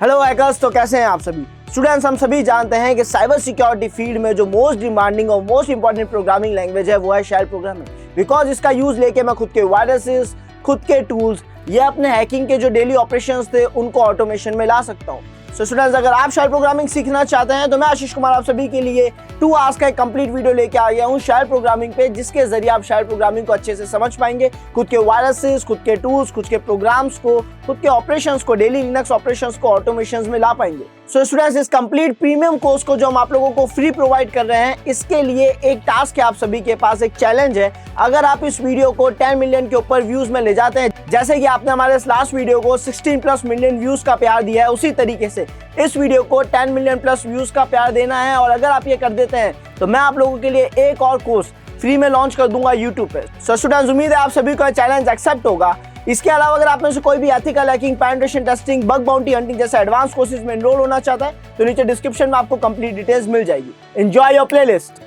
Hello hackers, तो कैसे हैं आप सभी स्टूडेंट्स। हम सभी जानते हैं कि साइबर सिक्योरिटी फील्ड में जो मोस्ट डिमांडिंग और मोस्ट इंपॉर्टेंट प्रोग्रामिंग लैंग्वेज है वो है शेल प्रोग्रामिंग। बिकॉज इसका यूज लेके मैं खुद के वायरसेस, खुद के टूल्स या अपने हैकिंग के जो डेली ऑपरेशंस थे उनको ऑटोमेशन में ला सकता हूँ। सो स्टूडेंट्स, अगर आप शेल प्रोग्रामिंग सीखना चाहते हैं तो मैं आशीष कुमार आप सभी के लिए 2 आवर्स का एक कंप्लीट वीडियो लेके आ गया हूँ शेल प्रोग्रामिंग पे, जिसके जरिए आप शेल प्रोग्रामिंग को अच्छे से समझ पाएंगे, खुद के वायरसेस, खुद के टूल्स, खुद के प्रोग्राम्स को, खुद के ऑपरेशंस को, डेली लिनक्स ऑपरेशंस को ऑटोमेशंस में ला पाएंगे। सो स्टूडेंट्स, इस कंप्लीट प्रीमियम कोर्स को जो हम आप लोगों को फ्री प्रोवाइड कर रहे हैं, इसके लिए एक टास्क है, आप सभी के पास एक चैलेंज है। अगर आप इस वीडियो को 10 मिलियन के ऊपर व्यूज में ले जाते हैं, जैसे कि आपने हमारे इस लास्ट वीडियो को 16+ मिलियन व्यूज का प्यार दिया है, उसी तरीके से इस वीडियो को 10 मिलियन प्लस व्यूज का प्यार देना है। और अगर आप ये कर देते हैं तो मैं आप लोगों के लिए एक और कोर्स फ्री में लॉन्च कर दूंगा यूट्यूब पे। सो स्टूडेंट्स, उम्मीद है आप सभी को चैलेंज एक्सेप्ट होगा। इसके अलावा अगर आप में से कोई भी ethical hacking, penetration testing, bug bounty hunting जैसे एडवांस कोर्सेज में एनरोल होना चाहता है तो नीचे डिस्क्रिप्शन में आपको कंप्लीट डिटेल्स मिल जाएगी। Enjoy your playlist.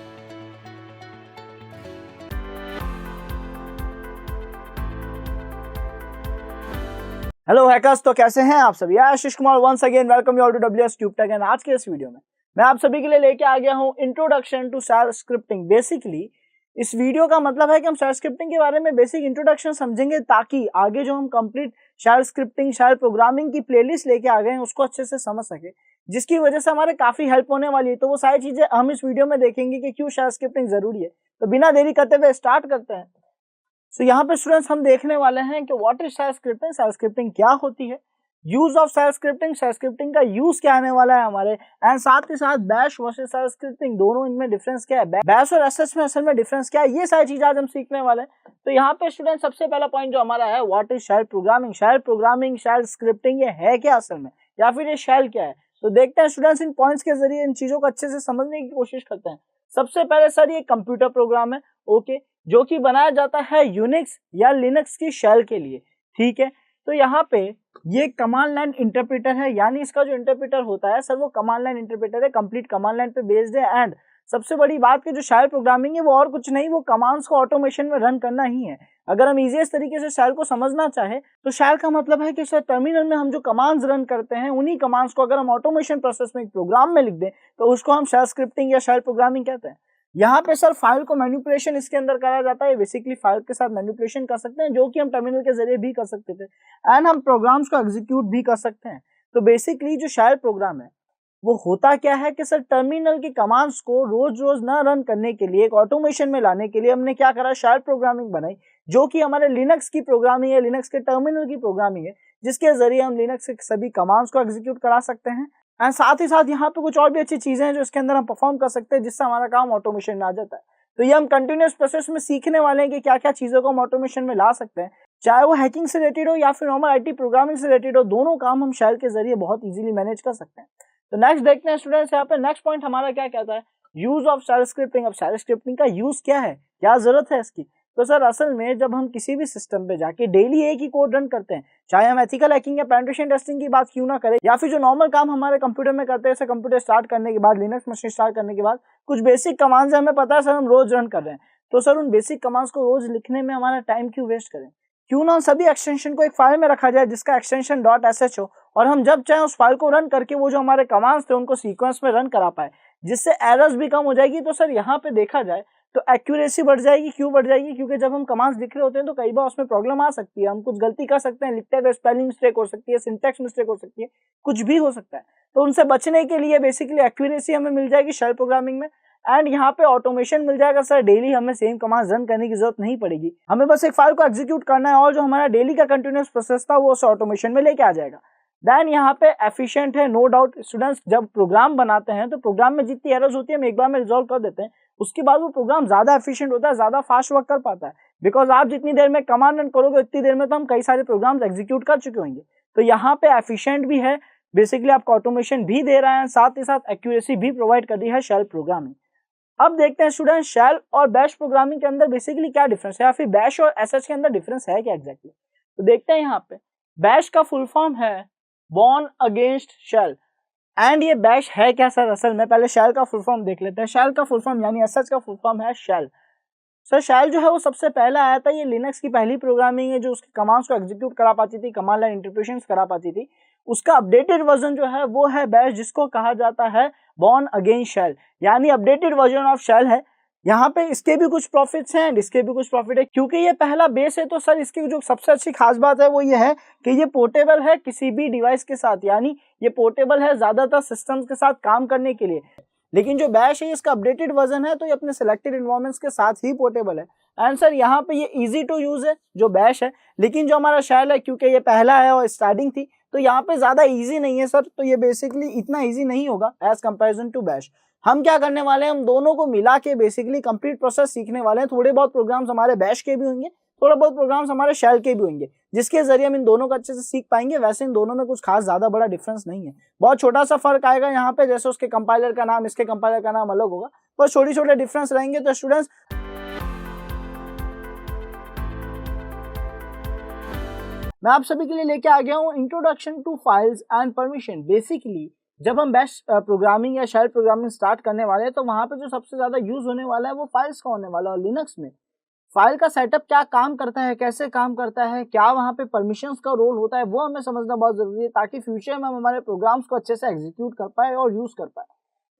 Hello hackers, तो कैसे हैं आप सभी। Ashish Kumar once again welcome you all to WS tube tech. And आज के इस वीडियो में मैं आप सभी के लिए लेके आ गया हूं introduction to shell scripting. Basically इस वीडियो का मतलब है कि हम शेल स्क्रिप्टिंग के बारे में बेसिक इंट्रोडक्शन समझेंगे, ताकि आगे जो हम complete shell scripting, shell programming की प्लेलिस्ट लेके आ गए हैं उसको अच्छे से समझ सके, जिसकी वजह से हमारे काफी हेल्प होने वाली है। तो वो सारी चीजें हम इस वीडियो में देखेंगे कि क्यों शेल स्क्रिप्टिंग जरूरी है। तो बिना देरी करते हुए स्टार्ट करते हैं। सो यहाँ पे स्टूडेंट्स हम देखने वाले हैं कि what is shell scripting, shell scripting क्या होती है, use of shell scripting, shell scripting का यूज क्या आने वाला है हमारे, एंड साथ ही साथ बैश वर्सेस शेल स्क्रिप्टिंग, दोनों इनमें डिफरेंस क्या है, बैश और एसएच में असल में डिफरेंस क्या है, ये सारी चीजें आज हम सीखने वाले हैं। तो यहाँ पे स्टूडेंट सबसे पहला पॉइंट जो हमारा है, what is shell programming. Shell programming, shell scripting ये है क्या असल में, या फिर ये शेल क्या है। तो देखते हैं स्टूडेंट्स, इन पॉइंट्स के जरिए इन चीजों को अच्छे से समझने की कोशिश करते हैं। सबसे पहले सर, ये कंप्यूटर प्रोग्राम है, ओके, जो कि बनाया जाता है यूनिक्स या लिनक्स की शेल के लिए, ठीक है। तो यहाँ पे ये कमांड लाइन इंटरप्रेटर है, यानी इसका जो इंटरप्रेटर होता है सर वो कमांड लाइन इंटरप्रेटर है, कंप्लीट कमांड लाइन पे बेस्ड है। एंड सबसे बड़ी बात कि जो शेल प्रोग्रामिंग है वो और कुछ नहीं, वो कमांड्स को ऑटोमेशन में रन करना ही है। अगर हम इजीएस्ट तरीके से शेल को समझना चाहे तो शेल का मतलब है कि सर टर्मिनल में हम जो कमांड्स रन करते हैं, उन्हीं कमांड्स को अगर हम ऑटोमेशन प्रोसेस में एक प्रोग्राम में लिख दें तो उसको हम शेल स्क्रिप्टिंग या शेल प्रोग्रामिंग कहते हैं। यहाँ पे सर फाइल को मैनिपुलेशन इसके अंदर करा जाता है। बेसिकली फाइल के साथ मैनिपुलेशन कर सकते हैं, जो कि हम टर्मिनल के जरिए भी कर सकते थे, एंड हम प्रोग्राम्स को एग्जीक्यूट भी कर सकते हैं। तो बेसिकली जो शेल प्रोग्राम है वो होता क्या है कि सर टर्मिनल की कमांड्स को रोज रोज ना रन करने के लिए, एक ऑटोमेशन में लाने के लिए हमने क्या करा, शेल प्रोग्रामिंग बनाई, जो कि हमारे लिनक्स की प्रोग्रामिंग है, लिनक्स के टर्मिनल की प्रोग्रामिंग है, जिसके जरिए हम लिनक्स के सभी कमांड्स को एग्जीक्यूट करा सकते हैं। एंड साथ ही साथ यहाँ पे कुछ और भी अच्छी चीजें हैं जो इसके अंदर हम परफॉर्म कर सकते हैं, जिससे हमारा काम ऑटोमेशन में आ जाता है। तो ये हम कंटिन्यूअस प्रोसेस में सीखने वाले हैं कि क्या क्या चीजों को हम ऑटोमेशन में ला सकते हैं, चाहे वो हैकिंग से रिलेटेड हो या फिर नॉर्मल आईटी प्रोग्रामिंग से रिलेटेड हो, दोनों काम हम शेल के जरिए बहुत इजीली मैनेज कर सकते हैं। तो नेक्स्ट देखते हैं स्टूडेंट्स, यहाँ पे नेक्स्ट पॉइंट हमारा क्या कहता है, यूज ऑफ शेल स्क्रिप्टिंग। अब शेल स्क्रिप्टिंग का यूज क्या है, क्या जरूरत है इसकी। तो सर असल में जब हम किसी भी सिस्टम पे जाके डेली एक ही कोड रन करते हैं, चाहे हम एथिकल हैकिंग या पेनिट्रेशन टेस्टिंग की बात क्यों ना करें, या फिर जो नॉर्मल काम हमारे कंप्यूटर में करते हैं, जैसे कंप्यूटर स्टार्ट करने के बाद, लिनक्स मशीन स्टार्ट करने के बाद कुछ बेसिक कमांड्स हमें पता है सर हम रोज रन कर रहे हैं, तो सर उन बेसिक कमांड्स को रोज लिखने में हमारा टाइम क्यों वेस्ट करें। क्यों ना सभी एक्सटेंशन को एक फाइल में रखा जाए जिसका एक्सटेंशन .sh हो, और हम जब चाहे उस फाइल को रन करके वो जो हमारे कमांड्स थे उनको सीक्वेंस में रन करा पाए, जिससे एरर्स भी कम हो जाएगी। तो सर यहाँ पे देखा जाए तो एक्यूरेसी बढ़ जाएगी। क्यों बढ़ जाएगी, क्योंकि जब हम कमांड्स लिख रहे होते हैं तो कई बार उसमें प्रॉब्लम आ सकती है, हम कुछ गलती कर सकते हैं, लिखते हुए स्पेलिंग मिस्टेक हो सकती है, सिंटैक्स मिस्टेक हो सकती है, कुछ भी हो सकता है। तो उनसे बचने के लिए बेसिकली एक्यूरेसी हमें मिल जाएगी शेल प्रोग्रामिंग में, एंड यहाँ पे ऑटोमेशन मिल जाएगा। सर डेली हमें सेम कमांड रन करने की जरूरत नहीं पड़ेगी, हमें बस एक फाइल को एग्जीक्यूट करना है और जो हमारा डेली का कंटिन्यूअस प्रोसेस था वो उसे ऑटोमेशन में लेके आ जाएगा। देन यहाँ पे एफिशिएंट है, नो डाउट। स्टूडेंट्स जब प्रोग्राम बनाते हैं तो प्रोग्राम में जितनी एरर्स होती है हम एक बार में रिजॉल्व कर देते हैं, उसके बाद वो प्रोग्राम ज्यादा एफिशिएंट होता है, ज्यादा फास्ट वर्क कर पाता है। बिकॉज आप जितनी देर में कमांड रन करोगे उतनी देर में तो हम कई सारे प्रोग्राम्स एग्जीक्यूट कर चुके होंगे। तो यहाँ पे एफिशिएंट भी है, बेसिकली आपको ऑटोमेशन भी दे रहा है, साथ ही साथ एक्यूरेसी भी प्रोवाइड कर रही है शेल प्रोग्रामिंग। अब देखते हैं स्टूडेंट, शेल और बैश प्रोग्रामिंग के अंदर बेसिकली क्या डिफरेंस है, या फिर बैश और एसएच के अंदर डिफरेंस है क्या एग्जैक्टली। तो देखते हैं यहाँ पे, बैश का फुल फॉर्म है वॉर्न अगेंस्ट शेल, एंड ये बैश है क्या सर असल में, पहले शेल का फुल फॉर्म देख लेते हैं। शेल का फुल फॉर्म यानी एसएच का फुल फॉर्म है शेल। सर शेल जो है वो सबसे पहला आया था, ये लिनक्स की पहली प्रोग्रामिंग है जो उसके कमांड्स को एग्जीक्यूट करा पाती थी, कमांड लाइन इंटरप्रिटेशंस करा पाती थी। उसका अपडेटेड वर्जन जो है वो है बैश, जिसको कहा जाता है बॉर्न अगेन शेल, यानी अपडेटेड वर्जन ऑफ शेल है। यहाँ पे इसके भी कुछ प्रॉफिट्स हैं एंड इसके भी कुछ प्रॉफिट है, क्योंकि ये पहला बेस है। तो सर इसकी जो सबसे अच्छी खास बात है वो ये है कि ये पोर्टेबल है किसी भी डिवाइस के साथ, यानी ये पोर्टेबल है ज्यादातर सिस्टम्स के साथ काम करने के लिए। लेकिन जो बैश है इसका अपडेटेड वर्जन है, तो ये अपने सिलेक्टेड एनवायरनमेंट्स के साथ ही पोर्टेबल है। एंड सर यहाँ पे ये इजी टू यूज है जो बैश है, लेकिन जो हमारा शेल है क्योंकि ये पहला है और स्टार्टिंग थी, तो यहाँ पे ज्यादा इजी नहीं है सर। तो ये बेसिकली इतना इजी नहीं होगा एज कंपेरिजन टू बैश। हम क्या करने वाले हैं, हम दोनों को मिला के बेसिकली कंप्लीट प्रोसेस सीखने वाले हैं। थोड़े बहुत प्रोग्राम्स हमारे बैश के भी होंगे, थोड़ा बहुत प्रोग्राम्स हमारे शेल के भी होंगे, जिसके जरिए हम इन दोनों को अच्छे से सीख पाएंगे। वैसे इन दोनों में कुछ खास ज्यादा बड़ा डिफरेंस नहीं है, बहुत छोटा सा फर्क आएगा यहाँ पे, जैसे उसके कंपाइलर का नाम इसके कंपाइलर का नाम अलग होगा, पर छोटे छोटे डिफरेंस रहेंगे। तो स्टूडेंट्स मैं आप सभी के लिए लेके आ गया हूँ introduction to files and permission. Basically जब हम बैश प्रोग्रामिंग या शेल प्रोग्रामिंग स्टार्ट करने वाले हैं, तो वहां पे जो सबसे ज्यादा यूज होने वाला है वो फाइल्स का होने वाला है। और लिनक्स में फाइल का सेटअप क्या काम करता है, कैसे काम करता है, क्या वहां पे परमिशंस का रोल होता है, वो हमें समझना बहुत जरूरी है, ताकि फ्यूचर में हम हमारे प्रोग्राम्स को अच्छे से एग्जीक्यूट कर पाए और यूज कर पाए।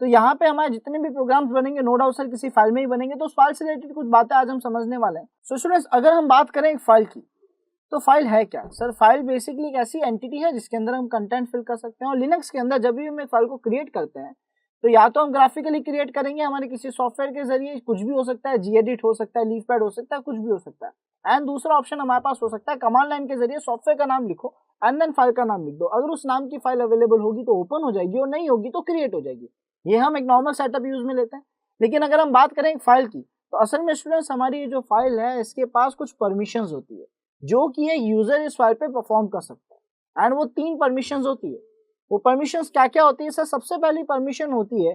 तो यहाँ पे हमारे जितने भी प्रोग्राम्स बनेंगे नो डाउट सर किसी फाइल में ही बनेंगे, तो उस फाइल से रिलेटेड कुछ बातें आज हम समझने वाले हैं। सो स्टूडेंट्स अगर हम बात करें एक फाइल की, तो फाइल है क्या सर? फाइल बेसिकली एक ऐसी एंटिटी है जिसके अंदर हम कंटेंट फिल कर सकते हैं। और लिनक्स के अंदर जब भी हम एक फाइल को क्रिएट करते हैं, तो या तो हम ग्राफिकली क्रिएट करेंगे हमारे किसी सॉफ्टवेयर के जरिए, कुछ भी हो सकता है, gedit हो सकता है, लीफपैड हो सकता है, कुछ भी हो सकता है। एंड दूसरा ऑप्शन हमारे पास हो सकता है कमांड लाइन के जरिए सॉफ्टवेयर का नाम लिखो एंड देन फाइल का नाम लिख दो। अगर उस नाम की फाइल अवेलेबल होगी तो ओपन हो जाएगी, और नहीं होगी तो क्रिएट हो जाएगी। ये हम एक नॉर्मल सेटअप यूज में लेते हैं। लेकिन अगर हम बात करें एक फाइल की, तो असल में स्टूडेंट्स हमारी ये जो फाइल है इसके पास कुछ परमिशंस होती है जो कि एक यूजर इस फाइल पे परफॉर्म कर सकता है। एंड वो 3 परमिशंस होती है। वो परमिशंस क्या क्या होती है सर? सबसे पहली परमिशन होती है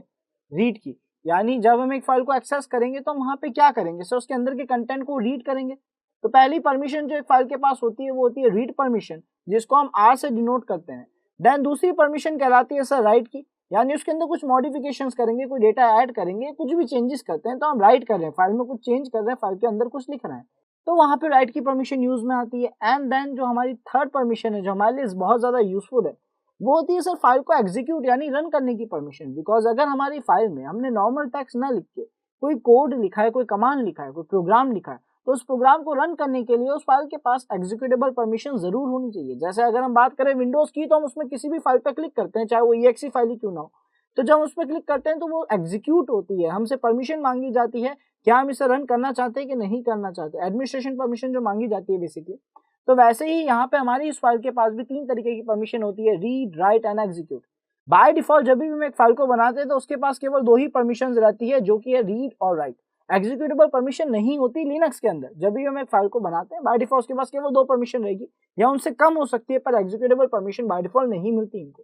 रीड की, यानी जब हम एक फाइल को एक्सेस करेंगे तो हम वहां पे क्या करेंगे सर? उसके अंदर के कंटेंट को रीड करेंगे। तो पहली परमिशन जो एक फाइल के पास होती है वो होती है रीड परमिशन, जिसको हम आर से डिनोट करते हैं। देन दूसरी परमिशन कहलाती है सर राइट की, यानी उसके अंदर कुछ मॉडिफिकेशंस करेंगे, कोई डेटा ऐड करेंगे, कुछ भी चेंजेस करते हैं, तो हम राइट कर रहे हैं, फाइल में कुछ चेंज कर रहे हैं, फाइल के अंदर कुछ लिख रहे हैं, तो वहां पे राइट की परमिशन यूज में आती है। एंड देन जो हमारी थर्ड परमिशन है जो हमारे लिए बहुत ज्यादा यूजफुल है, वो होती है सर फाइल को एग्जीक्यूट यानी रन करने की परमिशन। बिकॉज अगर हमारी फाइल में हमने नॉर्मल टेक्स्ट ना लिख के कोई कोड लिखा है, कोई कमांड लिखा है, कोई प्रोग्राम लिखा है, तो उस प्रोग्राम को रन करने के लिए उस फाइल के पास एग्जीक्यूटेबल परमिशन जरूर होनी चाहिए। जैसे अगर हम बात करें विंडोज की, तो हम उसमें किसी भी फाइल पर क्लिक करते हैं, चाहे वो exe फाइल ही क्यों ना हो, तो जब हम उस पर क्लिक करते हैं तो वो एग्जीक्यूट होती है, हमसे परमिशन मांगी जाती है, क्या हम इसे रन करना चाहते हैं कि नहीं करना चाहते, एडमिनिस्ट्रेशन परमिशन जो मांगी जाती है बेसिकली। तो वैसे ही यहाँ पे हमारी इस फाइल के पास भी 3 तरीके की परमिशन होती है, read, right and execute. By default जब भी हम एक फाइल को बनाते हैं तो उसके पास केवल 2 ही परमिशन रहती है, जो कि है रीड और राइट। एग्जीक्यूटेबल परमिशन नहीं होती लिनक्स के अंदर। जब भी हम एक फाइल को बनाते हैं बाय डिफॉल्ट उसके पास केवल 2 परमिशन रहेगी, या उनसे कम हो सकती है, पर एग्जीक्यूटेबल परमिशन बाय डिफॉल्ट नहीं मिलती इनको।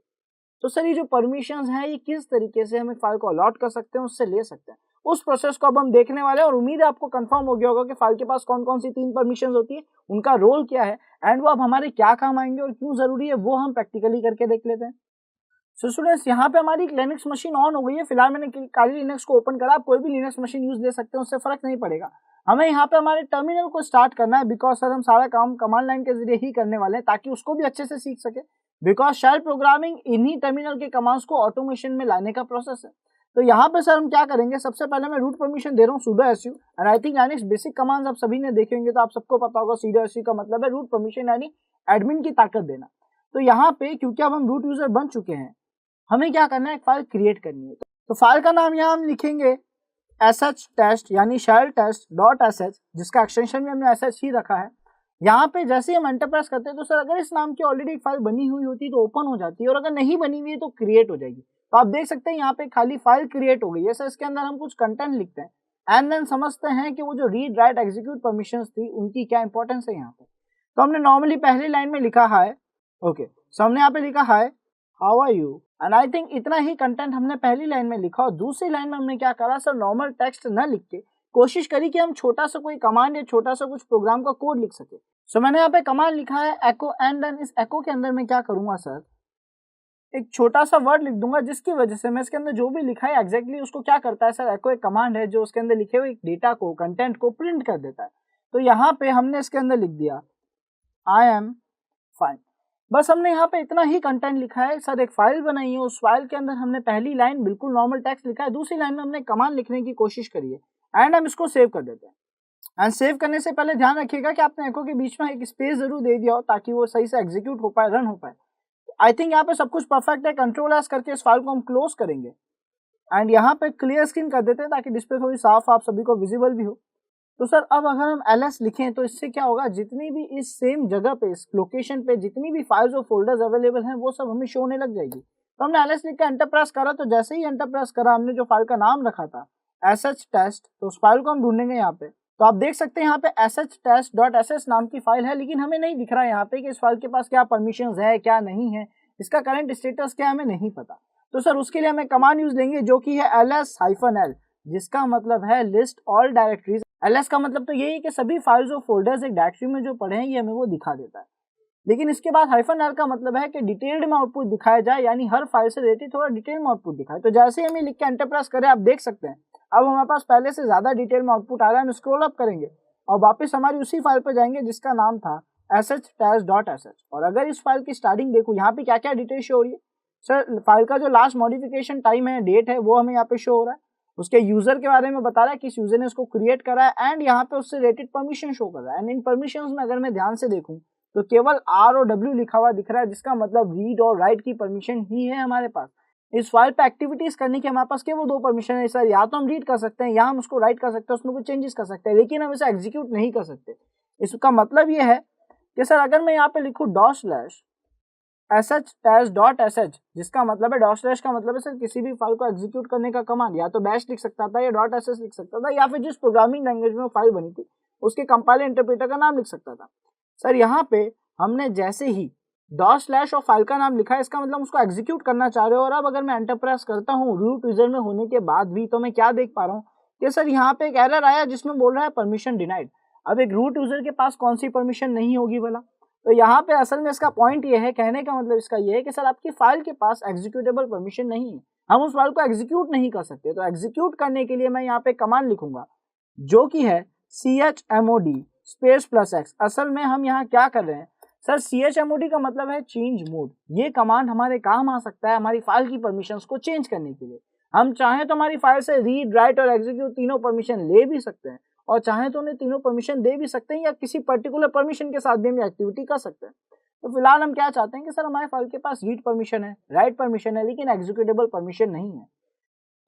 तो सर ये जो परमिशंस हैं ये किस तरीके से हम एक फाइल को अलॉट कर सकते हैं, उससे ले सकते हैं, उस प्रोसेस को अब हम देखने वाले हैं। और उम्मीद है आपको कंफर्म हो गया होगा कि फाइल के पास कौन कौन सी 3 परमिशंस होती है, उनका रोल क्या है, एंड वो अब हमारे क्या काम आएंगे और क्यों जरूरी है, वो हम प्रैक्टिकली करके देख लेते हैं। सो स्टूडेंट्स यहाँ पे हमारी लिनक्स मशीन ऑन हो गई है। फिलहाल मैंने काली लिनक्स को ओपन करा, आप कोई भी लिनक्स मशीन यूज ले सकते हैं, उससे फर्क नहीं पड़ेगा। हमें यहाँ पे हमारे टर्मिनल को स्टार्ट करना है, बिकॉज सर हम सारा काम कमांड लाइन के जरिए ही करने वाले हैं, ताकि उसको भी अच्छे से सीख सके। बिकॉज शेल प्रोग्रामिंग इन्हीं टर्मिनल के कमांड्स को ऑटोमेशन में लाने का प्रोसेस है। तो यहाँ पे सर हम क्या करेंगे, सबसे पहले मैं रूट परमिशन दे रहा हूँ sudo su, and I think Linux basic commands आप सभी ने देखे होंगे, तो आप सबको पता होगा sudo su का मतलब है रूट परमिशन यानी एडमिन की ताकत देना। तो यहाँ पे क्योंकि अब हम रूट यूजर बन चुके हैं, हमें क्या करना है, एक फाइल क्रिएट करनी है। तो फाइल का नाम यहाँ हम लिखेंगे sh test यानी शेल टेस्ट डॉट sh, जिसका एक्सटेंशन भी हमने sh ही रखा है। यहाँ पे जैसे हम एंटर प्रेस करते हैं तो सर अगर इस नाम की ऑलरेडी एक फाइल बनी हुई होती तो ओपन हो जाती है, और अगर नहीं बनी हुई है तो क्रिएट हो जाएगी। तो आप देख सकते हैं यहाँ पे खाली फाइल क्रिएट हो गई है। सर इसके अंदर हम कुछ कंटेंट लिखते हैं एंड देन समझते हैं कि वो जो रीड, राइट, एग्जीक्यूट परमिशंस थी उनकी क्या इंपॉर्टेंस है यहाँ पे। तो हमने नॉर्मली पहली लाइन में लिखा हाय, ओके, सो हमने यहाँ पे लिखा hi how are you, and I think इतना ही कंटेंट हमने पहली लाइन में लिखा। और दूसरी लाइन में हमने क्या करा सर, नॉर्मल टेक्स्ट न लिख के कोशिश करी कि हम छोटा सा कोई कमांड या छोटा सा कुछ प्रोग्राम का कोड लिख सके। सो मैंने यहाँ पे कमांड लिखा है एको, एंड देन इस एको के अंदर मैं क्या करूंगा सर, एक छोटा सा वर्ड लिख दूंगा जिसकी वजह से मैं इसके अंदर जो भी लिखा है एग्जैक्टली उसको क्या करता है सर, एको एक कमांड है जो उसके अंदर लिखे हुए डेटा को, कंटेंट को प्रिंट कर देता है। तो यहाँ पे हमने इसके अंदर लिख दिया आई एम फाइन। बस हमने यहाँ पे इतना ही कंटेंट लिखा है सर, एक फाइल बनाई है, उस फाइल के अंदर हमने पहली लाइन बिल्कुल नॉर्मल टेक्स्ट लिखा है, दूसरी लाइन में हमने कमांड लिखने की कोशिश करी है एंड हम इसको सेव कर देते हैं। एंड सेव करने से पहले ध्यान रखिएगा कि आपने एको के बीच में एक स्पेस जरूर दे दिया हो ताकि वो सही से एग्जीक्यूट हो पाए, रन हो पाए। आई थिंक यहाँ पे सब कुछ परफेक्ट है। कंट्रोल एस करके इस फाइल को हम क्लोज करेंगे एंड यहाँ पे क्लियर स्क्रीन कर देते हैं ताकि डिस्प्ले थोड़ी साफ आप सभी को विजिबल भी हो। तो सर अब अगर हम ls लिखें तो इससे क्या होगा, जितनी भी इस सेम जगह पे, इस लोकेशन पे जितनी भी फाइल्स और फोल्डर्स अवेलेबल हैं वो सब हमें शो होने लग जाएगी। तो हमने ls लिख के एंटर प्रेस करा, तो जैसे ही एंटर प्रेस करा हमने जो फाइल का नाम रखा था sh test, तो उस फाइल को हम ढूंढेंगे यहाँ पे। तो आप देख सकते हैं यहाँ पे sh-test.sh नाम की फाइल है, लेकिन हमें नहीं दिख रहा है यहाँ पे कि इस फाइल के पास क्या परमिशंस है क्या नहीं है, इसका करंट स्टेटस क्या हमें नहीं पता। तो सर उसके लिए हमें कमांड यूज लेंगे जो कि है ls-l, जिसका मतलब है लिस्ट ऑल डायरेक्टरीज। ls का मतलब तो यही है कि सभी फाइल्स और फोल्डर्स एक डायरेक्टरी में जो पड़े हैं ये हमें वो दिखा देता है। लेकिन इसके बाद -l का मतलब है कि डिटेल्ड में आउटपुट दिखाया जाए, यानी हर फाइल से रिलेटेड थोड़ा डिटेल में आउटपुट दिखाए। तो जैसे ही हमें लिख के एंटर प्रेस करें आप देख सकते हैं अब हमारे पास पहले से ज्यादा डिटेल में आउटपुट आ रहा है। हम स्क्रॉल अप करेंगे और वापस हमारी उसी फाइल पर जाएंगे जिसका नाम था sh-test.sh। और अगर इस फाइल की स्टार्टिंग देखो यहाँ पे क्या क्या डिटेल शो हो रही है सर, फाइल का जो लास्ट मॉडिफिकेशन टाइम है, डेट है, वो हमें यहाँ पे शो हो रहा है। उसके यूजर के बारे में बता रहा है किस यूजर ने इसको क्रिएट करा है एंड यहाँ पे उससे रिलेटेड परमिशन शो कर रहा है। एंड इन परमिशंस में अगर मैं ध्यान से देखूं तो केवल R और W लिखा हुआ दिख रहा है, जिसका मतलब रीड और राइट की परमिशन ही है हमारे पास। इस फाइल पे एक्टिविटीज करने की हमारे पास केवल दो परमिशन है सर, या तो हम रीड कर सकते हैं या हम उसको राइट कर सकते हैं, उसमें कुछ चेंजेस कर सकते हैं, लेकिन हम इसे एग्जीक्यूट नहीं कर सकते। इसका मतलब ये है कि सर अगर मैं यहाँ पे लिखूं /sh-test.sh, जिसका मतलब है // का मतलब है सर किसी भी फाइल को एग्जीक्यूट करने का कमांड, या तो बैश लिख सकता था या .sh लिख सकता था, या फिर जिस प्रोग्रामिंग लैंग्वेज में फाइल बनी थी उसके कंपाइलर इंटरप्रेटर का नाम लिख सकता था। सर यहाँ पे हमने जैसे ही // और फाइल का नाम लिखा है, इसका मतलब उसको एग्जीक्यूट करना चाह रहे हो। और अब अगर मैं एंटर प्रेस करता हूँ रूट यूजर में होने के बाद भी, तो मैं क्या देख पा रहा हूँ कि सर यहाँ पे एक एरर आया जिसमें बोल रहा है परमिशन डिनाइड। अब एक रूट यूजर के पास कौन सी परमिशन नहीं होगी भला? तो यहाँ पे असल में इसका पॉइंट ये है, कहने का मतलब इसका ये है कि सर आपकी फाइल के पास एग्जीक्यूटेबल परमिशन नहीं है, हम उस फाइल को एग्जीक्यूट नहीं कर सकते। तो एग्जीक्यूट करने के लिए मैं यहाँ पे कमांड लिखूंगा जो कि है chmod +x। असल में हम यहाँ क्या कर रहे हैं सर, chmod का मतलब है चेंज मोड। ये कमांड हमारे काम आ सकता है हमारी फाइल की परमिशंस को चेंज करने के लिए। हम चाहें तो हमारी फाइल से रीड, राइट और एग्जीक्यूट तीनों परमिशन ले भी सकते हैं, और चाहे तो उन्हें तीनों परमिशन दे भी सकते हैं, या किसी पर्टिकुलर परमिशन के साथ भी हम एक्टिविटी कर सकते हैं। तो फिलहाल हम क्या चाहते हैं कि सर हमारे फाइल के पास रीड परमिशन है, राइट परमिशन है, लेकिन एग्जीक्यूटेबल परमिशन नहीं है।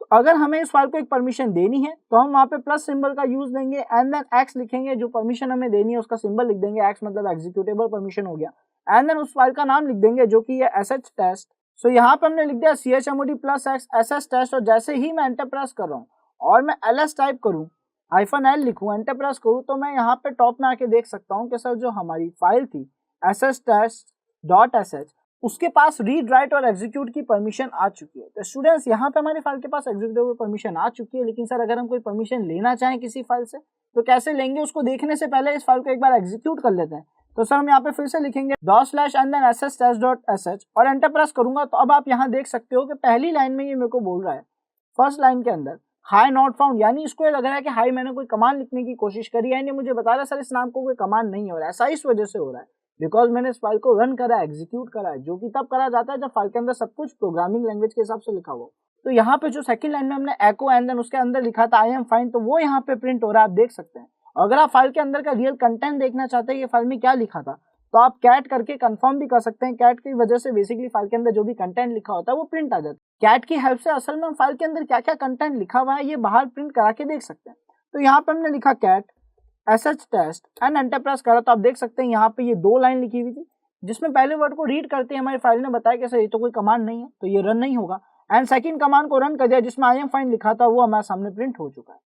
तो अगर हमें इस फाइल को एक परमिशन देनी है तो हम वहाँ पे प्लस सिंबल का यूज देंगे एंड देन एक्स लिखेंगे, जो परमिशन हमें देनी है उसका सिंबल लिख देंगे, एक्स मतलब एग्जीक्यूटेबल परमिशन हो गया, एंड देन उस फाइल का नाम लिख देंगे जो कि है sh-test। सो यहाँ पे हमने लिख दिया chmod +x sh-test, और जैसे ही मैं एंटर प्रेस कर रहा हूँ और मैं ls टाइप करूँ, -l लिखूं, एंटर प्रेस करूं, तो मैं यहाँ पे टॉप में आके देख सकता हूँ कि सर जो हमारी फाइल थी sh-test.sh उसके पास रीड, राइट और एग्जीक्यूट की परमिशन आ चुकी है। तो स्टूडेंट्स यहाँ पे हमारी फाइल के पास एग्जीक्यूटेबल परमिशन आ चुकी है, लेकिन सर अगर हम कोई परमिशन लेना चाहें किसी फाइल से तो कैसे लेंगे, उसको देखने से पहले इस फाइल को एक बार एग्जीक्यूट कर लेते हैं। तो सर हम यहाँ पे फिर से लिखेंगे // और एंटर प्रेस करूंगा, तो अब आप यहाँ देख सकते हो कि पहली लाइन में ये मेरे को बोल रहा है, फर्स्ट लाइन के अंदर हाई नॉट फाउंड, यानी इसको ये लग रहा है कि हाई मैंने कोई कमांड लिखने की कोशिश करी है, मुझे बता रहा है सर इस नाम को कोई कमांड नहीं हो रहा है। ऐसा इस वजह से हो रहा है बिकॉज मैंने इस फाइल को रन करा है, एग्जीक्यूट करा है, जो कि तब करा जाता है जब फाइल के अंदर सब कुछ प्रोग्रामिंग लैंग्वेज के हिसाब से लिखा हुआ। तो यहाँ पे जो सेकंड लाइन में हमने एको एंड देन उसके अंदर लिखा था आई एम फाइन, तो वो यहाँ पे प्रिंट हो रहा है, आप देख सकते हैं। और अगर आप फाइल के अंदर का रियल कंटेंट देखना चाहते हैं ये फाइल में क्या लिखा था, तो आप कैट करके कंफर्म भी कर सकते हैं। कैट की वजह से बेसिकली फाइल के अंदर जो भी कंटेंट लिखा होता है वो प्रिंट आ जाता है। कैट की हेल्प से असल में हम फाइल के अंदर क्या क्या कंटेंट लिखा हुआ है ये बाहर प्रिंट करा के देख सकते हैं। तो यहाँ पे हमने लिखा cat sh-test and enter press करा, तो आप देख सकते हैं यहाँ पे ये दो लाइन लिखी हुई थी, जिसमें पहले वर्ड को रीड करते हैं हमारी फाइल ने बताया कि सर ये तो कोई कमांड नहीं है तो ये रन नहीं होगा, एंड सेकंड कमांड को रन कर दिया जिसमें आई एम फाइन लिखा था, वो हमारे सामने प्रिंट हो चुका है।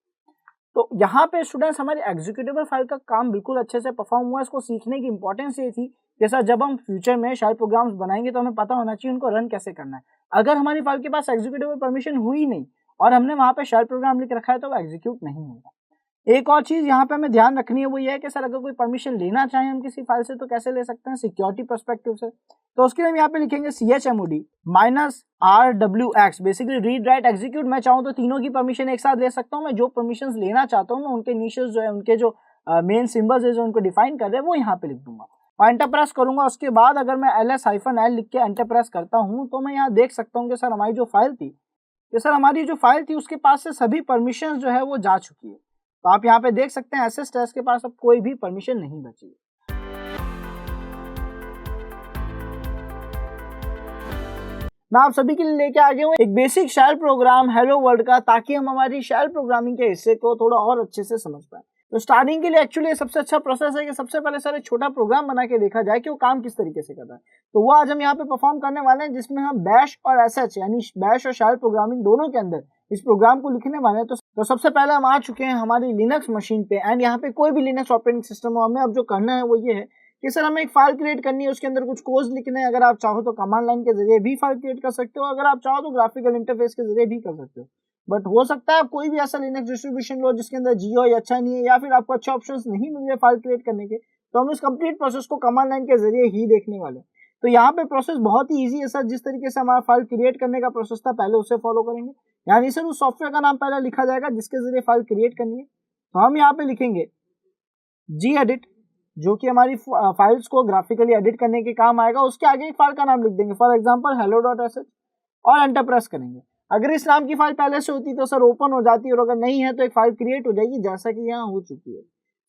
तो यहाँ पे स्टूडेंट्स हमारी एग्जीक्यूटेबल फाइल का काम बिल्कुल अच्छे से परफॉर्म हुआ। इसको सीखने की इंपॉर्टेंस ये थी कि सर जब हम फ्यूचर में शायद प्रोग्राम्स बनाएंगे तो हमें पता होना चाहिए उनको रन कैसे करना है। अगर हमारी फाइल के पास एग्जीक्यूटेबल परमिशन हुई नहीं और हमने वहाँ पे शायद प्रोग्राम लिख रखा है तो वो एग्जीक्यूट नहीं होगा। एक और चीज यहाँ पे हमें ध्यान रखनी है वो ये है कि सर अगर कोई परमिशन लेना चाहे हम किसी फाइल से तो कैसे ले सकते हैं सिक्योरिटी पर्सपेक्टिव से। तो उसके लिए हम यहाँ पे लिखेंगे chmod -rwx, basically read write execute. मैं चाहूँ तो तीनों की परमिशन एक साथ ले सकता हूँ। मैं जो परमिशन लेना चाहता हूँ मैं उनके इनिशियल्स जो है, उनके जो मेन सिंबल्स है जो उनको डिफाइन कर रहे हैं वो यहाँ पे लिख दूंगा और एंटर प्रेस करूंगा। उसके बाद अगर मैं ls-l लिख के एंटर प्रेस करता हूँ तो मैं यहाँ देख सकता हूँ कि सर हमारी जो फाइल थी उसके पास से सभी परमिशन जो है वो जा चुकी है। तो आप यहाँ पे देख सकते हैं SS टेस्ट के पास अब कोई भी परमिशन नहीं बची है। मैं आप सभी के लिए लेके आ गया हूँ एक basic shell program hello world का, ताकि हम हमारी शेल प्रोग्रामिंग के हिस्से को थोड़ा और अच्छे से समझ पाए। तो स्टार्टिंग के लिए एक्चुअली सबसे अच्छा प्रोसेस है कि सबसे पहले सर एक छोटा प्रोग्राम बना के देखा जाए कि वो काम किस तरीके से कर रहा है। तो वो आज हम यहाँ पे परफॉर्म करने वाले हैं, जिसमें हम बैश और sh यानी बैश और शेल प्रोग्रामिंग दोनों के अंदर इस प्रोग्राम को लिखने वाले हैं। तो सबसे पहले हम आ चुके हैं हमारी लिनक्स मशीन पे एंड यहाँ पे कोई भी लिनक्स ऑपरेटिंग सिस्टम हो। हमें अब जो करना है वो ये है कि सर हमें एक फाइल क्रिएट करनी है, उसके अंदर कुछ कोड्स लिखने हैं। अगर आप चाहो तो कमांड लाइन के जरिए भी फाइल क्रिएट कर सकते हो, अगर आप चाहो तो ग्राफिकल इंटरफेस के जरिए भी कर सकते हो। बट हो सकता है आप कोई भी ऐसा लिनक्स डिस्ट्रीब्यूशन लो जिसके अंदर GUI अच्छा नहीं है या फिर आपको अच्छे ऑप्शंस नहीं मिल रहे फाइल क्रिएट करने के, तो हम इस कंप्लीट प्रोसेस को कमांड लाइन के जरिए ही देखने वाले हैं। तो यहाँ पे प्रोसेस बहुत ही ईजी है सर। जिस तरीके से हमारा फाइल क्रिएट करने का प्रोसेस था पहले उसे फॉलो करेंगे, यानी सर उस सॉफ्टवेयर का नाम पहले लिखा जाएगा जिसके जरिए फाइल क्रिएट करनी है। तो हम यहाँ पे लिखेंगे gedit, जो कि हमारी फाइल्स को ग्राफिकली एडिट करने के काम आएगा। उसके आगे एक फाइल का नाम लिख देंगे, फॉर एग्जांपल hello.sh और एंटर प्रेस करेंगे। अगर इस नाम की फाइल पहले से होती तो सर ओपन हो जाती, और अगर नहीं है तो एक फाइल क्रिएट हो जाएगी जैसा कि यहाँ हो चुकी है।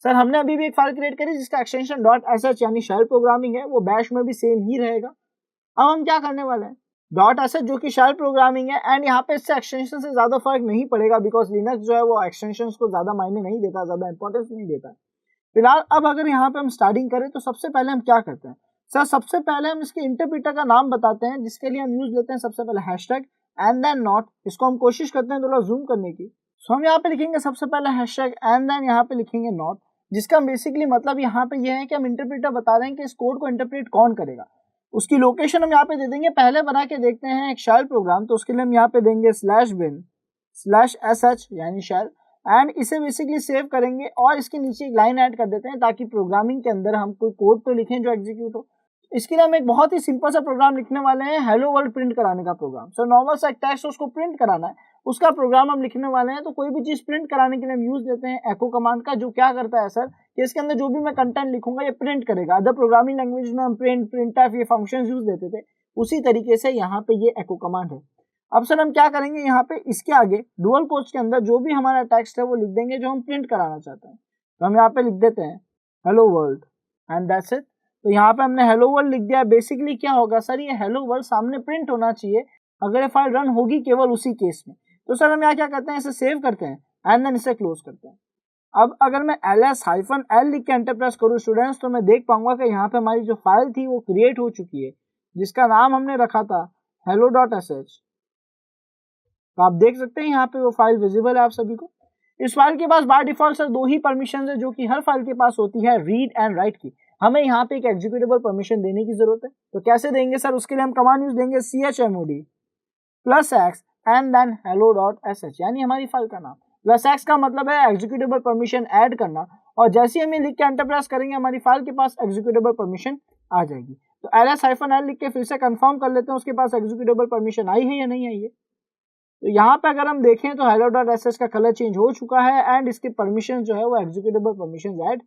सर हमने अभी भी एक फाइल क्रिएट करी जिसका एक्सटेंशन .sh यानी शेल प्रोग्रामिंग है, वो बैश में भी सेम ही रहेगा। अब हम क्या करने वाले हैं, .sh जो कि शेल प्रोग्रामिंग है एंड यहाँ पे इससे एक्सटेंशन से ज्यादा फर्क नहीं पड़ेगा, बिकॉज लिनक्स जो है वो एक्सटेंशन को ज्यादा मायने नहीं देता, ज्यादा इंपॉर्टेंस नहीं देता है फिलहाल। अब अगर यहाँ पे हम स्टार्टिंग करें तो सबसे पहले हम क्या करते हैं सर, सबसे पहले हम इसके इंटरप्रेटर का नाम बताते हैं, जिसके लिए हम यूज लेते हैं सबसे पहले हैशटैग एंड देन नॉट। इसको हम कोशिश करते हैं थोड़ा जूम करने की। सो हम यहाँ पे लिखेंगे सबसे पहले हैशटैग एंड देन यहाँ पे लिखेंगे नॉट, जिसका बेसिकली मतलब यहाँ पे यह है कि हम इंटरप्रेटर बता रहे हैं कि इस कोड को इंटरप्रेट कौन करेगा। उसकी लोकेशन हम यहाँ पे दे देंगे। पहले बना के देखते हैं एक शेल प्रोग्राम, तो उसके लिए हम यहाँ पे देंगे /bin/sh यानी शेल, एंड इसे बेसिकली सेव करेंगे और इसके नीचे एक लाइन ऐड कर देते हैं ताकि प्रोग्रामिंग के अंदर हम कोई कोड तो लिखें जो एग्जीक्यूट हो। इसके लिए हम एक बहुत ही सिंपल सा प्रोग्राम लिखने वाले हैं, हेलो वर्ल्ड प्रिंट कराने का प्रोग्राम। सो नॉर्मल सा एक टेक्स्ट उसको प्रिंट कराना है, उसका प्रोग्राम हम लिखने वाले हैं। तो कोई भी चीज प्रिंट कराने के लिए हम यूज लेते हैं एको कमांड का, जो क्या करता है सर कि इसके अंदर जो भी मैं कंटेंट लिखूंगा ये प्रिंट करेगा। अदर प्रोग्रामिंग लैंग्वेज में हम प्रिंट, प्रिंटफ ये फंक्शंस यूज लेते थे, उसी तरीके से यहाँ पे ये एको कमांड है। अब सर हम क्या करेंगे, यहाँ पे इसके आगे डुअल कोट्स के अंदर जो भी हमारा टेक्स्ट है वो लिख देंगे जो हम प्रिंट कराना चाहते हैं। तो हम यहाँ पे लिख देते हैं hello world and that's it. तो यहाँ पे हमने हेलो वर्ल्ड लिख दिया। बेसिकली क्या होगा सर, ये हेलो वर्ल्ड सामने प्रिंट होना चाहिए अगर ये फाइल रन होगी केवल उसी केस में। तो सर हम यहाँ क्या करते हैं, इसे सेव करते हैं एंड देन इसे क्लोज करते हैं। अब अगर मैं ls-l लिख के एंटर प्रेस करूँ स्टूडेंट्स, तो मैं देख पाऊंगा कि यहाँ पे हमारी जो फाइल थी वो क्रिएट हो चुकी है, जिसका नाम हमने रखा था hello.sh। तो आप देख सकते हैं यहाँ पे वो फाइल विजिबल है आप सभी को। इस फाइल के पास बाय डिफॉल्ट सर दो ही परमिशन है जो कि हर फाइल के पास होती है, रीड एंड राइट की। हमें यहाँ पे एक एग्जीक्यूटेबल परमिशन देने की जरूरत है। तो कैसे देंगे सर, उसके लिए हम कमांड यूज देंगे chmod +x and then hello.sh यानी हमारी फाइल का नाम। +x का मतलब है एग्जीक्यूटेबल परमिशन ऐड करना, और जैसे ही हमें लिख के एंटर प्रेस करेंगे हमारी फाइल के पास एग्जीक्यूटेबल परमिशन आ जाएगी। तो ls-l लिख के फिर से कंफर्म कर लेते हैं उसके पास एग्जीक्यूटेबल परमिशन आई है या नहीं आई है। तो यहाँ पे अगर हम देखें तो hello.sh का कलर चेंज हो चुका है एंड इसके परमिशन जो है वो एग्जीक्यूटेबल परमिशन ऐड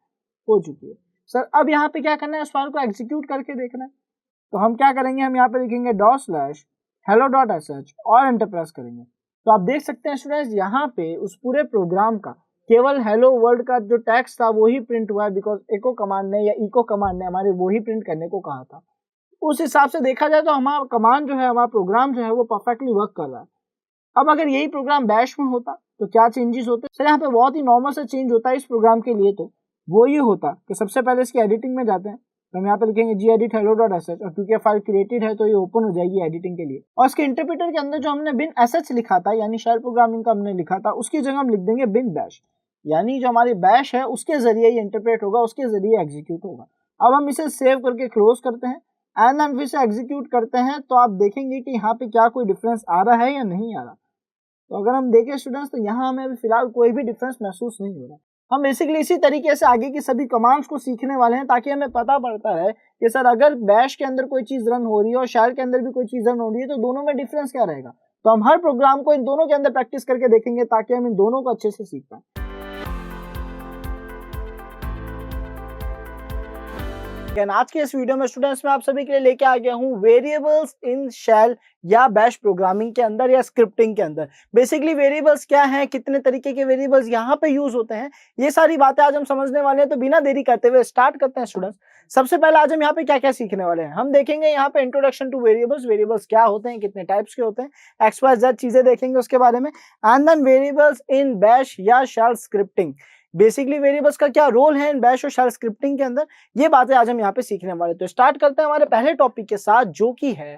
हो चुकी है। सर अब यहाँ पे क्या करना है, इस फाइल को एग्जीक्यूट करके देखना है। तो हम क्या करेंगे, हम यहाँ पे लिखेंगे $hello.sh और एंटर प्रेस करेंगे। तो आप देख सकते हैं स्टूडेंट्स यहाँ पे उस पूरे प्रोग्राम का केवल हेलो वर्ल्ड का जो टेक्स्ट था वो ही प्रिंट हुआ है, बिकॉज एको कमांड ने या इको कमांड ने हमारे वो ही प्रिंट करने को कहा था। उस हिसाब से देखा जाए तो हमारा कमांड जो है, हमारा प्रोग्राम जो है वो परफेक्टली वर्क कर रहा है। अब अगर यही प्रोग्राम बैश में होता तो क्या चेंजेस होते सर, यहाँ पे बहुत ही नॉर्मल से चेंज होता है इस प्रोग्राम के लिए। तो वो ये होता कि सबसे पहले इसकी एडिटिंग में जाते हैं, तो हम यहाँ पे लिखेंगे gedit hello.sh, और क्योंकि फाइल क्रिएटेड है तो ये ओपन हो जाएगी एडिटिंग के लिए। और इसके इंटरप्रेटर के अंदर जो हमने bin-sh लिखा था यानी शेल प्रोग्रामिंग का हमने लिखा था, उसकी जगह हम लिख देंगे bin-bash, यानी जो हमारी बैश है उसके जरिए ये इंटरप्रेट होगा, उसके जरिए एग्जीक्यूट होगा। अब हम इसे सेव करके क्लोज करते हैं एंड देन फिर से एग्जीक्यूट करते हैं। तो आप देखेंगे कि यहाँ पे क्या कोई डिफरेंस आ रहा है या नहीं आ रहा। तो अगर हम देखें स्टूडेंट्स तो यहाँ हमें अभी फिलहाल कोई भी डिफरेंस महसूस नहीं हो रहा। हम बेसिकली इसी तरीके से आगे की सभी कमांड्स को सीखने वाले हैं ताकि हमें पता पड़ता है कि सर अगर बैश के अंदर कोई चीज रन हो रही है और शेल के अंदर भी कोई चीज रन हो रही है तो दोनों में डिफरेंस क्या रहेगा। तो हम हर प्रोग्राम को इन दोनों के अंदर प्रैक्टिस करके देखेंगे ताकि हम इन दोनों को अच्छे से सीख पाएं। आज के इस वीडियो में स्टूडेंट्स मैं आप सभी के लिए लेके आ गया हूँ वेरिएबल्स इन शेल या बैश प्रोग्रामिंग के अंदर या स्क्रिप्टिंग के अंदर। बेसिकली वेरिएबल्स क्या हैं, कितने तरीके के वेरिएबल्स यहाँ पे यूज होते हैं, ये सारी बातें आज हम समझने वाले हैं। तो बिना देरी करते हुए स्टार्ट करते हैं स्टूडेंट्स। सबसे पहले आज हम यहाँ पे क्या क्या सीखने वाले हैं, हम देखेंगे यहाँ पे इंट्रोडक्शन टू वेरिएबल्स, वेरिएबल्स क्या होते हैं, कितने टाइप्स के होते हैं, XYZ चीजें देखेंगे उसके बारे में। And then variables in bash या शेल स्क्रिप्टिंग, बेसिकली वेरिएबल्स का क्या रोल है इन बैश और शेल स्क्रिप्टिंग के अंदर, ये बातें आज हम यहाँ पे सीखने वाले। तो स्टार्ट करते हैं हमारे पहले टॉपिक के साथ जो कि है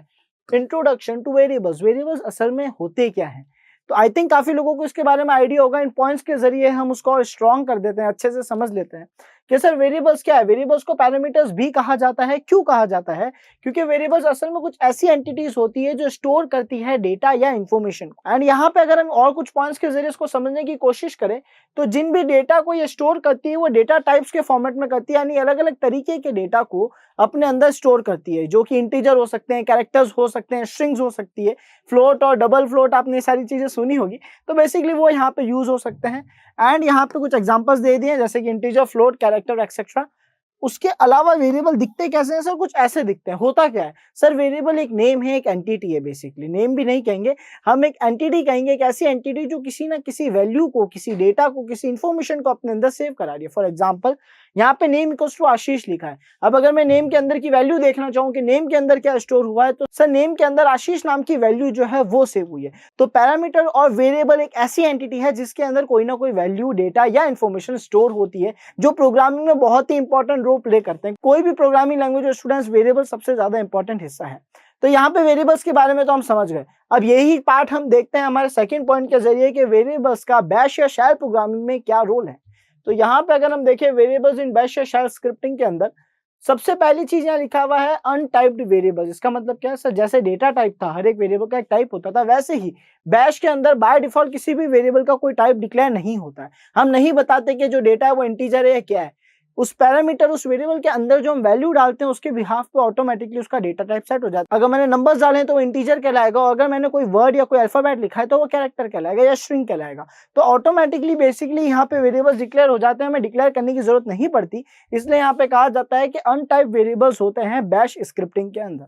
इंट्रोडक्शन टू वेरिएबल्स। वेरिएबल्स असल में होते क्या हैं, तो आई थिंक काफी लोगों को इसके बारे में आइडिया होगा। इन पॉइंट्स के जरिए हम उसको और स्ट्रॉन्ग कर देते हैं, अच्छे से समझ लेते हैं कि सर वेरिएबल्स क्या है। वेरिएबल्स को पैरामीटर्स भी कहा जाता है। क्यों कहा जाता है, क्योंकि वेरिएबल्स असल में कुछ ऐसी एंटिटीज होती है जो स्टोर करती है डेटा या इंफॉर्मेशन को। एंड यहाँ पे अगर हम और कुछ पॉइंट्स के जरिए इसको समझने की कोशिश करें तो जिन भी डेटा को ये स्टोर करती है वो डेटा टाइप्स के फॉर्मेट में करती है, यानी अलग अलग तरीके के डेटा को अपने अंदर स्टोर करती है, जो कि इंटीजर हो सकते हैं, कैरेक्टर्स हो सकते हैं, स्ट्रिंग्स हो सकती है, फ्लोट और डबल फ्लोट, आपने सारी चीजें सुनी होगी। तो बेसिकली वो यहाँ पे यूज हो सकते हैं। एंड यहाँ पे कुछ एग्जांपल्स दे दिए जैसे कि इंटीजर, फ्लोट, कैरेक्टर एक्सेट्रा। उसके अलावा वेरिएबल दिखते कैसे हैं सर, कुछ ऐसे दिखते हैं। होता क्या है सर, वेरिएबल एक नेम है, एक एंटिटी है। बेसिकली नेम भी नहीं कहेंगे हम, एक एंटिटी कहेंगे, एक ऐसी एंटिटी जो किसी ना किसी वैल्यू को, किसी डेटा को, किसी इंफॉर्मेशन को अपने अंदर सेव करा रही है। फॉर एग्जांपल यहाँ पे नेम इक्वल्स टू आशीष लिखा है। अब अगर मैं नेम के अंदर की वैल्यू देखना चाहूँ कि नेम के अंदर क्या स्टोर हुआ है, तो सर नेम के अंदर आशीष नाम की वैल्यू जो है वो सेव हुई है। तो पैरामीटर और वेरिएबल एक ऐसी एंटिटी है जिसके अंदर कोई ना कोई वैल्यू, डेटा या इंफॉर्मेशन स्टोर होती है, जो प्रोग्रामिंग में बहुत ही इंपॉर्टेंट रोल प्ले करते हैं। कोई भी प्रोग्रामिंग लैंग्वेज और स्टूडेंट्स वेरिएबल सबसे ज्यादा इंपॉर्टेंट हिस्सा है। तो यहाँ पे वेरिएबल्स के बारे में तो हम समझ गए। अब यही पार्ट हम देखते हैं हमारे सेकंड पॉइंट के जरिए कि वेरिएबल्स का बैश या शेल प्रोग्रामिंग में क्या रोल है। तो यहाँ पे अगर हम देखें वेरिएबल्स इन बैश या शेल स्क्रिप्टिंग के अंदर, सबसे पहली चीज यहाँ लिखा हुआ है अनटाइप्ड वेरिएबल्स। इसका मतलब क्या है सर, जैसे डेटा टाइप था, हर एक वेरिएबल का एक टाइप होता था, वैसे ही बैश के अंदर बाय डिफॉल्ट किसी भी वेरिएबल का कोई टाइप डिक्लेयर नहीं होता है। हम नहीं बताते कि जो डेटा है वो इंटीजर है या क्या है। उस पैरामीटर, उस वेरिएबल के अंदर जो हम वैल्यू डालते हैं उसके बिहाफ पे ऑटोमेटिकली उसका डेटा टाइप सेट हो जाता है। अगर मैंने नंबर्स डाले हैं तो वो इंटीजर कहलाएगा, और अगर मैंने कोई वर्ड या कोई अल्फाबेट लिखा है तो वो कैरेक्टर कहलाएगा या स्ट्रिंग कहलाएगा। तो ऑटोमेटिकली बेसिकली यहाँ पे वेरिएबल्स डिक्लेयर हो जाते हैं, हमें डिक्लेयर करने की जरूरत नहीं पड़ती। इसलिए यहाँ पे कहा जाता है कि अनटाइप वेरिएबल्स होते हैं बैश स्क्रिप्टिंग के अंदर।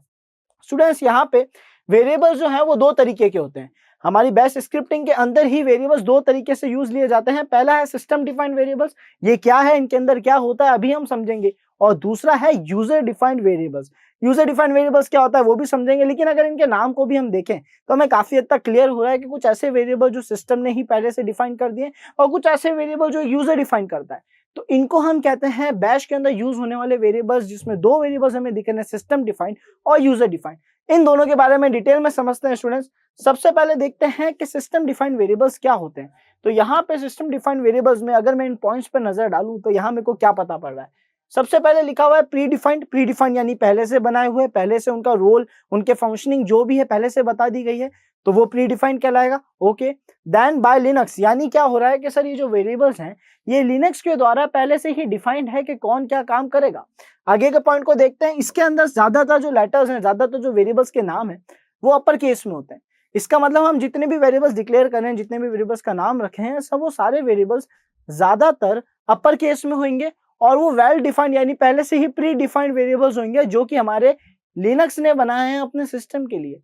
स्टूडेंट्स यहाँ पे वेरिएबल्स जो है वो दो तरीके के होते हैं। हमारी बैश स्क्रिप्टिंग के अंदर ही वेरिएबल्स दो तरीके से यूज लिए जाते हैं। पहला है सिस्टम डिफाइंड वेरिएबल्स, ये क्या है, इनके अंदर क्या होता है अभी हम समझेंगे। और दूसरा है user defined variables. User defined variables क्या होता है वो भी समझेंगे, लेकिन अगर इनके नाम को भी हम देखें तो हमें काफी हद तक क्लियर हो रहा है कि कुछ ऐसे वेरिएबल जो सिस्टम ने ही पहले से डिफाइन कर दिए और कुछ ऐसे वेरिएबल जो यूजर डिफाइन करता है। तो इनको हम कहते हैं बैश के अंदर यूज होने वाले वेरिएबल्स, जिसमें दो वेरिएबल्स हमें दिख रहे हैं, सिस्टम डिफाइंड और यूजर डिफाइंड। इन दोनों के बारे में डिटेल में समझते हैं स्टूडेंट्स। सबसे पहले देखते हैं कि सिस्टम डिफाइंड वेरिएबल्स क्या होते हैं। तो यहाँ पे सिस्टम डिफाइंड वेरिएबल्स में अगर मैं इन पॉइंट्स पर नजर डालूं तो यहाँ मेरे को क्या पता पड़ रहा है। सबसे पहले लिखा हुआ है प्री डिफाइंड। प्री डिफाइंड यानी पहले से बनाए हुए, पहले से उनका रोल, उनके फंक्शनिंग जो भी है पहले से बता दी गई है, तो वो प्री डिफाइंड कहलाएगा। ओके, देन बाय लिनक्स, यानी क्या हो रहा है कि सर ये जो वेरिएबल्स हैं ये लिनक्स के द्वारा पहले से ही डिफाइंड है कि कौन क्या काम करेगा। आगे के पॉइंट को देखते हैं। इसके अंदर ज्यादातर जो लेटर्स हैं, ज्यादातर जो वेरिएबल्स के नाम है वो अपर केस में होते हैं। इसका मतलब हम जितने भी वेरिएबल्स डिक्लेयर कर रहे हैं, जितने भी वेरिएबल्स का नाम रखे हैं, सब वो सारे वेरिएबल्स ज्यादातर अपर केस में होंगे और वो वेल डिफाइंड यानी पहले से ही प्री डिफाइंड वेरिएबल्स होंगे जो कि हमारे लिनक्स ने बनाए हैं अपने सिस्टम के लिए।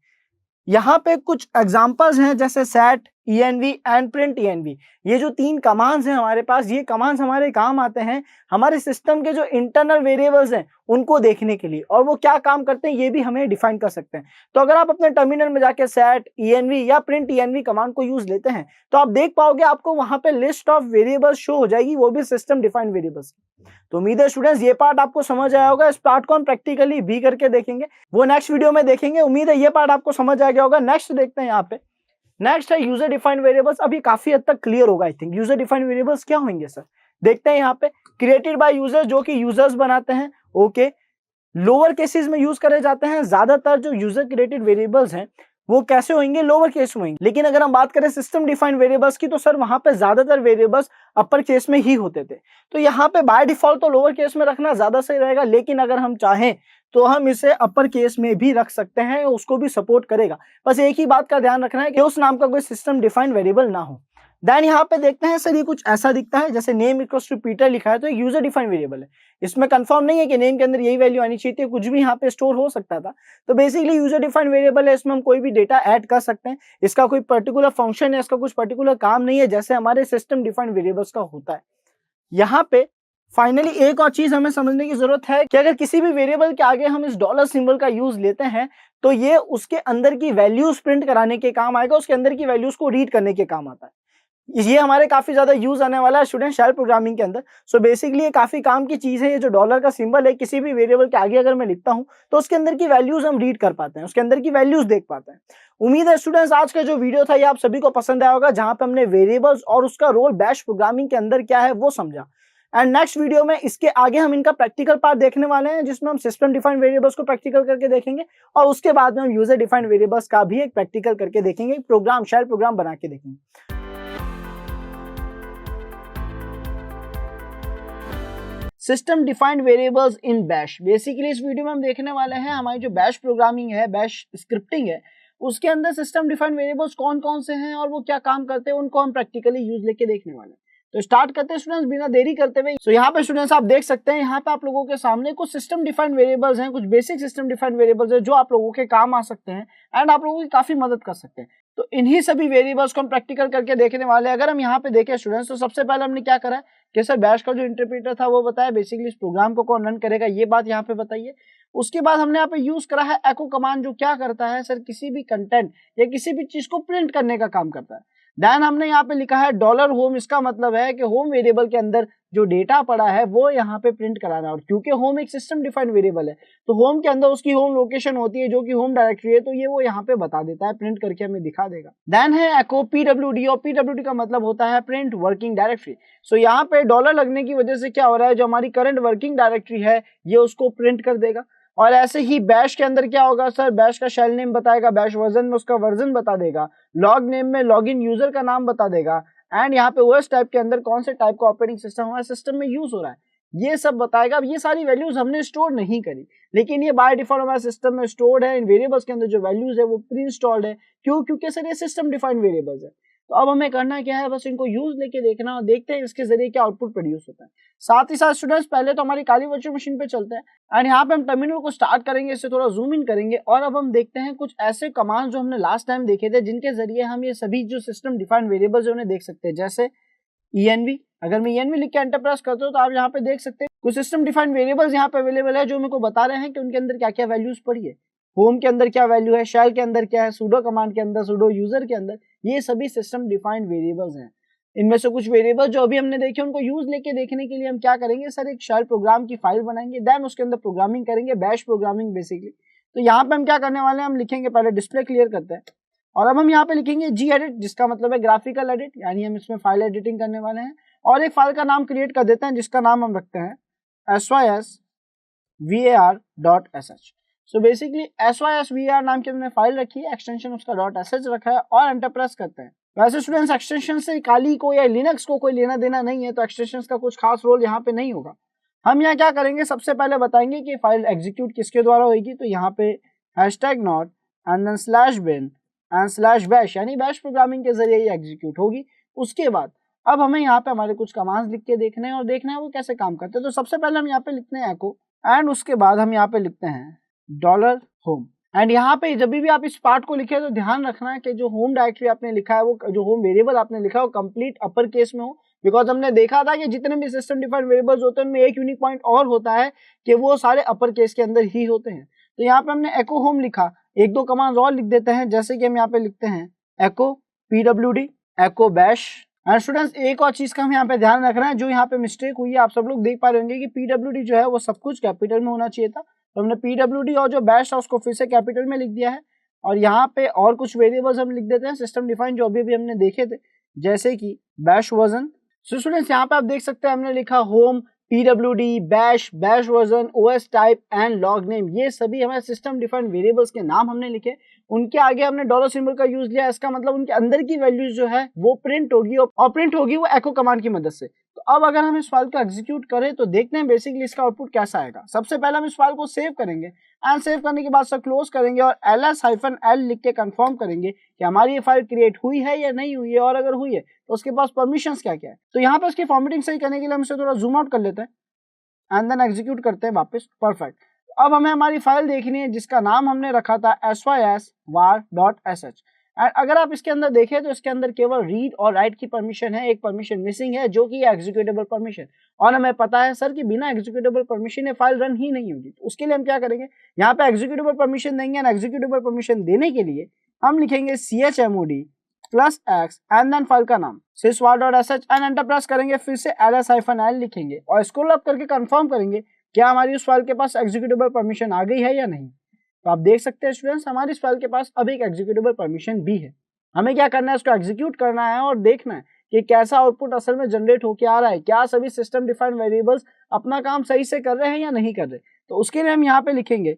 यहाँ पे कुछ एग्जांपल्स हैं जैसे set, env and print env। ये जो तीन कमांड्स हैं हमारे पास, ये कमांड्स हमारे काम आते हैं हमारे सिस्टम के जो इंटरनल वेरिएबल्स हैं उनको देखने के लिए, और वो क्या काम करते हैं ये भी हमें डिफाइन कर सकते हैं। तो अगर आप अपने टर्मिनल में जाके set, env या print env कमांड को यूज लेते हैं तो आप देख पाओगे आपको वहां पे लिस्ट ऑफ वेरिएबल्स शो हो जाएगी, वो भी सिस्टम डिफाइंड वेरिएबल्स। तो उम्मीद है स्टूडेंट्स ये पार्ट आपको समझ आया होगा। इस पार्ट को हम प्रैक्टिकली भी करके देखेंगे, वो नेक्स्ट वीडियो में देखेंगे। उम्मीद है ये पार्ट आपको समझ आ गया होगा। नेक्स्ट देखते हैं यहाँ पे, नेक्स्ट है यूजर डिफाइंड वेरिएबल्स। अभी काफी हद तक क्लियर होगा I think. User defined variables क्या होंगे सर, देखते हैं यहाँ पे। क्रिएटेड बाय यूजर, जो कि यूजर्स बनाते हैं। ओके, लोअर केसेस में यूज करे जाते हैं। ज्यादातर जो यूजर क्रिएटेड वेरिएबल्स हैं वो कैसे होंगे, लोअर केस में होंगे। लेकिन अगर हम बात करें सिस्टम डिफाइंड वेरिएबल्स की, तो सर वहां पे ज्यादातर वेरिएबल्स अपर केस में ही होते थे। तो यहाँ पे बाय डिफॉल्ट तो लोअर केस में रखना ज्यादा सही रहेगा, लेकिन अगर हम चाहें तो हम इसे अपर केस में भी रख सकते हैं, उसको भी सपोर्ट करेगा। बस एक ही बात का ध्यान रखना है कि उस नाम का कोई सिस्टम डिफाइंड वेरिएबल ना हो। देन यहाँ पे देखते हैं सर, ये कुछ ऐसा दिखता है, जैसे नेम इक्वल्स टू पीटर लिखा है, तो एक यूजर डिफाइंड वेरिएबल है। इसमें कंफर्म नहीं है कि नेम के अंदर यही वैल्यू आनी चाहिए थी, कुछ भी यहाँ पे स्टोर हो सकता था। तो बेसिकली यूजर डिफाइंड वेरिएबल है, इसमें हम कोई भी डेटा ऐड कर सकते हैं। इसका कोई पर्टिकुलर फंक्शन है, इसका कुछ पर्टिकुलर काम नहीं है, जैसे हमारे सिस्टम डिफाइंड वेरिएबल्स का होता है। यहाँ पे फाइनली एक और चीज हमें समझने की जरूरत है कि अगर किसी भी वेरिएबल के आगे हम इस डॉलर सिंबल का यूज लेते हैं, तो ये उसके अंदर की वैल्यूज प्रिंट कराने के काम आएगा, उसके अंदर की वैल्यूज को रीड करने के काम आता है। ये हमारे काफी ज्यादा यूज आने वाला है स्टूडेंट शेल प्रोग्रामिंग के अंदर। सो बेसिकली ये काफी काम की चीज है। ये जो डॉलर का सिंबल है, किसी भी वेरिएबल के आगे अगर मैं लिखता हूं, तो उसके अंदर की वैल्यूज हम रीड कर पाते हैं, उसके अंदर की वैल्यूज देख पाते हैं। उम्मीद है स्टूडेंट्स आज का जो वीडियो था ये आप सभी को पसंद आया होगा, जहां पे हमने वेरिएबल्स और उसका रोल बैश प्रोग्रामिंग के अंदर क्या है वो समझा। एंड नेक्स्ट वीडियो में इसके आगे हम इनका प्रैक्टिकल पार्ट देखने वाले हैं, जिसमें हम सिस्टम डिफाइंड वेरिएबल्स को प्रैक्टिकल करके देखेंगे, और उसके बाद में हम यूजर डिफाइंड वेरिएबल्स का भी एक प्रैक्टिकल करके देखेंगे, प्रोग्राम शेल प्रोग्राम बना के देखेंगे। System defined variables in bash. Basically इस वीडियो में हम देखने वाले हैं हमारी जो बैश प्रोग्रामिंग है, बैश स्क्रिप्टिंग है, उसके अंदर सिस्टम डिफाइंड वेरिएबल्स कौन कौन से हैं और वो क्या काम करते हैं, उनको हम प्रैक्टिकली यूज लेके देखने वाले हैं। तो स्टार्ट करते हैं स्टूडेंट्स बिना देरी करते हुए। सो यहाँ पे स्टूडेंट्स आप देख सकते हैं, यहाँ पे आप लोगों के सामने कुछ सिस्टम डिफाइंड वेरिएबल्स हैं, कुछ बेसिक सिस्टम डिफाइंड वेरिएबल्स हैं जो आप लोगों के काम आ सकते हैं एंड आप लोगों की काफी मदद कर सकते हैं। तो इन्हीं सभी वेरिएबल्स को हम प्रैक्टिकल करके देखने वाले हैं। अगर हम यहाँ पे देखें स्टूडेंट्स, तो सबसे पहले हमने क्या करा है कि सर बैश का जो इंटरप्रेटर था वो बताया, बेसिकली इस प्रोग्राम को कौन रन करेगा ये बात यहाँ पे बताइए। उसके बाद हमने यहाँ पे यूज करा है एको कमांड, जो क्या करता है सर, किसी भी कंटेंट या किसी भी चीज को प्रिंट करने का काम करता है। देन हमने यहाँ पे लिखा है डॉलर होम, इसका मतलब है कि होम वेरिएबल के अंदर जो डेटा पड़ा है वो यहाँ पे प्रिंट कराना है। और क्योंकि होम एक सिस्टम डिफाइंड वेरिएबल है, तो होम के अंदर उसकी होम लोकेशन होती है जो कि होम डायरेक्टरी है, तो ये वो यहाँ पे बता देता है, प्रिंट करके हमें दिखा देगा। देन है एको पीडब्ल्यूडी, और पीडब्ल्यूडी का मतलब होता है प्रिंट वर्किंग डायरेक्टरी। सो यहाँ पे डॉलर लगने की वजह से क्या हो रहा है, जो हमारी करंट वर्किंग डायरेक्टरी है ये उसको प्रिंट कर देगा। और ऐसे ही बैश के अंदर क्या होगा सर, बैश का शेल नेम बताएगा, बैश वर्जन में उसका वर्जन बता देगा, लॉग नेम में लॉगिन यूजर का नाम बता देगा, एंड यहाँ पे ओएस टाइप के अंदर कौन से टाइप का ऑपरेटिंग सिस्टम हमारे सिस्टम में यूज हो रहा है ये सब बताएगा। अब ये सारी वैल्यूज हमने स्टोर नहीं करी, लेकिन ये बाय डिफॉल्ट हमारे सिस्टम में स्टोर्ड है। इन वेरिएबल्स के अंदर जो वैल्यूज है वो प्री इंस्टॉल्ड है। क्यों? क्योंकि सर ये सिस्टम डिफाइंड वेरिएबल्स है। तो अब हमें करना क्या है, बस इनको यूज लेके देखना और देखते हैं इसके जरिए क्या आउटपुट प्रोड्यूस होता है। साथ ही साथ स्टूडेंट्स पहले तो हमारी काली वर्चुअल मशीन पे चलते हैं एंड यहाँ पे हम टर्मिनल को स्टार्ट करेंगे, इससे थोड़ा जूम इन करेंगे और अब हम देखते हैं कुछ ऐसे कमांड्स जो हमने लास्ट टाइम देखे थे, जिनके जरिए हम ये सभी जो सिस्टम डिफाइंड वेरिएबल्स है उन्हें देख सकते हैं। जैसे env, अगर मैं env लिख के एंटर प्रेस करता हूँ तो आप यहाँ पे देख सकते हैं कुछ सिस्टम डिफाइंड वेरिएबल्स यहाँ पे अवेलेबल है, जो मेरे को बता रहे हैं कि उनके अंदर क्या क्या वैल्यूज पड़ी है। होम के अंदर क्या वैल्यू है, शेल के अंदर क्या है, सुडो कमांड के अंदर, सुडो यूजर के अंदर, ये सभी सिस्टम डिफाइंड वेरिएबल्स हैं। इनमें से कुछ वेरिएबल्स जो अभी हमने देखे उनको यूज लेके देखने के लिए हम क्या करेंगे सर, एक शेल प्रोग्राम की फाइल बनाएंगे, देन उसके अंदर प्रोग्रामिंग करेंगे, बैश प्रोग्रामिंग बेसिकली। तो यहाँ पे हम क्या करने वाले हैं, हम लिखेंगे, पहले डिस्प्ले क्लियर करते हैं और अब हम यहाँ पे लिखेंगे gedit, जिसका मतलब है ग्राफिकल एडिट, यानी हम इसमें फाइल एडिटिंग करने वाले हैं। और एक फाइल का नाम क्रिएट कर देते हैं जिसका नाम हम रखते हैं sysvar.sh। सो बेसिकली sysvar नाम की हमने फाइल रखी है, एक्सटेंशन उसका .sh रखा है और एंटर प्रेस करते हैं। वैसे स्टूडेंट्स एक्सटेंशन से काली को या लिनक्स को कोई लेना देना नहीं है, तो एक्सटेंशन का कुछ खास रोल यहाँ पे नहीं होगा। हम यहाँ क्या करेंगे, सबसे पहले बताएंगे कि फाइल एग्जीक्यूट किसके द्वारा होगी। तो यहाँ पे #not and then /bin and /bash, यानी बैश प्रोग्रामिंग के जरिए ये एग्जीक्यूट होगी। उसके बाद अब हमें यहाँ पे हमारे कुछ कमांड्स लिख के देखने हैं और देखना है वो कैसे काम करते हैं। तो सबसे पहले हम यहाँ पे लिखते हैं एको एंड उसके बाद हम यहाँ पे लिखते हैं $home। एंड यहाँ पे जब भी आप इस पार्ट को लिखे तो ध्यान रखना है कि जो होम डायरेक्टरी आपने लिखा है, वो जो होम वेरिएबल आपने लिखा है वो कंप्लीट अपर केस में हो। बिकॉज हमने देखा था कि जितने भी सिस्टम डिफाइंड वेरिएबल्स होते हैं उनमें एक यूनिक पॉइंट और होता है कि वो सारे अपर केस के अंदर ही होते हैं। तो यहाँ पे हमने एको होम लिखा, एक दो कमांड्स और लिख देते हैं, जैसे कि हम यहाँ पे लिखते हैं एको pwd echo bash. And students एक और चीज का हम यहाँ पे ध्यान रखना है, जो यहाँ पे मिस्टेक हुई है, आप सब लोग देख पा रहे होंगे कि pwd जो है वो सब कुछ कैपिटल में होना चाहिए था, तो हमने pwd और जो बैश था उसको फिर से कैपिटल में लिख दिया है। और यहाँ पे और कुछ वेरिएबल्स हम लिख देते हैं सिस्टम डिफाइन जो अभी हमने देखे थे, जैसे कि बैश वर्जन। सो स्टूडेंट्स यहाँ पे आप देख सकते हैं हमने लिखा home pwd bash, bash version, OS type and log name, ये सभी हमारे सिस्टम डिफाइंड वेरिएबल्स के नाम हमने लिखे। उनके आगे हमने डॉलर सिंबल का यूज लिया, इसका मतलब उनके अंदर की वैल्यूज जो है वो प्रिंट होगी और प्रिंट होगी वो एको कमांड की मदद से। तो अब अगर हम इस फाइल को एग्जीक्यूट करें तो देखते हैं बेसिकली इसका आउटपुट कैसा आएगा। सबसे पहले हम इस फाइल को सेव करेंगे एंड सेव करने के बाद से क्लोज करेंगे और ls-l लिख के कंफर्म करेंगे कि हमारी ये फाइल क्रिएट हुई है या नहीं हुई है, और अगर हुई है तो उसके पास परमिशंस क्या क्या है। तो यहाँ पे इसकी फॉर्मेटिंग सही करने के लिए हम इसे थोड़ा जूम आउट कर लेते हैं एंड देन एग्जीक्यूट करते हैं वापस। परफेक्ट। अब हमें हमारी फाइल देखनी है जिसका नाम हमने रखा था sys_var.sh एंड अगर आप इसके अंदर देखें तो इसके अंदर केवल रीड और राइट की परमिशन है, एक परमिशन मिसिंग है जो कि एग्जीक्यूटेबल परमिशन, और हमें पता है सर कि बिना एग्जीक्यूटेबल परमिशन ये फाइल रन ही नहीं होगी। तो उसके लिए हम क्या करेंगे, यहाँ पे एग्जीक्यूटेबल परमिशन देंगे एंड एग्जीक्यूटेबल परमिशन देने के लिए हम लिखेंगे chmod+x एंड देन फाइल का नाम sysvar.sh एंड एंटर प्रेस करेंगे, फिर से ls-l लिखेंगे और स्क्रॉल अप करके कंफर्म करेंगे क्या हमारी उस फाइल के पास एग्जीक्यूटेबल परमिशन आ गई है या नहीं। तो आप देख सकते हैं स्टूडेंट्स, हमारी इस फाइल के पास अब एक एग्जीक्यूटेबल परमिशन भी है। हमें क्या करना है, उसको एग्जीक्यूट करना है और देखना है कि कैसा आउटपुट असल में जनरेट होकर आ रहा है, क्या सभी सिस्टम डिफाइंड वेरिएबल्स अपना काम सही से कर रहे हैं या नहीं कर रहे। तो उसके लिए हम यहाँ पे लिखेंगे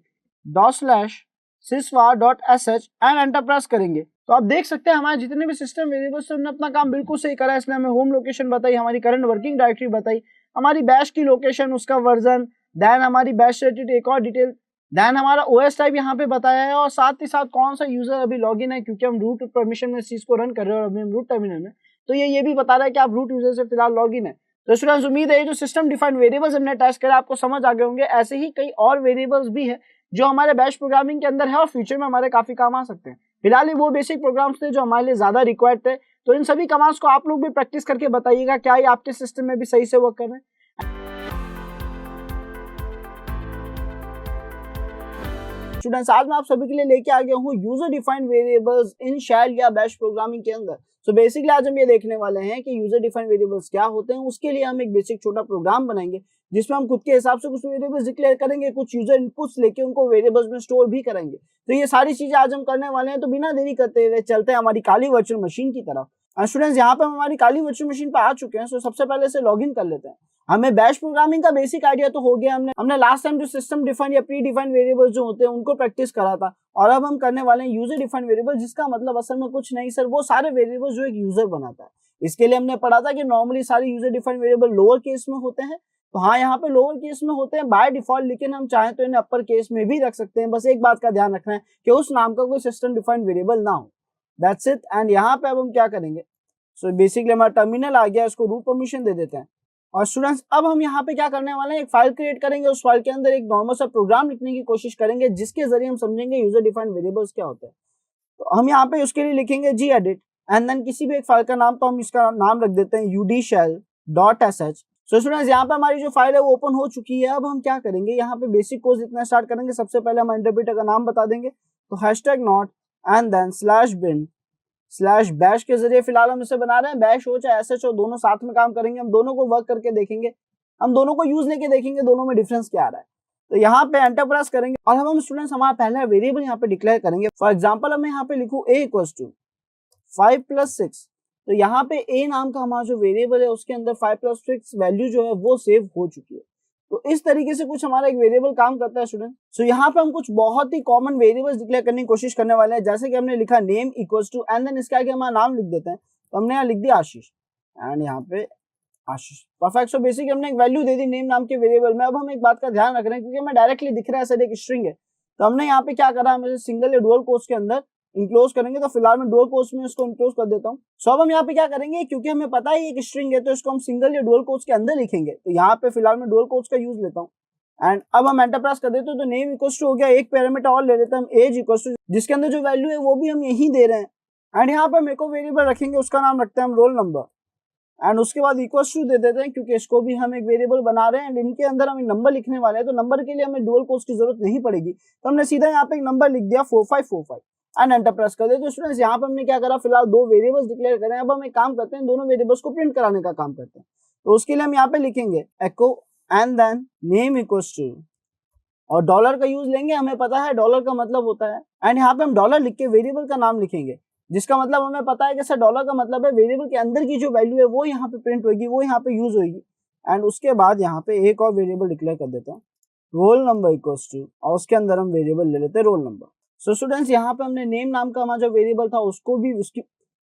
$sysvar.sh एंड एंटर प्रेस करेंगे। तो आप देख सकते हैं हमारे जितने भी सिस्टम वेरिएबल्स उन्होंने अपना काम बिल्कुल सही करा है। इसने हमें होम लोकेशन बताई, हमारी करंट वर्किंग डायरेक्टरी बताई, हमारी बैश की लोकेशन, उसका वर्जन, देन हमारी बैश रिलेटेड एक और डिटेल, देन हमारा ओएस टाइप यहाँ पे बताया है और साथ ही साथ कौन सा यूजर अभी लॉगिन है, क्योंकि हम रूट परमिशन में इस चीज को रन कर रहे हैं और अभी हम रूट टर्मिनल में, तो ये भी बता रहा है कि आप रूट यूजर से फिलहाल लॉगिन है। तो स्टूडेंट्स उम्मीद है ये जो सिस्टम डिफाइंड वेरिएबल्स हमने टेस्ट करा आपको समझ आ गए होंगे। ऐसे ही कई और वेरिएबल्स भी है जो हमारे बैश प्रोग्रामिंग के अंदर है और फ्यूचर में हमारे काफी काम आ सकते हैं। फिलहाल वो बेसिक प्रोग्राम्स थे जो हमारे लिए ज्यादा रिक्वायर्ड थे। तो इन सभी कमांड्स को आप लोग भी प्रैक्टिस करके बताइएगा क्या ये आपके सिस्टम में भी सही से वर्क कर रहे हैं। स्टूडेंट्स आज मैं आप सभी के लिए लेके आ गया हूँ user defined variables in shell या बैश प्रोग्रामिंग के अंदर। सो बेसिकली आज हम ये देखने वाले हैं कि यूजर डिफाइंड वेरिएबल्स क्या होते हैं। उसके लिए हम एक बेसिक छोटा प्रोग्राम बनाएंगे जिसमें हम खुद के हिसाब से कुछ वेरिएबल्स डिक्लेयर करेंगे, कुछ यूजर इनपुट्स लेके उनको वेरिएबल्स में स्टोर भी करेंगे। तो ये सारी चीजें आज हम करने वाले हैं। तो बिना देरी करते हुए चलते हैं हमारी काली वर्चुअल मशीन की तरफ। स्टूडेंट्स यहाँ पे हम हमारी काली वर्चुअल मशीन पे आ चुके हैं। सो सबसे पहले से लॉग इन कर लेते हैं। हमें बैश प्रोग्रामिंग का बेसिक आइडिया तो हो गया। हमने लास्ट टाइम जो सिस्टम डिफाइंड या प्री डिफाइंड वेरिएबल्स जो होते हैं उनको प्रैक्टिस करा था, और अब हम करने वाले हैं यूजर डिफाइंड वेरिएबल, जिसका मतलब असल में कुछ नहीं सर, वो सारे वेरिएबल्स जो एक यूजर बनाता है। इसके लिए हमने पढ़ा था कि नॉर्मली सारे user defined variable lower case में होते हैं। तो हाँ, यहाँ पे लोअर केस में होते हैं बाय डिफॉल्ट, लेकिन हम चाहें तो इन्हें अपर केस में भी रख सकते हैं। बस एक बात का ध्यान रखना है कि उस नाम का कोई सिस्टम डिफाइंड वेरिएबल ना हो। That's it. एंड यहाँ पे अब हम क्या करेंगे, सो बेसिकली हमारा टर्मिनल आ गया, इसको रूट परमिशन दे देते हैं। और स्टूडेंट्स अब हम यहाँ पे क्या करने वाले हैं, एक फाइल क्रिएट करेंगे। उस फाइल के अंदर एक नॉर्मल सा प्रोग्राम लिखने की कोशिश करेंगे जिसके जरिए हम समझेंगे यूजर डिफाइंड वेरिएबल्स क्या होते हैं। तो हम यहाँ पे उसके लिए लिखेंगे gedit एंड देन किसी भी एक फाइल का नाम, तो हम इसका नाम रख देते हैं udshell.sh। सो स्टूडेंट्स यहाँ पे हमारी जो फाइल है वो ओपन हो चुकी है। अब हम क्या करेंगे, यहाँ पे बेसिक कोड लिखना स्टार्ट करेंगे। सबसे पहले हम इंटरप्रेटर का नाम बता देंगे, तो #not एंड देन /bin/bash के जरिए फिलहाल हम इसे बना रहे हैं। बैश हो चाहे sh हो, दोनों साथ में काम करेंगे। हम दोनों को वर्क करके देखेंगे, हम दोनों को यूज लेके देखेंगे दोनों में डिफरेंस क्या आ रहा है। तो यहाँ पे एंटर प्रेस करेंगे और हम स्टूडेंट्स हमारा पहला वेरिएबल यहाँ पे डिक्लेयर करेंगे। फॉर एग्जांपल मैं यहाँ पे लिखूँ a = 5 + 6। तो यहाँ पे a नाम का हमारा जो वेरिएबल है उसके अंदर 5 + 6 वैल्यू जो है वो सेव हो चुकी है। तो इस तरीके से कुछ हमारा एक वेरिएबल काम करता है स्टूडेंट। सो यहाँ पे हम कुछ बहुत ही कॉमन वेरिएबल्स डिक्लेयर करने की कोशिश करने वाले हैं। जैसे कि हमने लिखा नेम = एंड देन इसके आगे हमारा नाम लिख देते हैं। तो हमने यहाँ लिख दिया आशीष एंड यहाँ पे आशीष। परफेक्ट। सो बेसिकली हमने एक वैल्यू दे दी नेम नाम के वेरिएबल में। अब हम एक बात का ध्यान रख रहे हैं क्योंकि हमें डायरेक्टली दिख रहा है सर एक स्ट्रिंग है, तो हमने यहाँ पे क्या करा, हम सिंगल या डुअल कोट्स के अंदर इंक्लोज करेंगे। तो फिलहाल मैं डुअल कोट्स में इसको इंक्लोज कर देता हूँ। सो अब हम यहाँ पे क्या करेंगे, क्योंकि हमें पता है एक स्ट्रिंग है तो इसको हम सिंगल या डुअल कोट्स के अंदर लिखेंगे। तो यहाँ पे फिलहाल मैं डुअल कोट्स का यूज लेता हूँ एंड अब हम एंटर प्रेस कर देते हैं। तो नेम = हो गया, एक पैरामीटर और ले लेते हैं हम एज = जिसके अंदर जो वैल्यू है वो भी हम यही दे रहे हैं। एंड यहाँ पे हम एक वेरिएबल रखेंगे, उसका नाम रखते हैं हम रोल नंबर एंड उसके बाद = दे देते हैं क्योंकि इसको भी हम एक वेरिएबल बना रहे हैं एंड इनके अंदर हम एक नंबर लिखने वाले हैं। तो नंबर के लिए हमें डुअल कोट्स की जरूरत नहीं पड़ेगी। तो हमने सीधा यहाँ पे एक नंबर लिख दिया 4545 एंड एंटर प्रेस कर देते। तो स्टूडेंट्स यहाँ पे हमने क्या करा, फिलहाल दो वेरिएबल्स डिक्लेयर करें। अब हम एक काम करते हैं, दोनों वेरिएबल्स को प्रिंट कराने का काम करते हैं। तो उसके लिए हम यहाँ पे लिखेंगे echo एंड देन नेम = और डॉलर का यूज लेंगे। हमें पता है डॉलर का मतलब होता है एंड यहाँ पे हम डॉलर लिख के वेरिएबल का नाम लिखेंगे, जिसका मतलब हमें पता है कि सर डॉलर का मतलब है वेरिएबल के अंदर की जो वैल्यू है वो यहाँ पे प्रिंट होगी, वो यहाँ पे यूज होगी। एंड उसके बाद यहाँ पे एक और वेरिएबल डिक्लेयर कर देते हैं रोल नंबर = और उसके अंदर हम वेरिएबल ले लेते हैं रोल नंबर। सो स्टूडेंट्स यहाँ पे हमने नेम नाम का हमारा जो वेरिएबल था उसको भी उसकी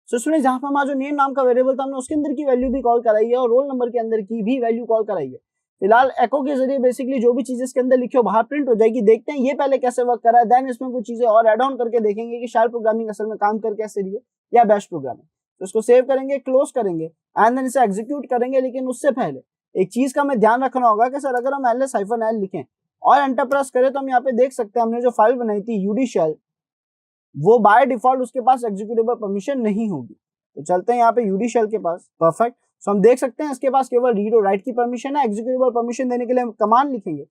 स्टूडेंट्स यहाँ पे हमारा जो नेम नाम का वेरिएबल था हमने उसके अंदर की वैल्यू भी कॉल कराई है और रोल नंबर के अंदर की भी वैल्यू कॉल कराई है। फिलहाल एको के जरिए बेसिकली जो भी चीजें इसके अंदर लिखी हो बाहर प्रिंट हो जाएगी। देखते हैं ये पहले कैसे वर्क कर रहा है, देन इसमें कुछ चीजें और एड ऑन करके देखेंगे कि शेल प्रोग्रामिंग असल में काम कर कैसे रही है या बैश प्रोग्रामिंग। तो इसको सेव करेंगे, क्लोज करेंगे एंड देन इसे एग्जीक्यूट करेंगे। लेकिन उससे पहले एक चीज का हमें ध्यान रखना होगा कि सर अगर हम -l लिखें और एंटर प्रेस करें तो हम यहाँ पे देख सकते हैं हमने जो फाइल बनाई थी UD शेल वो बाय डिफॉल्ट उसके पास एग्जीक्यूटेबल परमिशन नहीं होगी। तो चलते हैं यहाँ पे UD शेल के पास। परफेक्ट। सो हम देख सकते हैं इसके पास केवल रीड और राइट की परमिशन है। एग्जीक्यूटेबल परमिशन देने के लिए हम कमांड लिखेंगे,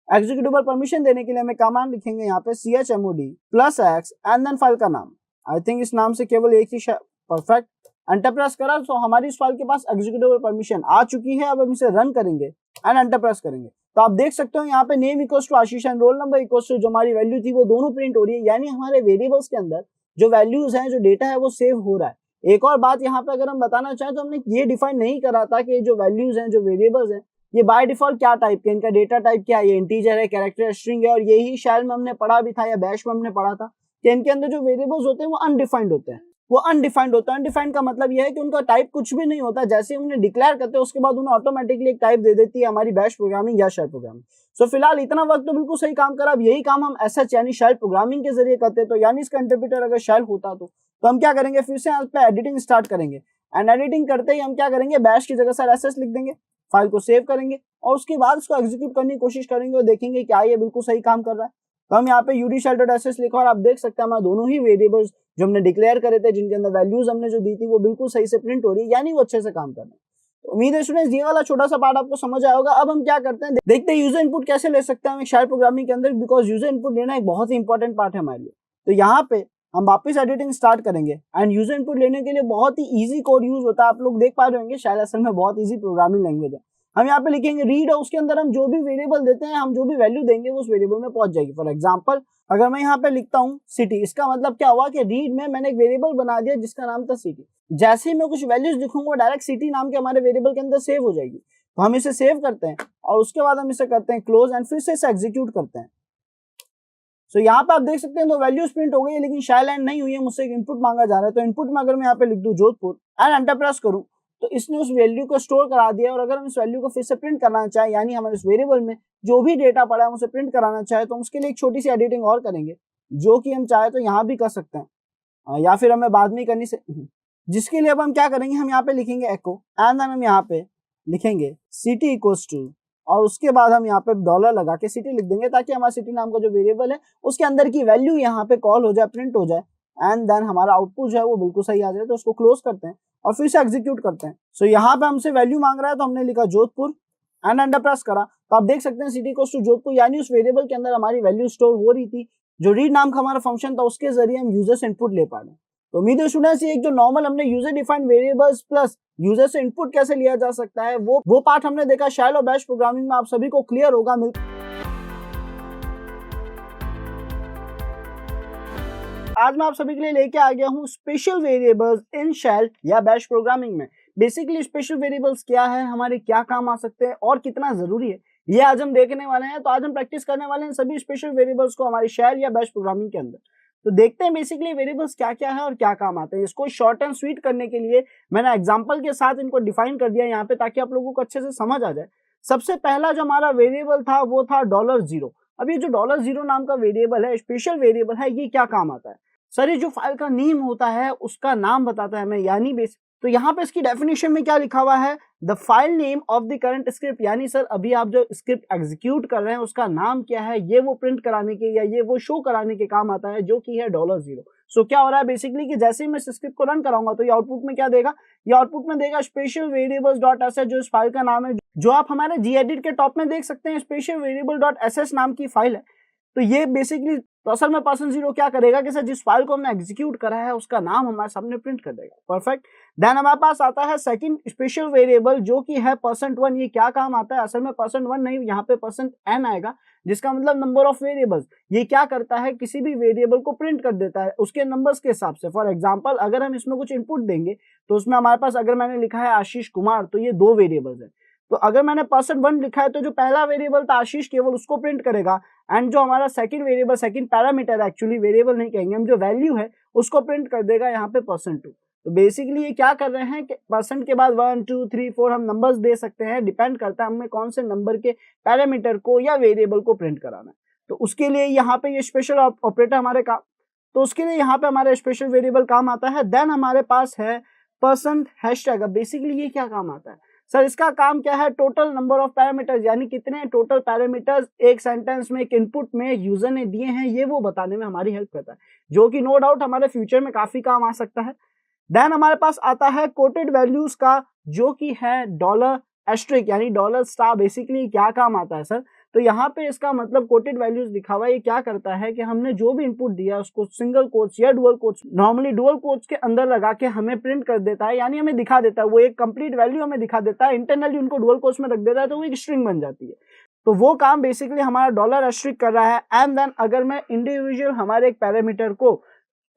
एग्जीक्यूटेबल परमिशन देने के लिए हमें कमांड लिखेंगे यहाँ पे chmod +x and then file का नाम। आई थिंक इस नाम से केवल एक ही परफेक्ट। एंटर प्रेस करा तो हमारी इस फाइल के पास एग्जीक्यूटेबल परमिशन आ चुकी है। अब हम इसे रन करेंगे एंड एंटर प्रेस करेंगे तो आप देख सकते हो यहाँ पे name equals to Ashish and roll number equals to जो हमारी वैल्यू थी वो दोनों प्रिंट हो रही है। यानी हमारे वेरिएबल्स के अंदर जो वैल्यूज हैं, जो डेटा है वो सेव हो रहा है। एक और बात यहाँ पे अगर हम बताना चाहें तो हमने ये डिफाइन नहीं करा था कि जो वैल्यूज हैं, जो वेरिएबल्स हैं, ये बाय डिफॉल्ट क्या टाइप के, इनका डेटा टाइप क्या है, ये इंटीजर है, कैरेक्टर, स्ट्रिंग है। और यही शेल में हमने पढ़ा भी था या बैश में हमने पढ़ा था कि इनके अंदर जो वेरिएबल्स होते हैं वो अनडिफाइंड होते हैं। वो अनडिफाइंड होता है। अनडिफाइंड का मतलब यह है कि उनका टाइप कुछ भी नहीं होता। जैसे ही उन्हें डिक्लेयर करते हैं उसके बाद उन्हें ऑटोमेटिकली एक टाइप दे देती है हमारी बैश प्रोग्रामिंग या शेल प्रोग्रामिंग। सो फिलहाल इतना वक्त तो बिल्कुल सही काम करा। अब यही काम हम SH यानी शेल प्रोग्रामिंग के जरिए करते तो यानी इसका इंटरप्रेटर अगर शेल होता तो हम क्या करेंगे, फिर से यहाँ पे एडिटिंग स्टार्ट करेंगे एंड एडिटिंग करते ही हम क्या करेंगे, बैश की जगह सर SS लिख देंगे, फाइल को सेव करेंगे और उसके बाद उसको एग्जीक्यूट करने की कोशिश करेंगे और देखेंगे क्या ये बिल्कुल सही काम कर रहा है। तो हम यहाँ पे udshell.sh लिखा और आप देख सकते हैं हमारे दोनों ही वेरिएबल्स जो हमने डिक्लेयर करे थे, जिनके अंदर वैल्यूज हमने जो दी थी वो बिल्कुल सही से प्रिंट हो रही है, यानी वो अच्छे से काम कर रहे हैं। तो उम्मीद है स्टूडेंट्स ये वाला छोटा सा पार्ट आपको समझ आया होगा। अब हम क्या करते हैं, देखते हैं यूजर इनपुट कैसे ले सकते हैं हम शेल प्रोग्रामिंग के अंदर, बिकॉज यूजर इनपुट लेना एक बहुत ही इंपॉर्टेंट पार्ट है हमारे लिए। तो यहाँ पे हम वापस एडिटिंग स्टार्ट करेंगे एंड यूजर इनपुट लेने के लिए बहुत ही इजी कोड यूज होता है। आप लोग देख पा रहे होंगे शेल असल में बहुत इजी प्रोग्रामिंग लैंग्वेज है। हम यहाँ पे लिखेंगे रीड और उसके अंदर हम जो भी वेरिएबल देते हैं, हम जो भी वैल्यू देंगे वो उस वेरिएबल में पहुंच जाएगी। फॉर एग्जांपल अगर मैं यहाँ पे लिखता हूँ सिटी, इसका मतलब क्या हुआ कि रीड में मैंने एक वेरिएबल बना दिया जिसका नाम था सिटी। जैसे ही मैं कुछ वैल्यूज लिखूंगा डायरेक्ट सिटी नाम के हमारे वेरिएबल के अंदर सेव हो जाएगी। तो हम इसे सेव करते हैं और उसके बाद हम इसे करते हैं क्लोज एंड फिर से इसे एग्जीक्यूट करते हैं। सो यहाँ पे आप देख सकते हैं तो वैल्यूज प्रिंट हो गई है, लेकिन शेल एंड नहीं हुई है, मुझसे एक इनपुट मांगा जा रहा है। तो इनपुट में अगर मैं यहाँ पे लिख दूं जोधपुर एंड एंटर प्रेस करूं तो इसने उस वैल्यू को स्टोर करा दिया। और अगर हम इस वैल्यू को फिर से प्रिंट करना चाहे, यानी हमारे इस वेरिएबल में जो भी डेटा पड़ा है उसे प्रिंट कराना चाहे, तो उसके लिए एक छोटी सी एडिटिंग और करेंगे, जो कि हम चाहे तो यहाँ भी कर सकते हैं या फिर हमें बाद में करनी से, जिसके लिए अब हम क्या करेंगे, हम यहाँ पे लिखेंगे एको एंड देन हम यहाँ पे लिखेंगे सिटी इक्वल्स टू और उसके बाद हम यहाँ पे डॉलर लगा के सिटी लिख देंगे, ताकि हमारा सिटी नाम का जो वेरिएबल है उसके अंदर की वैल्यू यहाँ पे कॉल हो जाए, प्रिंट हो जाए एंड देन हमारा आउटपुट जो है वो बिल्कुल सही आ जाए। तो उसको क्लोज करते हैं और फिर से एग्जीक्यूट करते हैं। सो यहाँ पे हमसे वैल्यू मांग रहा है तो हमने लिखा जोधपुर एंड एंटर प्रेस करा तो आप देख सकते हैं सिटी इक्वल्स टू जोधपुर, यानी उस वेरिएबल के अंदर हमारी वैल्यू स्टोर हो रही थी। जो रीड नाम का हमारा फंक्शन था उसके जरिए हम यूजर से इनपुट ले पा रहे हैं। तो उम्मीद है स्टूडेंट्स ये एक जो नॉर्मल हमने user defined variables plus user से इनपुट कैसे लिया जा सकता है वो पार्ट हमने देखा शेल और बैश प्रोग्रामिंग में, आप सभी को क्लियर होगा। आज मैं आप सभी के लिए लेके आ गया हूँ स्पेशल वेरिएबल्स इन शेल या बैश प्रोग्रामिंग में। बेसिकली स्पेशल वेरिएबल्स क्या है, हमारे क्या काम आ सकते हैं और कितना जरूरी है, ये आज हम देखने वाले हैं। तो आज हम प्रैक्टिस करने वाले हैं सभी स्पेशल वेरिएबल्स को हमारे शेल या बैश प्रोग्रामिंग के अंदर। तो देखते हैं बेसिकली वेरिएबल्स क्या क्या है और क्या काम आते हैं। इसको शॉर्ट एंड स्वीट करने के लिए मैंने एग्जांपल के साथ इनको डिफाइन कर दिया यहाँ पे, ताकि आप लोगों को अच्छे से समझ आ जाए। सबसे पहला जो हमारा वेरिएबल था वो था $0। अब ये जो $0 नाम का वेरिएबल है, स्पेशल वेरिएबल है, ये क्या काम आता है? सर ये जो फाइल का नेम होता है उसका नाम बताता है हमें, यानी तो यहाँ पे इसकी डेफिनेशन में क्या लिखा हुआ है, the file name of the current script, यानी सर अभी आप जो स्क्रिप्ट एग्जीक्यूट कर रहे हैं उसका नाम क्या है, ये वो प्रिंट कराने के या ये वो शो कराने के काम आता है, जो कि है $0। सो क्या हो रहा है बेसिकली कि जैसे ही मैं इस स्क्रिप्ट को रन कराऊंगा तो ये आउटपुट में क्या देगा, ये आउटपुट में देगा स्पेशल वेरिएबल्स डॉट sh, जो इस फाइल का नाम है, जो आप हमारे gedit के टॉप में देख सकते हैं, स्पेशल वेरिएबल डॉट sh नाम की फाइल है। तो ये बेसिकली तो असल में %0 क्या करेगा कि सर जिस फाइल को हमने एग्जीक्यूट करा है उसका नाम हमारे सामने प्रिंट कर देगा। परफेक्ट। देन हमारे पास आता है सेकंड स्पेशल वेरिएबल जो कि है %1। ये क्या काम आता है, असल में %1 नहीं, यहाँ पे %n आएगा, जिसका मतलब नंबर ऑफ वेरिएबल्स। ये क्या करता है, किसी भी वेरिएबल को प्रिंट कर देता है उसके नंबर्स के हिसाब से। फॉर एग्जाम्पल अगर हम इसमें कुछ इनपुट देंगे तो उसमें हमारे पास अगर मैंने लिखा है आशीष कुमार, तो ये 2 वेरिएबल्स है। तो अगर मैंने %1 लिखा है तो जो पहला वेरिएबल था आशीष केवल उसको प्रिंट करेगा एंड जो हमारा second variable, second parameter, actually variable नहीं कहेंगे हम, जो वैल्यू है उसको प्रिंट कर देगा यहाँ पे %2। तो बेसिकली ये क्या कर रहे हैं कि परसेंट के बाद 1 2 3 4 हम नंबर्स दे सकते हैं, डिपेंड करता है हमें कौन से नंबर के पैरामीटर को या वेरिएबल को प्रिंट कराना है। तो उसके लिए यहाँ पे ये स्पेशल ऑपरेटर हमारे काम, तो उसके लिए यहाँ पे हमारा स्पेशल वेरिएबल काम आता है। देन हमारे पास है %#। अब बेसिकली ये क्या काम आता है सर? इसका काम क्या है? टोटल नंबर ऑफ पैरामीटर्स, यानी कितने टोटल पैरामीटर्स एक सेंटेंस में, एक इनपुट में यूजर ने दिए हैं, ये वो बताने में हमारी हेल्प करता है, जो कि नो डाउट हमारे फ्यूचर में काफी काम आ सकता है। देन हमारे पास आता है कोटेड वैल्यूज का, जो कि है $*, यानी $. बेसिकली क्या काम आता है सर? तो यहाँ पे इसका मतलब कोटेड वैल्यूज लिखा हुआ है, ये क्या करता है कि हमने जो भी इनपुट दिया उसको सिंगल कोट्स या dual quotes, normally dual quotes के अंदर लगा के हमें प्रिंट कर देता है, यानी हमें दिखा देता है, वो एक कंप्लीट वैल्यू हमें दिखा देता है। इंटरनली उनको डुअल कोट्स में रख देता है तो वो एक स्ट्रिंग बन जाती है। तो वो काम बेसिकली हमारा $* कर रहा है। एंड देन अगर मैं इंडिविजुअल हमारे एक पैरामीटर को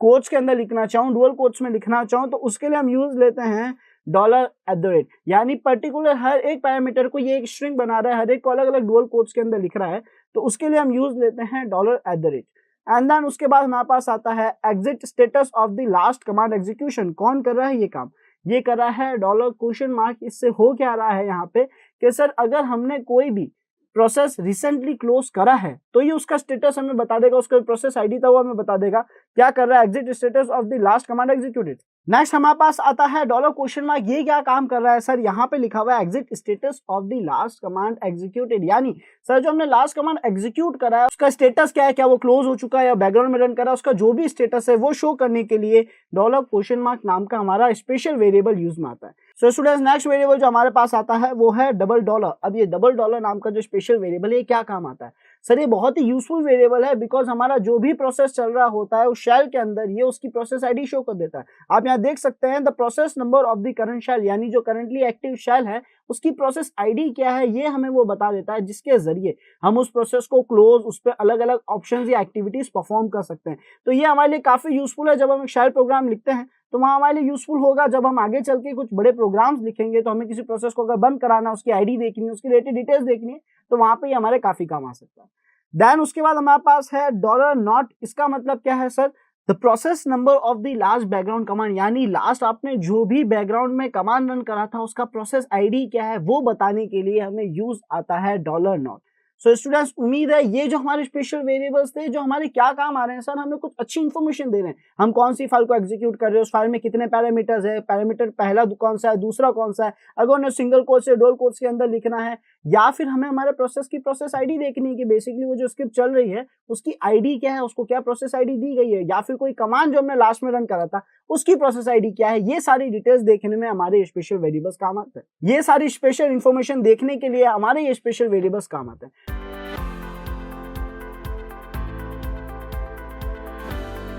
कोट्स के अंदर लिखना चाहूँ, डुअल कोट्स में लिखना चाहूँ, तो उसके लिए हम यूज लेते हैं $@, यानी पर्टिकुलर हर एक पैरामीटर को ये एक स्ट्रिंग बना रहा है, हर एक को अलग अलग डुअल कोट्स के अंदर लिख रहा है, तो उसके लिए हम यूज लेते हैं $@। एंड देन उसके बाद हमारे पास आता है exit status of the last command execution. कौन कर रहा है ये काम? ये कर रहा है $?। इससे हो क्या रहा है यहाँ पे कि सर अगर हमने कोई भी प्रोसेस रिसेंटली क्लोज करा है तो ये उसका स्टेटस हमें बता देगा, उसका प्रोसेस आईडी था वो हमें बता देगा क्या कर रहा है, exit status of the last command executed. Next हमारे पास आता है $?। ये क्या काम कर रहा है सर? यहाँ पे लिखा हुआ है exit status of the last command executed, यानी सर जो हमने लास्ट कमांड एग्जीक्यूट करा है उसका स्टेटस क्या है, क्या वो क्लोज हो चुका है या बैकग्राउंड में रन कर रहा है, उसका जो भी स्टेटस है वो शो करने के लिए $? नाम का हमारा स्पेशल वेरिएबल यूज में आता है। सो स्टूडेंट्स नेक्स्ट वेरिएबल जो हमारे पास आता है वो है $. अब ये $. नाम का जो स्पेशल वेरिएबल है क्या काम आता है सर? ये बहुत ही यूजफुल वेरिएबल है, बिकॉज हमारा जो भी प्रोसेस चल रहा होता है उस शेल के अंदर ये उसकी प्रोसेस आईडी शो कर देता है। आप यहाँ देख सकते हैं the process number of the current shell, यानी जो करंटली एक्टिव शेल है उसकी प्रोसेस आईडी क्या है ये हमें वो बता देता है, जिसके जरिए हम उस प्रोसेस को क्लोज, उस पर अलग अलग ऑप्शंस या एक्टिविटीज परफॉर्म कर सकते हैं। तो ये हमारे लिए काफी यूजफुल है। जब हम एक शेल प्रोग्राम लिखते हैं तो वहाँ हमारे लिए यूजफुल होगा। जब हम आगे चल के कुछ बड़े प्रोग्राम्स लिखेंगे तो हमें किसी प्रोसेस को अगर बंद कराना, उसकी आईडी देखनी है, उसकी रिलेटेड डिटेल्स देखनी है, तो वहाँ पे हमारे काफी काम आ सकता है। देन उसके बाद हमारे पास है $. इसका मतलब क्या है sir? The process number of the last background command, यानी लास्ट आपने जो भी बैकग्राउंड में कमांड रन करा था उसका प्रोसेस आईडी क्या है वो बताने के लिए हमें यूज आता है $0. सो स्टूडेंट्स उम्मीद है ये जो हमारे स्पेशल वेरिएबल्स थे जो हमारे क्या काम आ रहे हैं सर, हमें कुछ अच्छी इन्फॉर्मेशन दे रहे हैं। हम कौन सी फाइल को एग्जीक्यूट कर रहे हैं, उस फाइल में कितने पैरामीटर्स है, पैरामीटर पहला कौन सा है, दूसरा कौन सा है, अगर उन्हें सिंगल कोट से डबल कोट्स के अंदर लिखना है, या फिर हमें हमारे प्रोसेस की प्रोसेस आईडी देखनी है कि बेसिकली वो जो स्क्रिप्ट चल रही है उसकी आईडी क्या है, उसको क्या प्रोसेस आईडी दी गई है, या फिर कोई कमांड जो हमने लास्ट में रन करा था उसकी प्रोसेस आईडी क्या है। ये सारी डिटेल्स देखने में हमारे स्पेशल वेरिएबल्स काम आते हैं। ये सारी स्पेशल इंफॉर्मेशन देखने के लिए हमारे ये स्पेशल वेरिएबल्स काम आते हैं।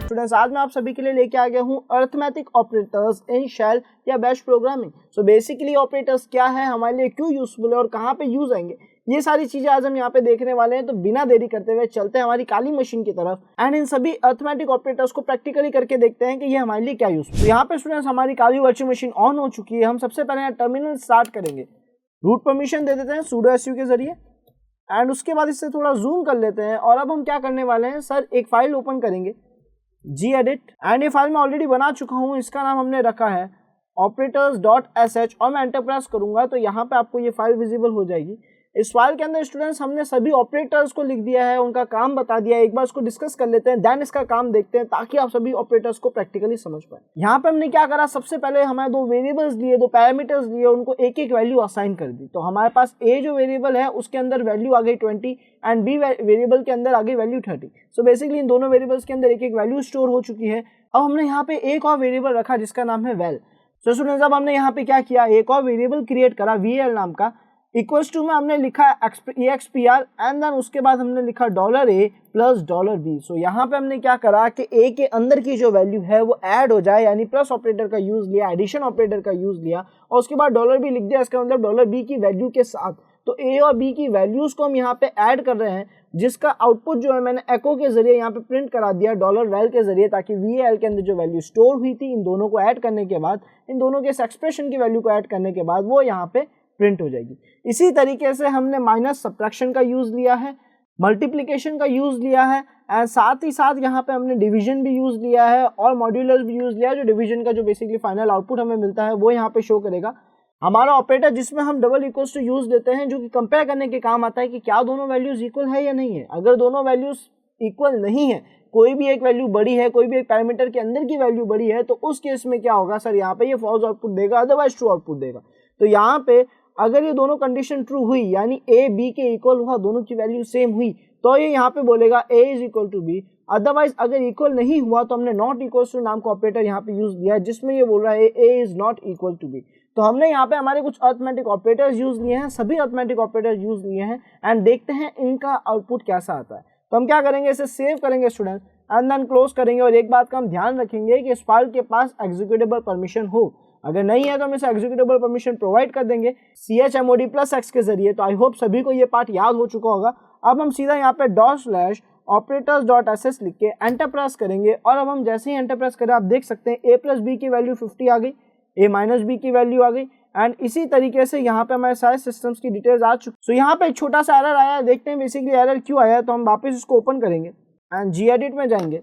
स्टूडेंट्स आज मैं आप सभी के लिए लेके आ गया हूँ अरिथमेटिक ऑपरेटर्स इन शेल या bash programming. So basically operators क्या है, हमारे लिए क्यों यूजफुल है और कहाँ पे यूज आएंगे, ये सारी चीजें आज हम यहाँ पे देखने वाले हैं। तो बिना देरी करते हुए चलते हैं हमारी काली मशीन की तरफ एंड इन सभी अरिथमेटिक ऑपरेटर्स को प्रैक्टिकली करके देखते हैं कि ये हमारे लिए क्या यूजफुल। तो यहाँ पे स्टूडेंट्स हमारी काली वर्चुअल मशीन ऑन हो चुकी है। हम सबसे पहले यहाँ टर्मिनल स्टार्ट करेंगे, रूट परमिशन दे देते हैं sudo su के जरिए एंड उसके बाद इससे थोड़ा जूम कर लेते हैं। और अब हम क्या करने वाले हैं सर, एक फाइल ओपन करेंगे gedit एंड ये फाइल मैं ऑलरेडी बना चुका हूँ। इसका नाम हमने रखा है operators.sh और मैं एंटर प्रेस करूंगा तो यहाँ पे आपको ये फाइल विजिबल हो जाएगी। इस फाइल के अंदर स्टूडेंट्स हमने सभी ऑपरेटर्स को लिख दिया है, उनका काम बता दिया है। एक बार इसको डिस्कस कर लेते हैं, देन इसका काम देखते हैं ताकि आप सभी ऑपरेटर्स को प्रैक्टिकली समझ पाए। यहाँ पे हमने क्या करा, सबसे पहले हमें दो वेरिएबल्स दिए, दो पैरामीटर्स दिए, उनको एक एक वैल्यू असाइन कर दी। तो हमारे पास ए जो वेरिएबल है उसके अंदर वैल्यू आ गई 20 एंड बी वेरिएबल के अंदर आ गई वैल्यू 30। सो बेसिकली इन दोनों वेरिएबल्स के अंदर एक एक वैल्यू स्टोर हो चुकी है। अब हमने यहाँ पे एक और वेरिएबल रखा जिसका नाम है वेल। सो स्टूडेंट्स अब हमने यहाँ पे क्या किया, एक और वेरिएबल क्रिएट करा वीएल नाम का, इक्वल्स टू में हमने लिखा expr एंड देन उसके बाद हमने लिखा $a प्लस $b। सो यहाँ पे हमने क्या करा कि a के अंदर की जो वैल्यू है वो ऐड हो जाए, यानी प्लस ऑपरेटर का यूज लिया, एडिशन ऑपरेटर का यूज लिया और उसके बाद $b लिख दिया। इसका मतलब $b की वैल्यू के साथ तो a और b की वैल्यूज को हम यहाँ पे ऐड कर रहे हैं, जिसका आउटपुट जो है मैंने एको के जरिए यहाँ पे प्रिंट करा दिया $val के जरिए, ताकि val के अंदर जो वैल्यू स्टोर हुई थी इन दोनों को ऐड करने के बाद, इन दोनों के इस एक्सप्रेशन की वैल्यू को ऐड करने के बाद वो यहाँ पे प्रिंट हो जाएगी। इसी तरीके से हमने माइनस सब्ट्रैक्शन का यूज लिया है मल्टीप्लिकेशन का यूज लिया है एंड साथ ही साथ यहाँ पे हमने डिवीजन भी यूज लिया है और मॉड्यूलस भी यूज लिया है। जो डिवीजन का जो बेसिकली फाइनल आउटपुट हमें मिलता है वो यहाँ पे शो करेगा। हमारा ऑपरेटर जिसमें हम डबल इक्वल्स टू यूज देते हैं, जो कि कंपेयर करने के काम आता है कि क्या दोनों वैल्यूज इक्वल है या नहीं है। अगर दोनों वैल्यूज इक्वल नहीं है, कोई भी एक वैल्यू बड़ी है, कोई भी एक पैरामीटर के अंदर की वैल्यू बड़ी है, तो उस केस में क्या होगा सर, यहाँ पे ये फॉल्स आउटपुट देगा, अदरवाइज ट्रू आउटपुट देगा। तो यहाँ पे अगर ये दोनों कंडीशन ट्रू हुई, यानी ए बी के इक्वल हुआ, दोनों की वैल्यू सेम हुई, तो ये यहाँ पे बोलेगा A is equal to B. Otherwise अगर इक्वल नहीं हुआ तो हमने नॉट इक्वल टू नाम का ऑपरेटर यहाँ पे यूज किया है, जिसमें ये बोल रहा है A is not equal to B. तो हमने यहाँ पे हमारे कुछ अरिथमेटिक ऑपरेटर्स यूज लिए हैं, सभी अरिथमेटिक ऑपरेटर यूज लिए हैं एंड देखते हैं इनका आउटपुट कैसा आता है। तो हम क्या करेंगे, इसे सेव करेंगे स्टूडेंट्स एंड देन क्लोज करेंगे। और एक बात का हम ध्यान रखेंगे कि इस फाइल के पास एग्जीक्यूटेबल परमिशन हो, अगर नहीं है तो हम इसे एग्जीक्यूटेबल परमिशन प्रोवाइड कर देंगे chmod+x के जरिए। तो आई होप सभी को ये पार्ट याद हो चुका होगा। अब हम सीधा यहाँ पे $operators.sh लिख के एंटर प्रेस करेंगे और अब हम जैसे ही एंटर प्रेस करें आप देख सकते हैं a प्लस बी की वैल्यू 50 आ गई, a माइनस बी की वैल्यू आ गई एंड इसी तरीके से यहाँ पे हमारे सारे सिस्टम्स की डिटेल्स आ चुकी। सो यहाँ पे एक छोटा सा एरर आया है, देखते हैं बेसिकली एरर क्यों आया है। तो हम वापस इसको ओपन करेंगे एंड gedit में जाएंगे।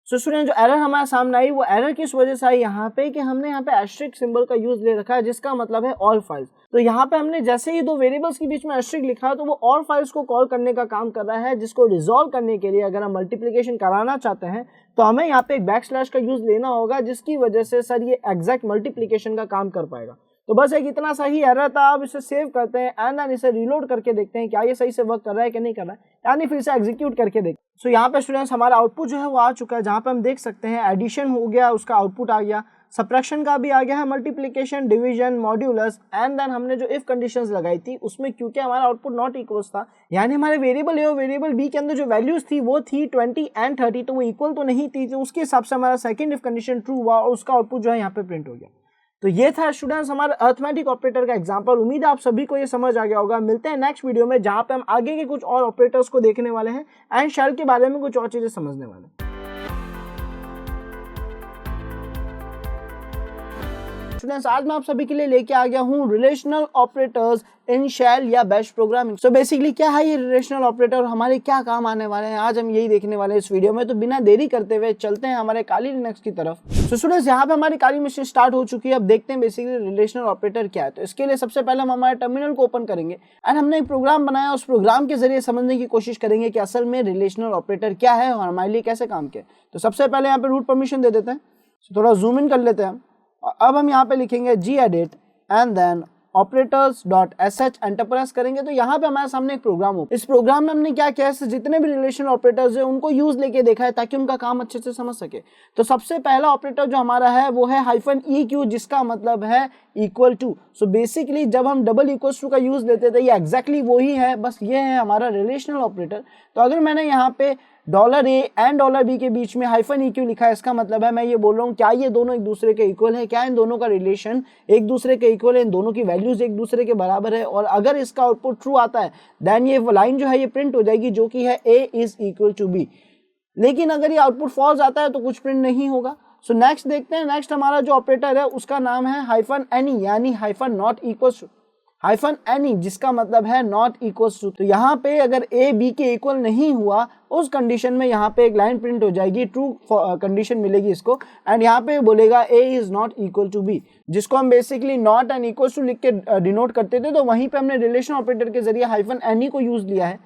सो स्टूडेंट जो एरर हमारे सामने आई वो एरर किस वजह से आई यहाँ पे कि हमने यहाँ पे एस्ट्रिक सिंबल का यूज ले रखा है, जिसका मतलब है ऑल फाइल्स। तो यहाँ पे हमने जैसे ही दो वेरिएबल्स के बीच में एस्ट्रिक लिखा तो वो ऑल फाइल्स को कॉल करने का काम कर रहा है, जिसको रिजॉल्व करने के लिए अगर हम मल्टीप्लिकेशन कराना चाहते हैं तो हमें यहाँ पे एक बैकस्लैश का यूज लेना होगा, जिसकी वजह से सर ये एग्जैक्ट मल्टीप्लिकेशन का काम कर पाएगा। तो बस एक इतना सा ही एरर था। अब इसे सेव करते हैं एंड देन इसे रीलोड करके देखते हैं क्या ये सही से वर्क कर रहा है कि नहीं कर रहा है, यानी फिर से एग्जीक्यूट करके देखते हैं। सो यहाँ पे स्टूडेंट्स हमारा आउटपुट जो है वो आ चुका है, जहाँ पे हम देख सकते हैं एडिशन हो गया, उसका आउटपुट आ गया, सब्ट्रैक्शन का भी आ गया है, multiplication, division, modulus and then हमने जो इफ कंडीशंस लगाई थी उसमें क्योंकि हमारा आउटपुट नॉट इक्वल्स था, यानी हमारे वेरिएबल ए और वेरिएबल बी के अंदर जो वैल्यूज थी वो थी 20 एंड 30, तो वो इक्वल तो नहीं थी, तो उसके हिसाब से हमारा सेकंड इफ कंडीशन ट्रू हुआ और उसका आउटपुट जो है यहाँ पे प्रिंट हो गया। तो ये था स्टूडेंट्स हमारे अरिथमेटिक ऑपरेटर का एग्जांपल। उम्मीद है आप सभी को ये समझ आ गया होगा। मिलते हैं नेक्स्ट वीडियो में, जहां पे हम आगे के कुछ और ऑपरेटर्स को देखने वाले हैं एंड शेल के बारे में कुछ और चीजें समझने वाले हैं। स्टूडेंट्स आज मैं आप सभी के लिए लेके आ गया हूँ रिलेशनल ऑपरेटर्स इन शेल या बैश प्रोग्रामिंग। सो बेसिकली क्या है ये रिलेशनल ऑपरेटर और हमारे क्या काम आने वाले हैं, आज हम यही देखने वाले हैं इस वीडियो में। तो बिना देरी करते हुए चलते हैं हमारे काली लिनक्स की तरफ। तो स्टूडेंट्स यहाँ पे हमारी काली मशीन स्टार्ट हो चुकी है। अब देखते हैं बेसिकली रिलेशनल ऑपरेटर क्या है। तो इसके लिए सबसे पहले हम हमारे टर्मिनल को ओपन करेंगे एंड हमने एक प्रोग्राम बनाया, उस प्रोग्राम के जरिए समझने की कोशिश करेंगे कि असल में रिलेशनल ऑपरेटर क्या है और हमारे लिए कैसे काम किया। तो सबसे पहले यहाँ पे रूट परमिशन दे देते हैं, थोड़ा जूम इन कर लेते हैं। अब हम यहाँ पे लिखेंगे gedit and then operators.sh enter press करेंगे तो यहाँ पे हमारे सामने एक प्रोग्राम हो। इस प्रोग्राम में हमने क्या किया है, जितने भी रिलेशनल ऑपरेटर्स हैं उनको यूज लेके देखा है ताकि उनका काम अच्छे से समझ सके। तो सबसे पहला ऑपरेटर जो हमारा है वो है -eq, जिसका मतलब है इक्वल टू। सो बेसिकली जब हम डबल इक्वल्स टू का यूज लेते थे ये एग्जैक्टली वही है, बस ये है हमारा रिलेशनल ऑपरेटर। तो अगर मैंने यहाँ पे $a एंड $b के बीच में -eq लिखा है, इसका मतलब है मैं ये बोल रहा हूँ क्या ये दोनों एक दूसरे के इक्वल है, क्या इन दोनों का रिलेशन एक दूसरे के इक्वल है, इन दोनों की वैल्यूज एक दूसरे के बराबर है। और अगर इसका आउटपुट ट्रू आता है देन ये लाइन जो है ये प्रिंट हो जाएगी, जो कि है a is equal to b। लेकिन अगर ये आउटपुट फॉल्स आता है तो कुछ प्रिंट नहीं होगा। सो नेक्स्ट देखते हैं। नेक्स्ट हमारा जो ऑपरेटर है उसका नाम है -ne, यानी -not equals to, -ne जिसका मतलब है नॉट इक्वल्स टू। तो यहाँ पे अगर a b के इक्वल नहीं हुआ उस कंडीशन में यहाँ पे एक लाइन प्रिंट हो जाएगी, ट्रू कंडीशन मिलेगी इसको एंड यहाँ पे बोलेगा a is not equal to b, जिसको हम basically not and equals to लिख के डिनोट करते थे। तो वहीं पे हमने रिलेशन ऑपरेटर के जरिए -ne को यूज लिया है।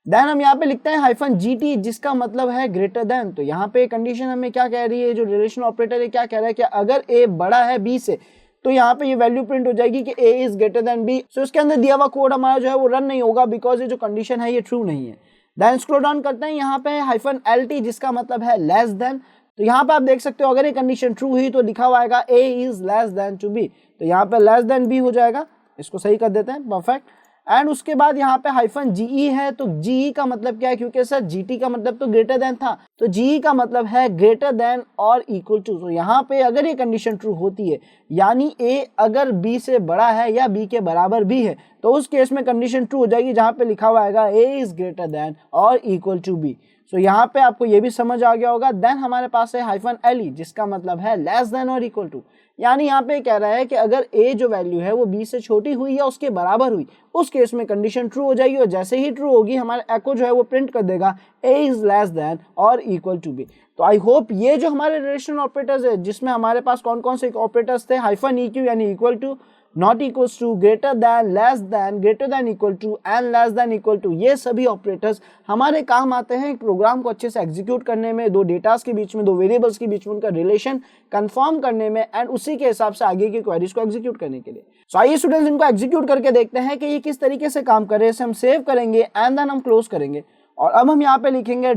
देन हम यहाँ पे लिखते हैं -gt, जिसका मतलब है ग्रेटर देन। तो यहाँ पे कंडीशन हमें क्या कह रही है, जो रिलेशन ऑपरेटर है क्या कह रहा है कि अगर a बड़ा है b से तो यहाँ पे ये वैल्यू प्रिंट हो जाएगी कि a is greater than b। सो इसके अंदर दिया हुआ कोड हमारा जो है वो रन नहीं होगा, बिकॉज ये जो कंडीशन है ये ट्रू नहीं है। देन स्क्रॉल डाउन करते हैं, यहाँ पे -lt जिसका मतलब है लेस देन। तो यहाँ पे आप देख सकते हो अगर ये कंडीशन ट्रू हुई तो लिखा हुआ आएगा a is less than to b, तो यहाँ पे लेस देन b हो जाएगा। इसको सही कर देते हैं, परफेक्ट। एंड उसके बाद यहाँ पे -ge है, तो ge का मतलब क्या है, क्योंकि सर gt का मतलब तो ग्रेटर देन था, तो ge का मतलब है ग्रेटर देन और इक्वल टू। तो यहाँ पे अगर ये कंडीशन ट्रू होती है, यानी a अगर b से बड़ा है या b के बराबर भी है, तो उस केस में कंडीशन ट्रू हो जाएगी, जहाँ पे लिखा हुआ आएगा a इज ग्रेटर देन और इक्वल टू b। सो यहाँ पे आपको ये भी समझ आ गया होगा। देन हमारे पास है -le जिसका मतलब है लेस देन और इक्वल टू, यानी यहाँ पे कह रहा है कि अगर a जो वैल्यू है वो b से छोटी हुई या उसके बराबर हुई, उस केस में कंडीशन ट्रू हो जाएगी और जैसे ही ट्रू होगी हमारा एको जो है वो प्रिंट कर देगा a इज लेस देन और इक्वल टू b। तो आई होप ये जो हमारे रिलेशनल ऑपरेटर्स है जिसमें हमारे पास कौन कौन से ऑपरेटर्स थे, -eq यानी equal to, not equals to, greater than, less than, greater than equal to and less than equal to, ये सभी ऑपरेटर्स हमारे काम आते हैं एक प्रोग्राम को अच्छे से एग्जीक्यूट करने में, दो डेटास के बीच में, दो वेरिएबल्स के बीच में उनका रिलेशन कंफर्म करने में एंड उसी के हिसाब से आगे की क्वेरीज को एग्जीक्यूट करने के लिए। सो आइए स्टूडेंट्स इनको एग्जीक्यूट करके देखते हैं कि ये किस तरीके से काम कर रहे हैं। इसे हम सेव करेंगे एंड देन हम क्लोज करेंगे और अब हम यहाँ पे लिखेंगे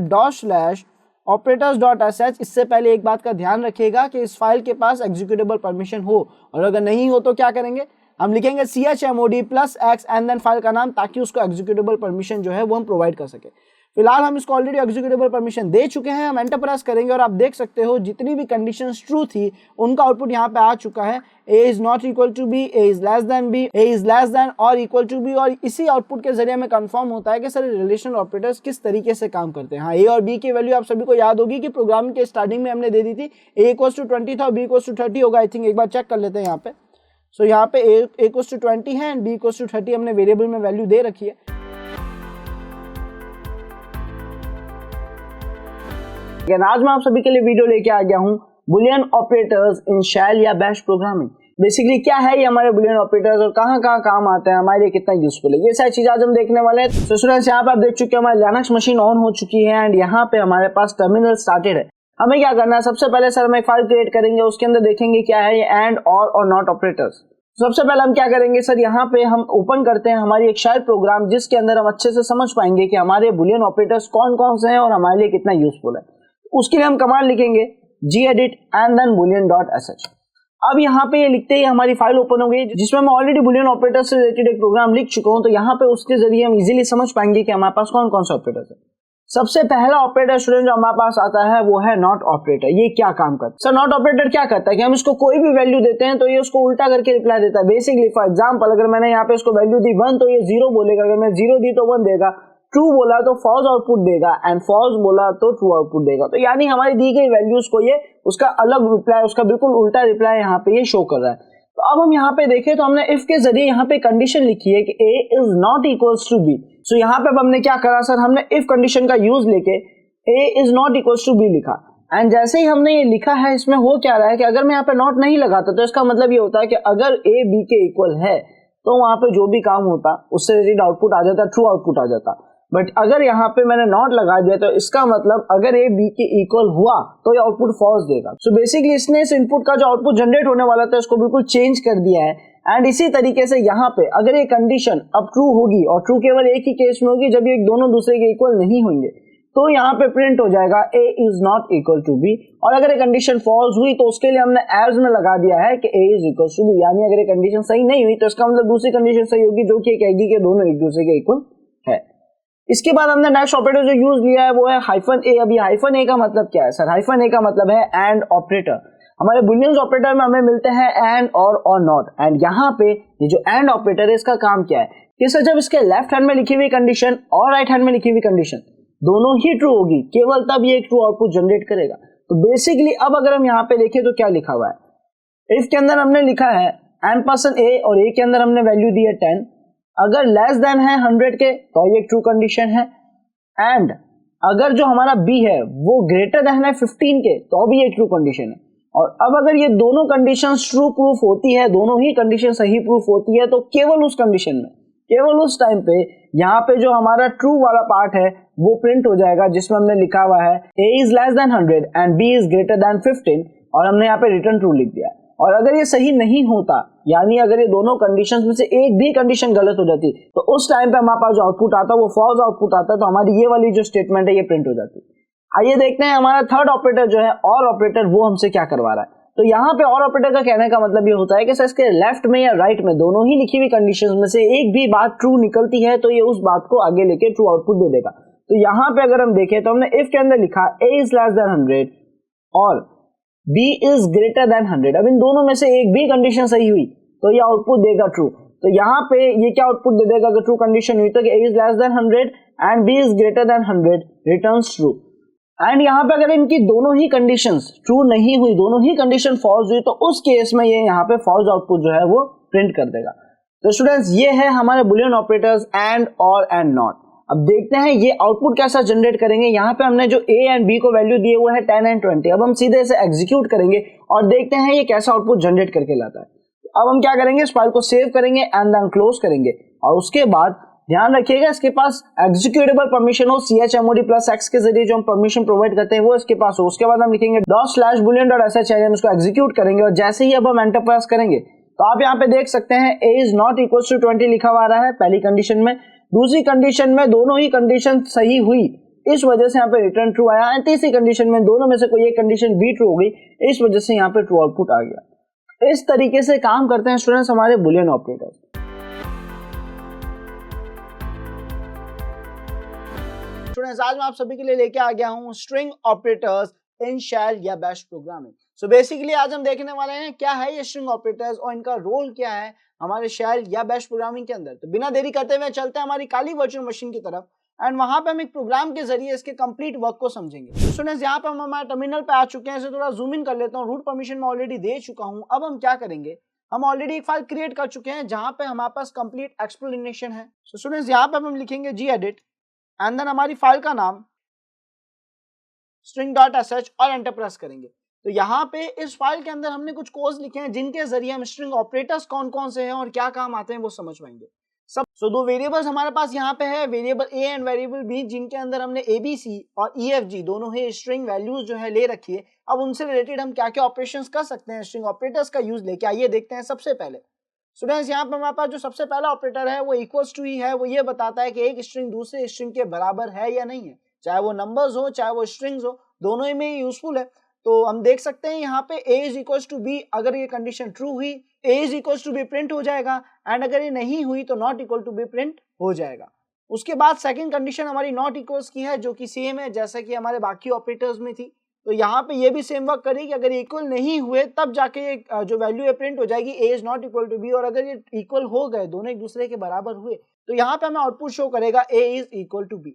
$operators.sh। इससे पहले एक बात का ध्यान रखिएगा कि इस फाइल के पास एग्जीक्यूटेबल परमिशन हो, और अगर नहीं हो तो क्या करेंगे, हम लिखेंगे chmod +x and then file का नाम, ताकि उसको एग्जीक्यूटेबल परमिशन जो है वो हम प्रोवाइड कर सके। फिलहाल हम इसको ऑलरेडी एग्जीक्यूटेबल परमिशन दे चुके हैं। हम एंटर प्रेस करेंगे और आप देख सकते हो जितनी भी कंडीशंस ट्रू थी उनका आउटपुट यहाँ पे आ चुका है। a is not equal to b, a is less than b, a is less than और इक्वल टू b, और इसी आउटपुट के जरिए हमें कंफर्म होता है कि सर रिलेशनल ऑपरेटर्स किस तरीके से काम करते हैं। हाँ, a और b की वैल्यू आप सभी को याद होगी कि प्रोग्रामिंग के स्टार्टिंग में हमने दे दी थी, a इक्वल्स टू 20 था और b इक्वल्स टू 30 होगा। आई थिंक एक बार चेक कर लेते हैं यहाँ पे। सो यहाँ पे a इक्वल्स टू 20 है एंड b इक्वल्स टू 30 हमने वेरिएबल में वैल्यू दे रखी है। आज मैं आप सभी के लिए वीडियो लेके आ गया हूँ बुलियन ऑपरेटर्स इन शेल या बैश प्रोग्रामिंग। बेसिकली क्या है ये हमारे बुलियन ऑपरेटर्स और कहाँ कहाँ काम आते हैं, हमारे लिए कितना यूजफुल है, ये सारी चीज आज हम देखने वाले हैं। तो स्टूडेंट्स यहाँ पे आप देख चुके हैं हमारी लिनक्स मशीन ऑन हो चुकी है एंड यहाँ पे हमारे पास टर्मिनल स्टार्टेड है। हमें क्या करना है, सबसे पहले सर हम एक फाइल क्रिएट करेंगे, उसके अंदर देखेंगे क्या है ये एंड और नॉट ऑपरेटर्स। सबसे पहले हम क्या करेंगे सर, यहाँ पे हम ओपन करते हैं हमारी एक शेल प्रोग्राम जिसके अंदर हम अच्छे से समझ पाएंगे कि हमारे बुलियन ऑपरेटर्स कौन कौन से हैं और हमारे लिए कितना यूजफुल है। उसके लिए हम कमांड लिखेंगे gedit एंड देन boolean.sh। अब यहाँ पे ये लिखते ही हमारी फाइल ओपन हो गई जिसमें मैं ऑलरेडी बुलियन ऑपरेटर से रिलेटेड एक प्रोग्राम लिख चुका हूँ। तो यहाँ पे उसके जरिए हम इजीली समझ पाएंगे कि हमारे पास कौन कौन से ऑपरेटर्स है। सबसे पहला ऑपरेटर स्टूडेंट जो हमारे पास आता है वो है नॉट ऑपरेटर। ये क्या काम करता है सर, नॉट ऑपरेटर क्या करता है कि हम इसको कोई भी वैल्यू देते हैं तो ये उसको उल्टा करके रिप्लाई देता है। बेसिकली फॉर एग्जांपल अगर मैंने यहाँ पे इसको वैल्यू दी 1 तो ये 0 बोलेगा, अगर मैं 0 दी तो 1 देगा, ट्रू बोला तो फॉल्स आउटपुट देगा एंड फॉल्स बोला तो ट्रू आउटपुट देगा। तो यानी हमारी दी गई वैल्यूज को ये उसका अलग रिप्लाई, उसका बिल्कुल उल्टा रिप्लाई यहाँ पे ये शो कर रहा है। तो अब हम यहाँ पे देखें तो हमने इफ के जरिए यहाँ पे कंडीशन लिखी है कि a is not equals to b। सो यहाँ पे अब हमने क्या करा सर, हमने इफ कंडीशन का यूज लेके a is not equals to b लिखा एंड जैसे ही हमने ये लिखा है इसमें हो क्या रहा है कि अगर मैं यहाँ पे नॉट नहीं लगाता तो इसका मतलब ये होता है कि अगर a b के इक्वल है तो वहां पे जो भी काम होता उससे रिलेटेड आउटपुट आ जाता, ट्रू आउटपुट आ जाता। बट अगर यहाँ पे मैंने नॉट लगा दिया तो इसका मतलब अगर a b के इक्वल हुआ तो ये आउटपुट फॉल्स देगा। सो बेसिकली इसने इस इनपुट का जो आउटपुट जनरेट होने वाला था उसको बिल्कुल चेंज कर दिया है। एंड इसी तरीके से यहाँ पे अगर ये कंडीशन अब ट्रू होगी और ट्रू केवल एक ही केस में होगी जब ये दोनों दूसरे के इक्वल नहीं होंगे, तो यहाँ पे प्रिंट हो जाएगा a is not equal to b। और अगर ये कंडीशन फॉल्स हुई तो उसके लिए हमने एल्स में लगा दिया है कि a is equal to b, यानी अगर ये कंडीशन सही नहीं हुई तो इसका मतलब दूसरी कंडीशन सही होगी जो कि कहेगी कि दोनों एक दूसरे के इक्वल है। इसके बाद हमने नेक्स्ट ऑपरेटर जो यूज लिया है वो है -a। अभी -a का मतलब क्या है सर, -a का मतलब है एंड ऑपरेटर। हमारे बुलियन ऑपरेटर में हमें मिलते हैं एंड और नॉट। एंड यहाँ पे ये जो एंड ऑपरेटर है इसका काम क्या है कि सर जब इसके लेफ्ट हैंड में लिखी हुई कंडीशन और राइट हैंड में लिखी हुई कंडीशन दोनों ही ट्रू होगी, केवल तब ये ट्रू आउटपुट जनरेट करेगा। तो बेसिकली अब अगर हम यहाँ पे देखें तो क्या लिखा हुआ है, इफ के अंदर हमने लिखा है n% a और a के अंदर हमने वैल्यू दी है 10, अगर लेस देन है 100 के तो ये ट्रू कंडीशन है एंड अगर जो हमारा b है वो ग्रेटर देन है 15 के तो भी ये ट्रू कंडीशन है। और अब अगर ये दोनों कंडीशंस ट्रू प्रूफ होती है, दोनों ही कंडीशन सही प्रूफ होती है, तो केवल उस कंडीशन में, केवल उस टाइम पे यहाँ पे जो हमारा ट्रू वाला पार्ट है वो प्रिंट हो जाएगा जिसमें हमने लिखा हुआ है a is less then 100 and b is greater than 15 और हमने यहाँ पे रिटर्न ट्रू लिख दिया। और अगर ये सही नहीं होता, यानी अगर ये दोनों कंडीशंस में से एक भी कंडीशन गलत हो जाती तो उस टाइम पे हमारे पास जो आउटपुट आता वो फॉल्स आउटपुट आता, तो हमारी ये वाली जो स्टेटमेंट है ये प्रिंट हो जाती। आइए देखते हैं हमारा थर्ड ऑपरेटर जो है और ऑपरेटर, वो हमसे क्या करवा रहा है। तो यहाँ पे और ऑपरेटर का कहने का मतलब ये होता है कि सर इसके लेफ्ट में या राइट में दोनों ही लिखी हुई कंडीशंस में से एक भी बात ट्रू निकलती है तो ये उस बात को आगे लेके ट्रू आउटपुट दे देगा। तो यहाँ पे अगर हम देखें तो हमने इफ के अंदर लिखा a इज लेस देन 100 और b इज ग्रेटर देन 100। अब इन दोनों में से एक भी कंडीशन सही हुई तो ये आउटपुट देगा ट्रू। तो यहाँ पे ये क्या आउटपुट दे देगा अगर ट्रू कंडीशन हुई तो कि a is less then 100 and b is greater than 100 returns true. And यहाँ पे अगर इनकी दोनों ही कंडीशंस ट्रू नहीं हुई, दोनों ही कंडीशन फॉल्स हुई, तो उस केस में ये यहाँ पे फॉल्स आउटपुट जो है वो प्रिंट कर देगा। तो स्टूडेंट्स ये है हमारे बुलियन ऑपरेटर्स एंड, और एंड नॉट। अब देखते हैं ये आउटपुट कैसा जनरेट करेंगे। यहाँ पे हमने जो a एंड b को वैल्यू दिए हुए है 10 एंड 20। अब हम सीधे इसे एग्जीक्यूट करेंगे और देखते हैं ये कैसा आउटपुट जनरेट करके लाता है। अब हम क्या करेंगे, इस फाइल को सेव करेंगे एंड देन क्लोज करेंगे, और उसके बाद ध्यान रखिएगा इसके पास एग्जीक्यूटेबल परमिशन हो, chmod+x के जरिए जो हम परमिशन प्रोवाइड करते हैं वो इसके पास हो। उसके बाद हम लिखेंगे ./boolean.sh, हम इसको एग्जीक्यूट करेंगे, और जैसे ही अब हम एंटर प्रेस करेंगे तो आप यहाँ पे देख सकते हैं a is not equal to 20 लिखा हुआ रहा है पहली कंडीशन में। दूसरी कंडीशन में दोनों ही कंडीशन सही हुई, इस वजह से यहाँ पे रिटर्न ट्रू आया। एंड तीसरी कंडीशन में दोनों में से कोई एक कंडीशन भी ट्रू हो गई, इस वजह से यहाँ पे ट्रू आउटपुट आ गया। इस तरीके से काम करते हैं स्टूडेंट्स हमारे बुलियन ऑपरेटर्स। स्टूडेंट्स आज मैं आप सभी के लिए लेके आ गया हूँ स्ट्रिंग ऑपरेटर्स इन शेल या बैश प्रोग्रामिंग। सो बेसिकली आज हम देखने वाले हैं क्या है ये स्ट्रिंग ऑपरेटर्स और इनका रोल क्या है हमारे शेल या बैश प्रोग्रामिंग के अंदर। तो बिना देरी करते हुए चलते हैं हमारी काली वर्चुअल मशीन की तरफ, एंड वहां पे हम एक प्रोग्राम के जरिए इसके कंप्लीट वर्क को समझेंगे। तो स्टूडेंट्स यहाँ पे हम हमारे टर्मिनल पे आ चुके हैं, इसे थोड़ा जूम इन कर लेता हूँ। रूट परमिशन में ऑलरेडी दे चुका हूँ। अब हम क्या करेंगे, हम ऑलरेडी एक फाइल क्रिएट कर चुके हैं जहां पे हमारे पास कंप्लीट एक्सप्लेनेशन है। सो स्टूडेंट्स यहाँ पे हम लिखेंगे gedit एंड देन हमारी फाइल का नाम string.sh और एंटर प्रेस करेंगे। तो यहाँ पे इस फाइल के अंदर हमने कुछ कोड्स लिखे हैं जिनके जरिए हम स्ट्रिंग ऑपरेटर्स कौन कौन से हैं और क्या काम आते हैं वो समझ पाएंगे। सब सो दो वेरिएबल्स हमारे पास यहाँ पे है, variable a and variable b, जिनके अंदर हमने abc और efg दोनों ही स्ट्रिंग वैल्यूज जो है ले रखी है। अब उनसे रिलेटेड हम क्या क्या ऑपरेशंस कर सकते हैं स्ट्रिंग ऑपरेटर्स का यूज लेके, आइए देखते हैं। सबसे पहले स्टूडेंट्स यहाँ पे हमारे पास जो सबसे पहला ऑपरेटर है वो इक्वल्स टू ही है। वो ये बताता है कि एक स्ट्रिंग दूसरे स्ट्रिंग के बराबर है या नहीं है, चाहे वो नंबर्स हो चाहे वो स्ट्रिंग्स हो, दोनों ही में यूजफुल है। तो हम देख सकते हैं यहाँ पे a is equals to b, अगर ये कंडीशन ट्रू हुई a is equals to b print हो जाएगा, एंड अगर ये नहीं हुई तो not equal to b print हो जाएगा। उसके बाद सेकंड कंडीशन हमारी नॉट इक्वल्स की है, जो कि सेम है जैसा कि हमारे बाकी ऑपरेटर्स में थी। तो यहाँ पे ये भी सेम वर्क करेगी, अगर इक्वल नहीं हुए तब जाके ये जो वैल्यू है प्रिंट हो जाएगी a is not equal to b, और अगर ये इक्वल हो गए, दोनों एक दूसरे के बराबर हुए, तो यहाँ पे हमें आउटपुट शो करेगा a is equal to b।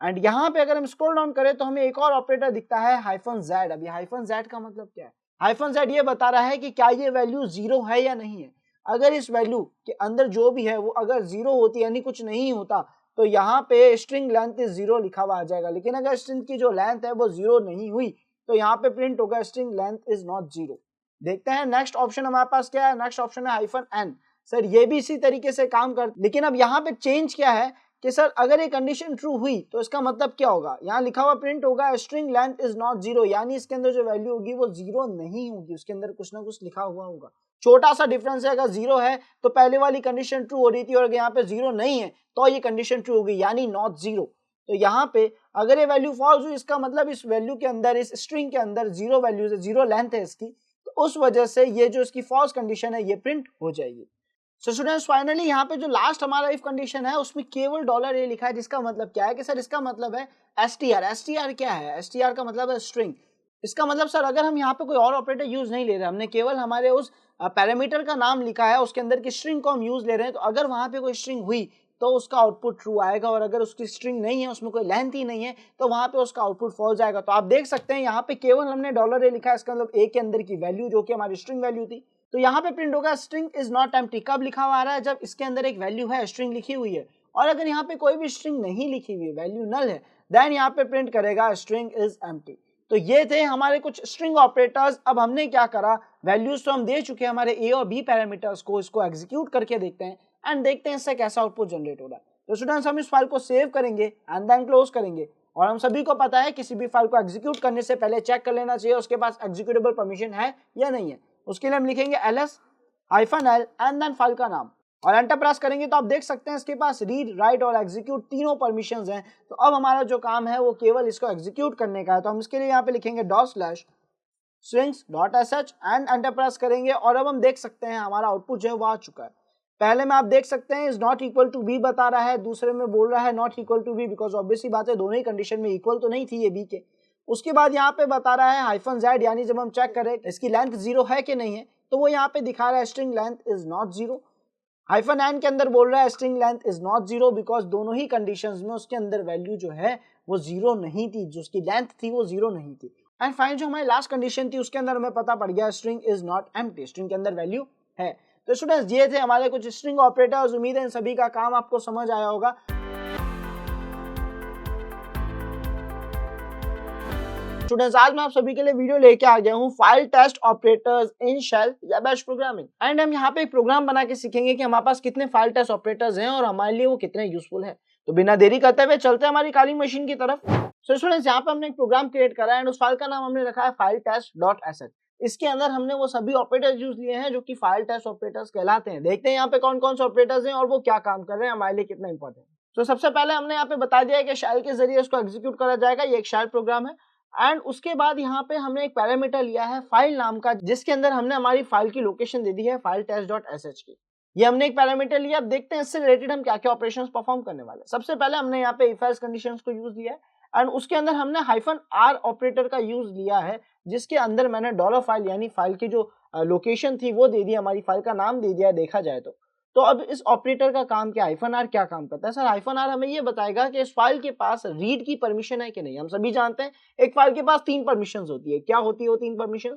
And यहाँ पे अगर हम स्क्रॉल डाउन करें तो हमें एक और ऑपरेटर दिखता है -z। अब ये -z का मतलब क्या है? -z ये बता रहा है कि क्या ये वैल्यू 0 है या नहीं है। अगर इस वैल्यू के अंदर जो भी है वो अगर 0 होती यानी कुछ नहीं होता, तो यहाँ पे स्ट्रिंग लेंथ इज 0 लिखा हुआ आ जाएगा। लेकिन अगर स्ट्रिंग की जो लेंथ है वो 0 नहीं हुई तो यहाँ पे प्रिंट होगा स्ट्रिंग लेंथ इज नॉट 0। देखते हैं नेक्स्ट ऑप्शन हमारे पास क्या है। नेक्स्ट ऑप्शन है -n। सर ये भी इसी तरीके से काम कर, लेकिन अब यहाँ पे चेंज क्या है कि सर अगर ये कंडीशन ट्रू हुई तो इसका मतलब क्या होगा, यहाँ लिखा हुआ प्रिंट होगा स्ट्रिंग लेंथ इज नॉट 0, यानी इसके अंदर जो वैल्यू होगी वो 0 नहीं होगी, उसके अंदर कुछ ना कुछ लिखा हुआ होगा। छोटा सा डिफरेंस है, अगर 0 है तो पहले वाली कंडीशन ट्रू हो रही थी, और अगर यहाँ पे 0 नहीं है तो ये कंडीशन ट्रू होगी, यानी नॉट 0। तो यहाँ पे अगर ये वैल्यू फॉल्स हुई, इसका मतलब इस वैल्यू के अंदर, इस स्ट्रिंग के अंदर 0 वैल्यू है, 0 लेंथ है इसकी, तो उस वजह से ये जो इसकी फॉल्स कंडीशन है ये प्रिंट हो जाएगी। सो स्टूडेंट्स फाइनली यहाँ पे जो लास्ट हमारा इफ कंडीशन है उसमें केवल $a लिखा है, जिसका मतलब क्या है कि सर इसका मतलब है str। str क्या है? str का मतलब है स्ट्रिंग। इसका मतलब सर अगर हम यहाँ पे कोई और ऑपरेटर यूज नहीं ले रहे, हमने केवल हमारे उस पैरामीटर का नाम लिखा है, उसके अंदर की स्ट्रिंग को हम यूज ले रहे हैं, तो अगर वहां पे कोई स्ट्रिंग हुई तो उसका आउटपुट ट्रू आएगा, और अगर उसकी स्ट्रिंग नहीं है, उसमें कोई लेंथ ही नहीं है, तो वहां पे उसका आउटपुट फॉल्स आएगा। तो आप देख सकते हैं यहाँ पे केवल हमने $a लिखा है, इसका मतलब a के अंदर की वैल्यू जो कि हमारी स्ट्रिंग वैल्यू थी, तो यहाँ पे प्रिंट होगा स्ट्रिंग इज नॉट एम्प्टी। कब लिखा हुआ आ रहा है? जब इसके अंदर एक वैल्यू है, स्ट्रिंग लिखी हुई है, और अगर यहाँ पे कोई भी स्ट्रिंग नहीं लिखी हुई है, वैल्यू नल है, देन यहाँ पे प्रिंट करेगा स्ट्रिंग इज एम्प्टी। तो ये थे हमारे कुछ स्ट्रिंग ऑपरेटर्स। अब हमने क्या करा, वैल्यूज तो हम दे चुके हैं हमारे a और b पैरामीटर्स को, इसको एग्जीक्यूट करके देखते हैं एंड देखते हैं इससे कैसा आउटपुट जनरेट हो रहा है। तो स्टूडेंट्स हम इस फाइल को सेव करेंगे एंड देन क्लोज करेंगे, और हम सभी को पता है किसी भी फाइल को एग्जीक्यूट करने से पहले चेक कर लेना चाहिए उसके पास एग्जीक्यूटेबल परमिशन है या नहीं है। उसके लिए हम लिखेंगे ls-l एंड देन फाइल का नाम, और एंटर प्रेस करेंगे तो आप देख सकते हैं इसके पास रीड, राइट और एग्जीक्यूट तीनों परमिशंस हैं। तो अब हमारा जो काम है वो केवल इसको एग्जीक्यूट करने का है। तो हम इसके लिए यहाँ पे लिखेंगे $strings.sh एंड एंटर प्रेस करेंगे, और अब हम देख सकते हैं हमारा आउटपुट जो है वो आ चुका है। पहले में आप देख सकते हैं is not equal to B बता रहा है, दूसरे में बोल रहा है not equal to B, because obviously बात है दोनों ही कंडीशन में इक्वल तो नहीं थी ये बी के। उसके बाद यहाँ पे बता रहा है -z, यानी जब हम चेक करें इसकी लेंथ 0 है कि नहीं है, तो वो यहाँ पे दिखा रहा है string length is not 0। Hyphen N के अंदर बोल रहा है string length is not zero because दोनों ही कंडीशंस में उसके अंदर वैल्यू जो है वो जीरो नहीं थी, जो उसकी लेंथ थी वो जीरो नहीं थी। एंड फाइन जो हमारी लास्ट कंडीशन थी उसके अंदर हमें पता पड़ गया string is not empty, string के अंदर वैल्यू है। तो स्टूडेंट्स ये थे हमारे कुछ स्ट्रिंग ऑपरेटर्स, उम्मीद है इन सभी का काम आपको समझ आया होगा। स्टूडेंट्स आज मैं आप सभी के लिए वीडियो लेके आ गया हूँ file test operators in shell या बैश प्रोग्रामिंग। एंड हम यहाँ पे एक प्रोग्राम बना के सीखेंगे कि हमारे पास कितने फाइल टेस्ट ऑपरेटर्स हैं और हमारे लिए वो कितने यूजफुल है। तो बिना देरी करते हुए चलते हैं हमारी काली मशीन की तरफ। सो स्टूडेंट्स यहाँ पे हमने एक प्रोग्राम क्रिएट करा है एंड उस फाइल का नाम हमने रखा है फाइल टेस्ट डॉट sh। इसके अंदर हमने वो सभी ऑपरेटर्स यूज लिए हैं जो कि फाइल टेस्ट ऑपरेटर्स कहलाते हैं। देखते हैं यहाँ पे कौन कौन से ऑपरेटर्स हैं और वो क्या काम कर रहे हैं, हमारे लिए कितना इंपॉर्टेंट है। तो सबसे पहले हमने यहाँ पे बता दिया है कि शेल के जरिए इसको एग्जीक्यूट करा जाएगा, ये एक शेल प्रोग्राम है। एंड उसके बाद यहाँ पे हमने एक पैरामीटर लिया है फाइल नाम का, जिसके अंदर हमने हमारी फाइल की लोकेशन दे दी है फाइल टेस्ट डॉट sh की। ये हमने एक पैरामीटर लिया। अब देखते हैं इससे रिलेटेड हम क्या क्या ऑपरेशंस परफॉर्म करने वाले हैं। सबसे पहले हमने यहाँ पे इफ एल्स कंडीशंस को यूज लिया है एंड उसके अंदर हमने -r ऑपरेटर का यूज लिया है, जिसके अंदर मैंने डॉलर फाइल यानी फाइल की जो लोकेशन थी वो दे दी, हमारी फाइल का नाम दे दिया है देखा जाए तो अब इस ऑपरेटर का काम क्या, -r क्या काम करता है? सर -r हमें ये बताएगा कि इस फाइल के पास रीड की परमिशन है कि नहीं। हम सभी जानते हैं एक फाइल के पास 3 परमिशंस होती है। क्या होती है वो 3 permission?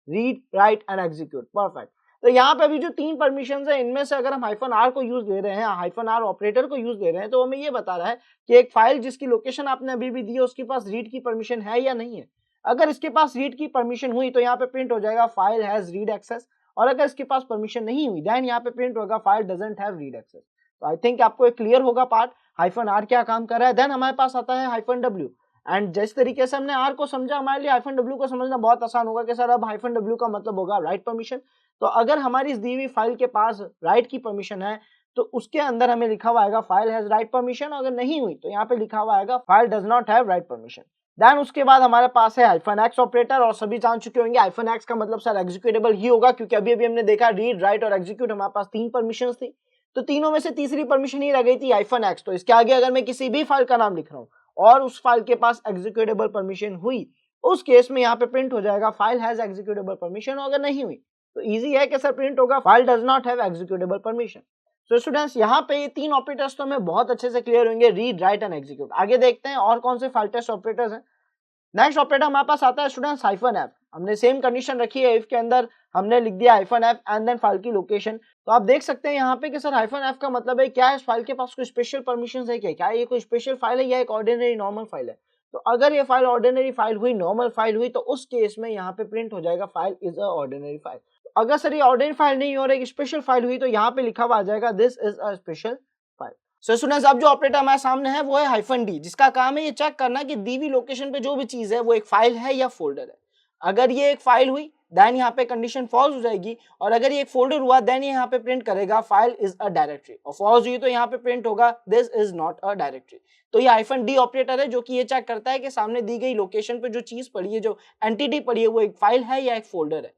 Read, right and execute. Perfect. तो यहाँ पे अभी जो 3 परमिशंस है इनमें से अगर हम -r को यूज ले रहे हैं, -r ऑपरेटर को यूज ले रहे हैं, तो हमें ये बता रहा है कि एक फाइल जिसकी लोकेशन आपने अभी भी दी है उसके पास रीड की परमिशन है या नहीं है। अगर इसके पास रीड की परमिशन हुई तो यहाँ पे प्रिंट हो जाएगा फाइल हैज रीड एक्सेस, और अगर इसके पास परमिशन नहीं हुई देन यहाँ पे प्रिंट होगा file doesn't have read access. तो आई थिंक आपको एक क्लियर होगा पार्ट -r क्या काम कर रहा है। देन हमारे पास आता है -w एंड जिस तरीके से हमने r को समझा, हमारे लिए -w को समझना बहुत आसान होगा कि सर अब -w का मतलब होगा राइट परमिशन। तो अगर हमारी इस दी हुई फाइल के पास राइट की परमिशन है तो उसके अंदर हमें लिखा हुआ आएगा फाइल हैज राइट परमिशन, अगर नहीं हुई तो यहाँ पे लिखा हुआ आएगा file does not have write permission. Then उसके बाद हमारे पास है -x ऑपरेटर, और सभी जान चुके होंगे -x का मतलब सर एग्जीक्यूटेबल ही होगा, क्योंकि अभी अभी हमने देखा रीड, राइट और एग्जीक्यूट हमारे पास 3 परमिशंस थी, तो तीनों में से तीसरी परमिशन ही रह गई थी -x। तो इसके आगे अगर मैं किसी भी फाइल का नाम लिख रहा हूँ और उस फाइल के पास एग्जीक्यूटेबल परमिशन हुई, उस केस में यहाँ पे प्रिंट हो जाएगा फाइल हैज एग्जीक्यूटेबल परमिशन, और अगर नहीं हुई तो इजी है कि सर प्रिंट होगा file does not have executable permission. तो स्टूडेंट्स यहाँ पे ये 3 ऑपरेटर्स तो हमें बहुत अच्छे से क्लियर होंगे, रीड, राइट एंड एग्जीक्यूट। आगे देखते हैं और कौन से फाइल टेस्ट ऑपरेटर्स हैं। नेक्स्ट ऑपरेटर हमारे पास आता है स्टूडेंट्स -f। हमने सेम कंडीशन रखी है, इफ के अंदर हमने लिख दिया -f एंड देन फाइल की लोकेशन। तो आप देख सकते हैं यहाँ पे कि सर -f का मतलब है क्या इस फाइल के पास कोई स्पेशल परमिशंस है क्या ये कोई स्पेशल फाइल है या एक ऑर्डिनरी नॉर्मल फाइल है। तो अगर ये फाइल ऑर्डिनरी फाइल हुई, नॉर्मल फाइल हुई, तो उस केस में यहाँ पे प्रिंट हो जाएगा file is a ordinary file. अगर सर ये ऑर्डिनरी फाइल नहीं और एक स्पेशल फाइल हुई तो यहाँ पे लिखा हुआ आ जाएगा this is a special file. So students अब जो ऑपरेटर हमारे सामने है वो है -d, जिसका काम है ये चेक करना कि दी हुई लोकेशन पे जो भी चीज है वो एक फाइल है या फोल्डर है। अगर ये एक फाइल हुई देन यहाँ पे कंडीशन फॉल्स हो जाएगी, और अगर ये एक फोल्डर हुआ देन ये यहाँ पे प्रिंट करेगा फाइल इज अ डायरेक्टरी, और फॉल्स हुई तो यहाँ पे प्रिंट होगा this is not a directory. तो ये -d ऑपरेटर है जो कि ये चेक करता है कि सामने दी गई लोकेशन पे जो चीज पड़ी है, जो एंटिटी पड़ी है, वो एक फाइल है या एक फोल्डर है।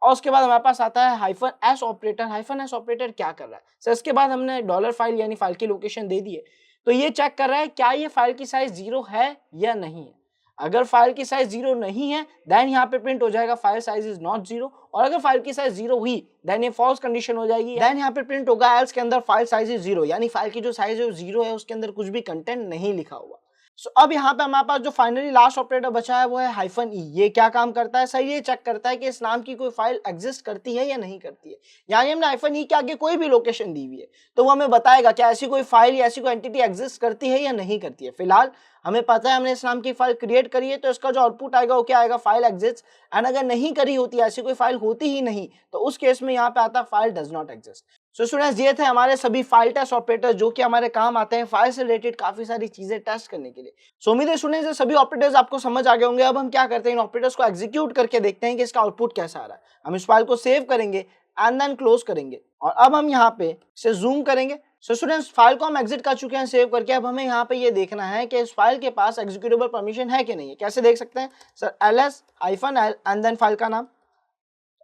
और उसके बाद हमारे पास आता है -s ऑपरेटर। -s ऑपरेटर क्या कर रहा है सर? इसके बाद हमने डॉलर फाइल यानी फाइल की लोकेशन दे दी है, तो ये चेक कर रहा है क्या ये फाइल की साइज 0 है या नहीं है। अगर फाइल की साइज 0 नहीं है देन यहाँ पे प्रिंट हो जाएगा फाइल साइज इज नॉट 0, और अगर फाइल की साइज 0 हुई देन ये फॉल्स कंडीशन हो जाएगी। देन यहाँ पे प्रिंट होगा एल्स के अंदर फाइल साइज इज 0, यानी फाइल की जो साइज है वो 0 है, उसके अंदर कुछ भी कंटेंट नहीं लिखा हुआ। सो अब यहाँ पे हमारे पास जो फाइनली लास्ट ऑपरेटर बचा है वो है -e। ये क्या काम करता है सर? ये चेक करता है कि इस नाम की कोई फाइल एग्जिस्ट करती है या नहीं करती है। यानी हमने -e के आगे कोई भी लोकेशन दी हुई है तो वो हमें बताएगा क्या ऐसी कोई फाइल या ऐसी कोई एंटिटी एग्जिस्ट करती है या नहीं करती है। फिलहाल हमें पता है हमने इस नाम की फाइल क्रिएट करी है, तो इसका जो आउटपुट आएगा वो क्या आएगा, फाइल एग्जिस्ट। एंड अगर नहीं करी होती, ऐसी कोई फाइल होती ही नहीं, तो उस केस में यहाँ पे आता file does not exist. So students ये थे हमारे सभी फाइल टेस्ट ऑपरेटर्स जो कि हमारे काम आते हैं फाइल से रिलेटेड काफी सारी चीजें टेस्ट करने के लिए। सो उम्मीद है स्टूडेंट्स ये सभी ऑपरेटर्स आपको समझ आ गए होंगे। अब हम क्या करते हैं, इन ऑपरेटर्स को एग्जीक्यूट करके देखते हैं कि इसका आउटपुट कैसा आ रहा है। हम इस फाइल को सेव करेंगे एंड देन क्लोज करेंगे, और अब हम यहाँ पे इसे जूम करेंगे। सो स्टूडेंट्स फाइल को हम एग्जिट कर चुके हैं सेव करके। अब हमें यहाँ पे ये देखना है कि इस फाइल के पास एग्जीक्यूटेबल परमिशन है कि नहीं है। कैसे देख सकते हैं sir? ls-l and then file का नाम।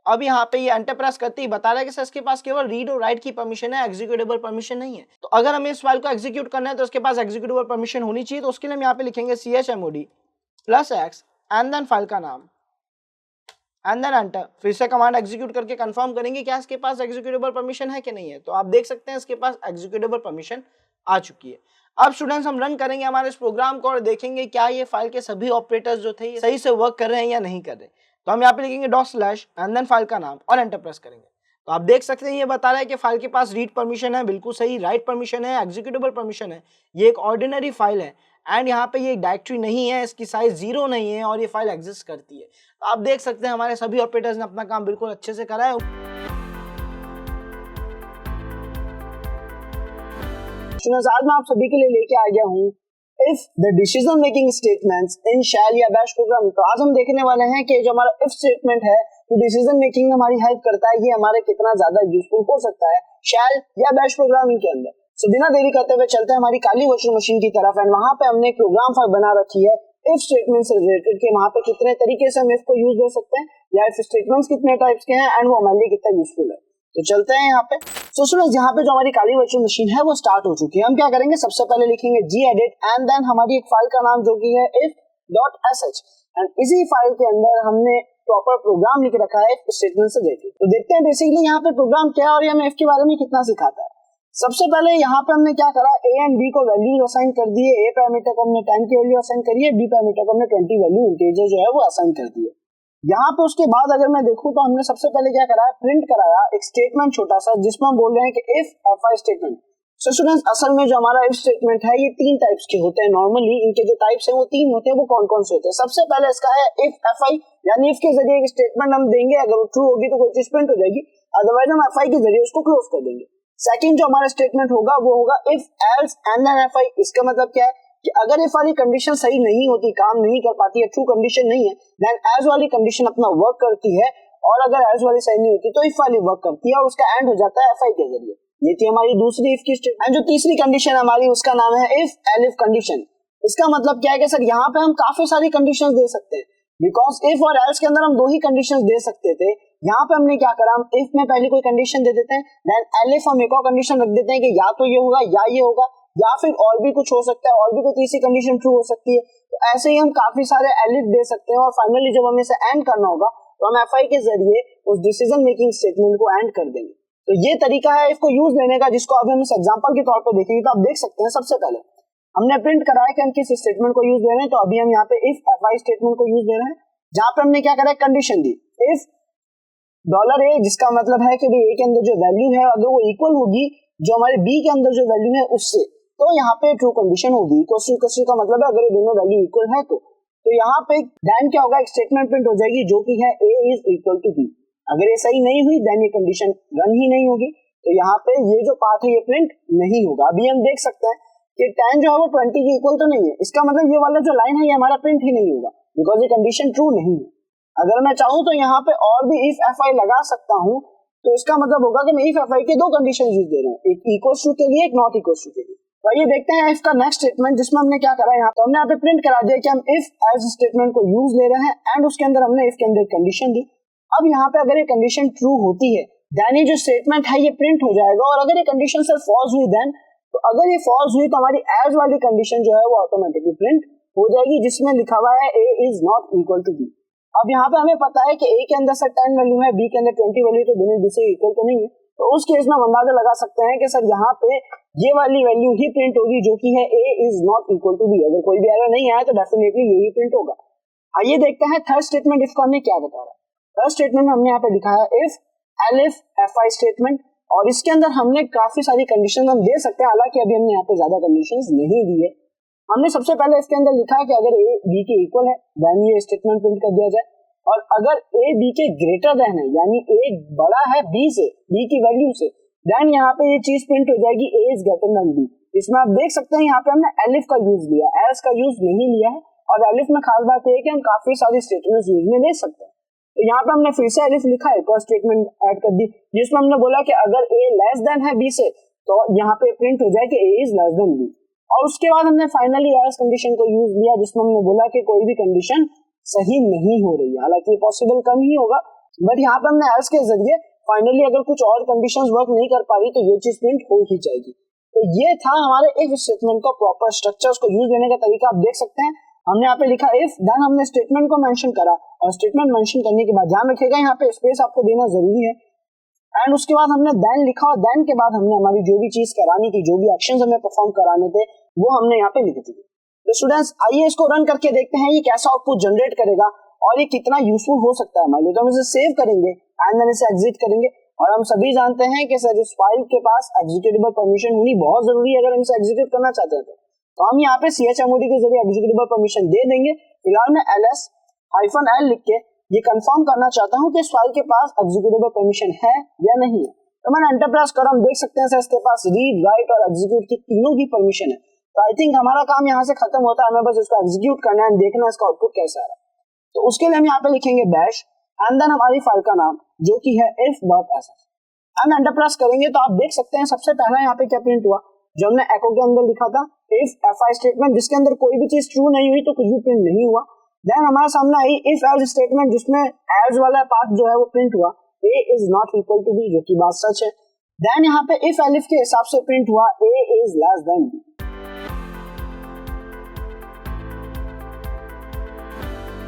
अब यहाँ पे ये एंटर प्रेस करते ही बता रहा है कि सर इसके पास केवल रीड और राइट की परमिशन है, एग्जीक्यूटेबल परमिशन नहीं है। तो अगर हमें इस फाइल को एग्जीक्यूट करना है तो उसके पास एग्जीक्यूटेबल परमिशन होनी चाहिए। तो उसके लिए हम यहाँ पे लिखेंगे chmod +x and then file का नाम एंड देन एंटर। फिर से कमांड एग्जीक्यूट करके कंफर्म करेंगे क्या इसके पास एग्जीक्यूटेबल परमिशन है कि नहीं है। तो आप देख सकते हैं इसके पास एग्जीक्यूटेबल परमिशन आ चुकी है। अब स्टूडेंट्स हम रन करेंगे हमारे इस प्रोग्राम को और देखेंगे क्या ये फाइल के सभी ऑपरेटर्स जो थे सही से वर्क कर रहे हैं या नहीं कर रहे। तो हम यहाँ पे लिखेंगे dot slash and then file का नाम और एंटर प्रेस करेंगे। तो आप देख सकते हैं ये बता रहा है कि फाइल के पास रीड परमिशन है, बिल्कुल सही, राइट परमिशन है, एग्जीक्यूटेबल परमिशन है, ये एक ऑर्डिनरी फाइल है एंड यहाँ पे ये डायरेक्टरी नहीं है, इसकी साइज 0 नहीं है और ये फाइल एग्जिस्ट करती है। तो आप देख सकते हैं हमारे सभी ऑपरेटर्स ने अपना काम बिल्कुल अच्छे से करा है। आज मैं आप सभी के लिए लेके आ गया हूँ if the decision making statements in shell या बैश प्रोग्रामिंग। तो आज हम देखने वाले हैं कि जो हमारा इफ स्टेटमेंट है जो डिसीजन मेकिंग में हमारी हेल्प करता है ये हमारे कितना ज्यादा यूजफुल हो सकता है शैल या बैश प्रोग्रामिंग के अंदर। तो बिना देरी करते हुए चलते हैं हमारी काली वर्चुअल मशीन की तरफ एंड वहां पे हमने एक प्रोग्राम फाइल बना रखी है इफ स्टेटमेंट से रिलेटेड के वहां पे कितने तरीके से हम इफ को यूज दे सकते हैं या इफ स्टेटमेंट्स कितने टाइप्स के हैं एंड वो हमारे लिए कितना यूजफुल है। तो चलते हैं यहाँ पे। तो स्टूडेंट्स यहाँ पे जो हमारी काली वर्चुअल मशीन है वो स्टार्ट हो चुकी है। हम क्या करेंगे सबसे पहले लिखेंगे gedit एंड देन हमारी एक फाइल का नाम जो कि है if.sh एंड इसी फाइल के अंदर हमने प्रॉपर प्रोग्राम लिख रखा है इफ स्टेटमेंट से रिलेटेड। तो देखते हैं बेसिकली यहाँ पे प्रोग्राम क्या है और ये हमें इफ के बारे में कितना सिखाता है। सबसे पहले यहाँ पे हमने क्या करा ए एंड बी को वैल्यूज असाइन कर दिए। ए पैरामीटर को हमने 10 की वैल्यू असाइन करी है, बी पैरामीटर को हमने 20 वैल्यू इंटीजर जो है वो असाइन कर दिए। यहाँ पे उसके बाद अगर मैं देखूं तो हमने सबसे पहले क्या कराया प्रिंट कराया एक स्टेटमेंट छोटा सा जिसमें हम बोल रहे हैं कि if fi statement. So students असल में जो हमारा इफ स्टेटमेंट है ये 3 टाइप्स के होते हैं। नॉर्मली इनके जो टाइप्स हैं वो 3 होते हैं। वो कौन कौन से होते हैं? सबसे पहले इसका है इफ fi यानी इफ के जरिए एक स्टेटमेंट हम देंगे, अगर वो ट्रू होगी तो कोई चीज प्रिंट हो जाएगी, अदरवाइज हम fi के जरिए उसको क्लोज कर देंगे। सेकंड जो हमारा स्टेटमेंट होगा वो होगा if else and then fi। इसका मतलब क्या है कि अगर इफ वाली कंडीशन सही नहीं होती, काम नहीं कर पाती है, ट्रू कंडीशन नहीं है, देन एज वाली कंडीशन अपना वर्क करती है और अगर एज वाली सही नहीं होती तो इफ वाली वर्क करती है और उसका एंड हो जाता है fi के जरिए। ये थी हमारी दूसरी इफ की स्टेटमेंट। जो तीसरी कंडीशन हमारी उसका नाम है इफ एलिफ कंडीशन। इसका मतलब क्या है कि सर यहाँ पे हम काफी सारी कंडीशंस दे सकते हैं बिकॉज इफ और एल्स के अंदर हम 2 ही कंडीशंस दे सकते थे। यहाँ पे हमने क्या करा, हम इफ में पहले कोई कंडीशन दे देते हैं, देन एलिफ हम एक और कंडीशन रख देते हैं कि या तो ये होगा या ये होगा या फिर और भी कुछ हो सकता है, और भी कोई तीसरी कंडीशन ट्रू हो सकती है। तो ऐसे ही हम काफी सारे एलिफ दे सकते हैं और फाइनली जब हमें इसे एंड करना होगा तो हम fi के जरिए उस डिसीजन मेकिंग स्टेटमेंट को एंड कर देंगे। तो ये तरीका है इसको यूज लेने का जिसको अभी हम इस एग्जांपल के तौर पर देखेंगे। तो आप देख सकते हैं सबसे पहले हमने प्रिंट कराया कि हम किस स्टेटमेंट को यूज ले रहे हैं। तो अभी हम यहाँ पे इफ fi स्टेटमेंट को यूज ले रहे हैं जहां पे हमने क्या करा है कंडीशन दी इफ $a, जिसका मतलब है कि भाई a के अंदर जो वैल्यू है अगर वो इक्वल होगी जो हमारे b के अंदर जो वैल्यू है उससे, तो यहाँ पे ट्रू कंडीशन होगी। इक्वल का मतलब है अगर ये दोनों वैल्यू इक्वल है तो यहाँ पे देन क्या होगा, एक स्टेटमेंट प्रिंट हो जाएगी जो कि है a is equal to b। अगर ये सही नहीं हुई देन ये कंडीशन रन ही नहीं होगी। तो यहाँ पे ये जो पार्ट है ये प्रिंट नहीं होगा। अभी हम देख सकते हैं कि 10 जो है वो 20 के इक्वल तो नहीं है, इसका मतलब ये वाला जो लाइन है ये हमारा प्रिंट ही नहीं होगा बिकॉज ये कंडीशन ट्रू नहीं है। अगर मैं चाहूं तो यहाँ पे और भी इफ fi लगा सकता हूं, तो इसका मतलब होगा कि मैं इफ fi के 2 कंडीशन यूज दे रहा हूँ, एक इक्वल टू के लिए एक नॉट इक्वल टू के लिए। तो ये देखते हैं इफ का नेक्स्ट स्टेटमेंट जिसमें हमने क्या करा यहाँ पे हमने यहाँ पे प्रिंट करा दिया कि हम इफ एज स्टेटमेंट को यूज ले रहे हैं एंड उसके अंदर हमने इफ के अंदर एक कंडीशन दी। अब यहाँ पे अगर ये कंडीशन ट्रू होती है देन ये जो स्टेटमेंट है ये प्रिंट हो जाएगा और अगर ये कंडीशन सर फॉल्स हुई देन, तो अगर ये फॉल्स हुई तो हमारी एज वाली कंडीशन जो है वो ऑटोमेटिकली प्रिंट हो जाएगी जिसमें लिखा हुआ है a is not equal to b। अब यहाँ पे हमें पता है कि a के अंदर सर 10 वैल्यू है, b के अंदर 20 वैल्यू, तो दोनों दूसरे इक्वल तो नहीं है। तो उस केस में हम अंदाजा लगा सकते हैं कि सर यहाँ पे ये वाली वैल्यू ही प्रिंट होगी जो कि है a is not equal to b। अगर कोई भी एरर नहीं आया तो डेफिनेटली यही प्रिंट होगा। आइए देखते हैं थर्ड स्टेटमेंट इफ का हमें क्या बता रहा है। थर्ड स्टेटमेंट में हमने यहाँ पे लिखा है इफ एलिफ fi स्टेटमेंट और इसके अंदर हमने काफी सारी कंडीशन हम दे सकते हैं, हालांकि अभी हमने यहाँ पे ज्यादा कंडीशंस नहीं दी है। हमने सबसे पहले इसके अंदर लिखा है कि अगर a b के इक्वल है देन ये स्टेटमेंट प्रिंट कर दिया जाए और अगर a b के ग्रेटर देन है यानी a बड़ा है b से, b की वैल्यू से, देन यहाँ पे ये चीज प्रिंट हो जाएगी a is greater than b। इसमें आप देख सकते हैं यहाँ पे हमने एलिफ का यूज लिया, एल्स का यूज नहीं लिया है और एलिफ में खास बात यह है कि हम काफी सारी स्टेटमेंट्स यूज में ले सकते हैं। तो यहाँ पे हमने फिर से एलिफ लिखा है, एक स्टेटमेंट ऐड कर दी जिसमें हमने बोला कि अगर a लेस देन है b से तो यहाँ पे प्रिंट हो जाए कि a is less than b। और उसके बाद हमने फाइनली एल्स कंडीशन को यूज लिया जिसमें हमने बोला कि कोई भी कंडीशन सही नहीं हो रही है, हालांकि पॉसिबल कम ही होगा, बट यहाँ पे हमने एल्स के जरिए फाइनली अगर कुछ और कंडीशंस वर्क नहीं कर पा रही तो ये चीज प्रिंट हो ही जाएगी। तो ये था हमारे इफ स्टेटमेंट का प्रॉपर स्ट्रक्चर, उसको यूज लेने का तरीका आप देख सकते हैं। हमने यहाँ पे लिखा इफ, देन हमने स्टेटमेंट को मेंशन करा और स्टेटमेंट मेंशन करने के बाद ध्यान रखिएगा यहाँ पे स्पेस आपको देना जरूरी है। एंड उसके बाद हमने देन लिखा और देन के बाद हमने हमारी जो भी चीज करानी थी, जो भी एक्शंस हमें परफॉर्म कराने थे, वो हमने यहाँ पे लिखी थी। तो स्टूडेंट्स आइए इसको रन करके देखते हैं ये कैसा आउटपुट जनरेट करेगा और ये कितना यूजफुल हो सकता है हमारे लिए। तो हम इसे सेव करेंगे एंड देन इसे एग्जिट करेंगे। और हम सभी जानते हैं कि सर इस फाइल के पास एग्जीक्यूटेबल परमिशन होनी बहुत जरूरी है अगर हम इसे एग्जीक्यूट करना चाहते हैं। तो हम यहाँ पे chmod के जरिए एग्जीक्यूटेबल परमिशन दे देंगे। फिलहाल मैं ls-l लिख के ये कंफर्म करना चाहता हूँ कि इस फाइल के पास एग्जीक्यूटेबल परमिशन है या नहीं है। तो मैंने एंटर प्रेस करा, हम देख सकते हैं सर इसके पास रीड, राइट और एग्जीक्यूट की तीनों की परमिशन है। तो आई थिंक हमारा काम यहाँ से खत्म होता है, हमें बस इसको एग्जीक्यूट करना है, देखना इसका आउटपुट कैसा आ रहा है। तो उसके लिए हम यहाँ पे लिखेंगे बैश एंड देन हमारी फाइल का नाम जो कि है if.sh। हम एंटर प्रेस करेंगे तो आप देख सकते हैं सबसे पहला यहाँ पे क्या प्रिंट हुआ, जो हमने एको के अंदर लिखा था if fi स्टेटमेंट, जिसके अंदर कोई भी चीज ट्रू नहीं हुई तो कुछ भी प्रिंट नहीं हुआ। देन हमारे सामने आई if else स्टेटमेंट, जिसमें एल्स वाला पार्ट जो है वो प्रिंट हुआ a is not equal to b, जो कि बात सच है। देन यहाँ पे if elif के हिसाब से प्रिंट हुआ a is less than b।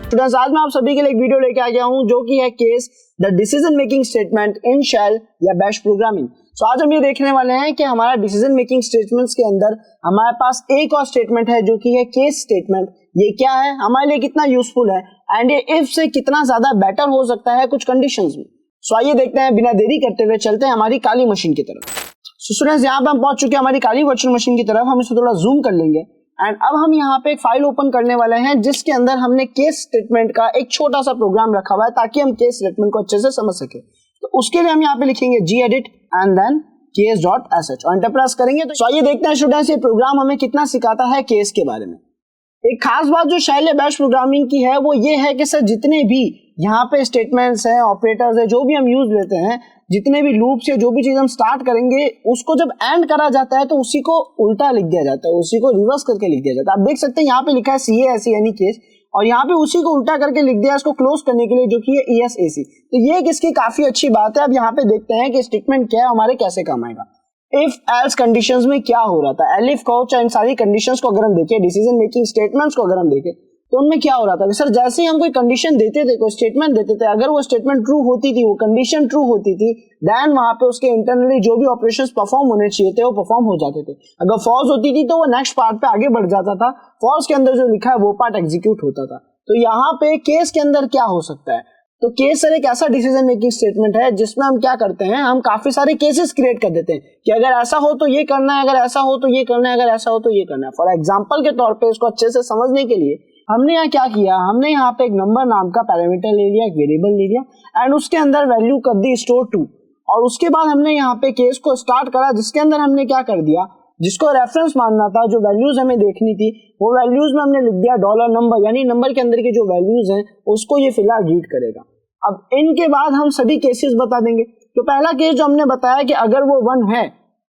Students आज मैं आप सभी के लिए एक वीडियो लेके आ गया हूं जो कि है case the decision making statement in shell या बैश प्रोग्रामिंग। सो आज हम ये देखने वाले हैं कि हमारा डिसीजन मेकिंग स्टेटमेंट्स के अंदर हमारे पास एक और स्टेटमेंट है जो कि है केस स्टेटमेंट। ये क्या है, हमारे लिए कितना यूजफुल है एंड ये इफ से कितना ज्यादा बेटर हो सकता है कुछ कंडीशंस में। सो आइए देखते हैं, बिना देरी करते हुए चलते हैं हमारी काली मशीन की तरफ। सो स्टूडेंट्स यहाँ पे हम पहुंच चुके हैं हमारी काली वर्चुअल मशीन की तरफ। हम इसे थोड़ा जूम कर लेंगे एंड अब हम यहाँ पे एक फाइल ओपन करने वाले हैं जिसके अंदर हमने केस स्टेटमेंट का एक छोटा सा प्रोग्राम रखा हुआ है ताकि हम केस स्टेटमेंट को अच्छे से समझ सके। तो उसके लिए हम यहाँ पे लिखेंगे gedit एंड देन case.sh और एंटर प्रेस करेंगे। तो आइए देखते हैं स्टूडेंट्स ये प्रोग्राम हमें कितना सिखाता है केस के बारे में। एक खास बात जो शेल या बैश प्रोग्रामिंग की है वो ये है कि सर जितने भी यहाँ पे स्टेटमेंट्स हैं, ऑपरेटर्स है, जो भी हम यूज लेते हैं, जितने भी लूप्स या जो भी चीज हम स्टार्ट करेंगे उसको जब एंड करा जाता है तो उसी को उल्टा लिख दिया जाता है, उसी को रिवर्स करके लिख दिया जाता है। आप देख सकते हैं यहाँ पे लिखा है CASE यानी केस और यहाँ पे उसी को उल्टा करके लिख दिया इसको क्लोज करने के लिए जो कि है ESAC। तो ये इसकी काफी अच्छी बात है। अब यहाँ पे देखते हैं कि स्टेटमेंट क्या है, हमारे कैसे काम आएगा। इफ एल्स कंडीशंस में क्या हो रहा था, एलिफ को इन सारी कंडीशंस को अगर हम देखें, डिसीजन मेकिंग स्टेटमेंट्स को अगर हम देखें तो उनमें क्या हो रहा था सर, जैसे ही हम कोई कंडीशन देते थे, कोई स्टेटमेंट देते थे, अगर वो स्टेटमेंट ट्रू होती थी, वो कंडीशन ट्रू होती थी, देन वहां पे उसके इंटरनली जो भी ऑपरेशंस परफॉर्म होने चाहिए थे वो परफॉर्म हो जाते थे। अगर फॉल्स होती थी तो वो नेक्स्ट पार्ट पे आगे बढ़ जाता था, फॉल्स के अंदर जो लिखा है वो पार्ट एग्जीक्यूट होता था। तो यहाँ पे केस के अंदर क्या हो सकता है, तो केस सर एक ऐसा डिसीजन मेकिंग स्टेटमेंट है जिसमें हम क्या करते हैं, हम काफी सारे केसेस क्रिएट कर देते हैं कि अगर ऐसा हो तो ये करना है, अगर ऐसा हो तो ये करना है, अगर ऐसा हो तो ये करना है। फॉर एग्जांपल के तौर पे इसको अच्छे से समझने के लिए हमने यहाँ क्या किया, हमने यहाँ पे एक नंबर नाम का पैरामीटर ले लिया, एक वेरिएबल ले लिया एंड उसके अंदर वैल्यू कर दी स्टोर 2 और उसके बाद हमने यहाँ पे केस को स्टार्ट करा जिसके अंदर हमने क्या कर दिया, जिसको रेफरेंस मानना था, जो वैल्यूज हमें देखनी थी वो वैल्यूज में हमने लिख दिया $, यानी नंबर के अंदर की जो वैल्यूज हैं उसको ये फिलहाल रीड करेगा। अब इनके बाद हम सभी केसेस बता देंगे। तो पहला केस जो हमने बताया कि अगर वो 1 है,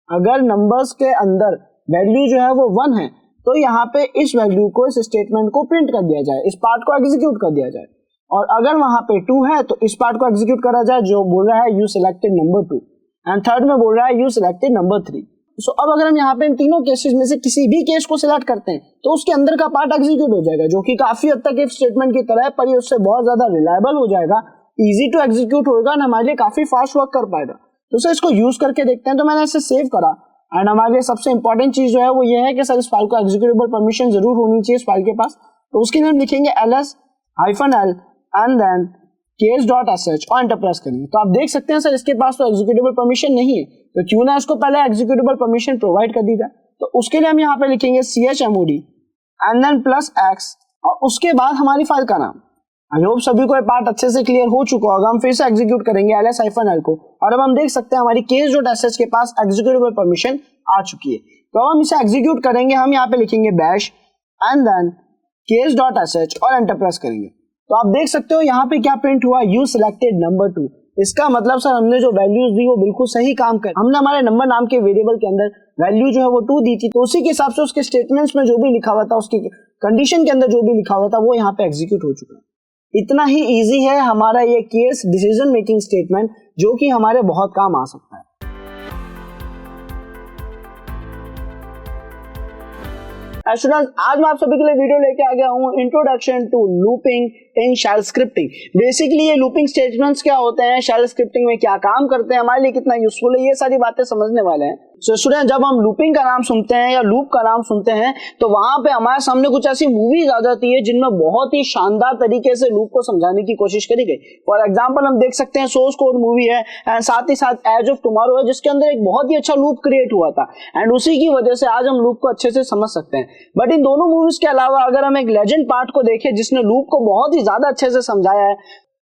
अगर नंबर्स के अंदर वैल्यू जो है वो 1 है तो यहाँ पे इस वैल्यू को, इस स्टेटमेंट को प्रिंट कर दिया जाए, इस पार्ट को एग्जीक्यूट कर दिया जाए। और अगर वहां पे 2 है तो इस पार्ट को एग्जीक्यूट करा जाए जो बोल रहा है you selected number 2 and third में बोल रहा है यू सिलेक्टेड नंबर 3। सो अब अगर हम यहाँ पे इन तीनों केसेस में से किसी भी केस को सिलेक्ट करते हैं तो उसके अंदर का पार्ट एग्जीक्यूट हो जाएगा, जो कि काफी हद तक इफ स्टेटमेंट की तरह है, पर ये उससे बहुत ज्यादा रिलायबल हो जाएगा, इजी टू एग्जीक्यूट होगा और हमारे लिए काफी फास्ट वर्क कर पाएगा। तो सर इसको यूज करके देखते हैं। तो मैंने इसे सेव करा एंड हमारे लिए सबसे इंपॉर्टेंट चीज जो है वो ये है कि सर इस फाइल को एग्जीक्यूटेबल परमिशन जरूर होनी चाहिए इस फाइल के पास। तो उसके लिए हम लिखेंगे ls-l एंड देन case.sh और एंटर प्रेस करेंगे। तो आप देख सकते हैं सर इसके पास तो एग्जीक्यूटेबल परमिशन नहीं है, तो क्यों ना इसको पहले एग्जीक्यूटेबल परमिशन प्रोवाइड कर दी जाए। तो उसके लिए हम यहाँ पे लिखेंगे chmod एंड देन +x और उसके बाद हमारी फाइल का नाम। आई होप सभी को ये पार्ट अच्छे से क्लियर हो चुका होगा। हम फिर से एग्जीक्यूट करेंगे ls-l को और अब हम देख सकते हैं हमारी case.sh के पास एग्जीक्यूटेबल परमिशन आ चुकी है। तो अब हम इसे एग्जीक्यूट करेंगे। हम यहाँ पे लिखेंगे बैश एंड देन case.sh और एंटर प्रेस करेंगे। तो आप देख सकते हो यहाँ पे क्या प्रिंट हुआ, यू सिलेक्टेड नंबर 2। इसका मतलब सर हमने जो वैल्यूज दी वो बिल्कुल सही काम कर, हमने हमारे नंबर नाम के वेरिएबल के अंदर वैल्यू जो है वो 2 दी थी, तो उसी के हिसाब से उसके स्टेटमेंट्स में जो भी लिखा हुआ था, उसकी कंडीशन के अंदर जो भी लिखा हुआ था वो यहाँ पे एग्जीक्यूट हो चुका है। इतना ही इजी है हमारा ये केस डिसीजन मेकिंग स्टेटमेंट, जो कि हमारे बहुत काम आ सकता है। स्टूडेंट्स, आज मैं आप सभी के लिए वीडियो लेके आ गया हूँ introduction to looping in shell scripting. Basically ये लूपिंग स्टेटमेंट्स क्या होते हैं, शेल स्क्रिप्टिंग में क्या काम करते हैं, हमारे लिए कितना यूजफुल है, ये सारी बातें समझने वाले हैं। सो स्टूडेंट, जब हम लूपिंग का नाम सुनते हैं या लूप का नाम सुनते हैं तो वहां पे हमारे सामने कुछ ऐसी मूवीज आ जाती है जिनमें बहुत ही शानदार तरीके से लूप को समझाने की कोशिश करी गई। फॉर एग्जांपल हम देख सकते हैं सोर्स कोड मूवी है एंड साथ ही साथ एज ऑफ टुमारो है, जिसके अंदर एक बहुत ही अच्छा लूप क्रिएट हुआ था एंड उसी की वजह से आज हम लूप को अच्छे से समझ सकते हैं। बट इन दोनों मूवीज के अलावा अगर हम एक लेजेंड पार्ट को देखें जिसने लूप को बहुत ही ज्यादा अच्छे से समझाया है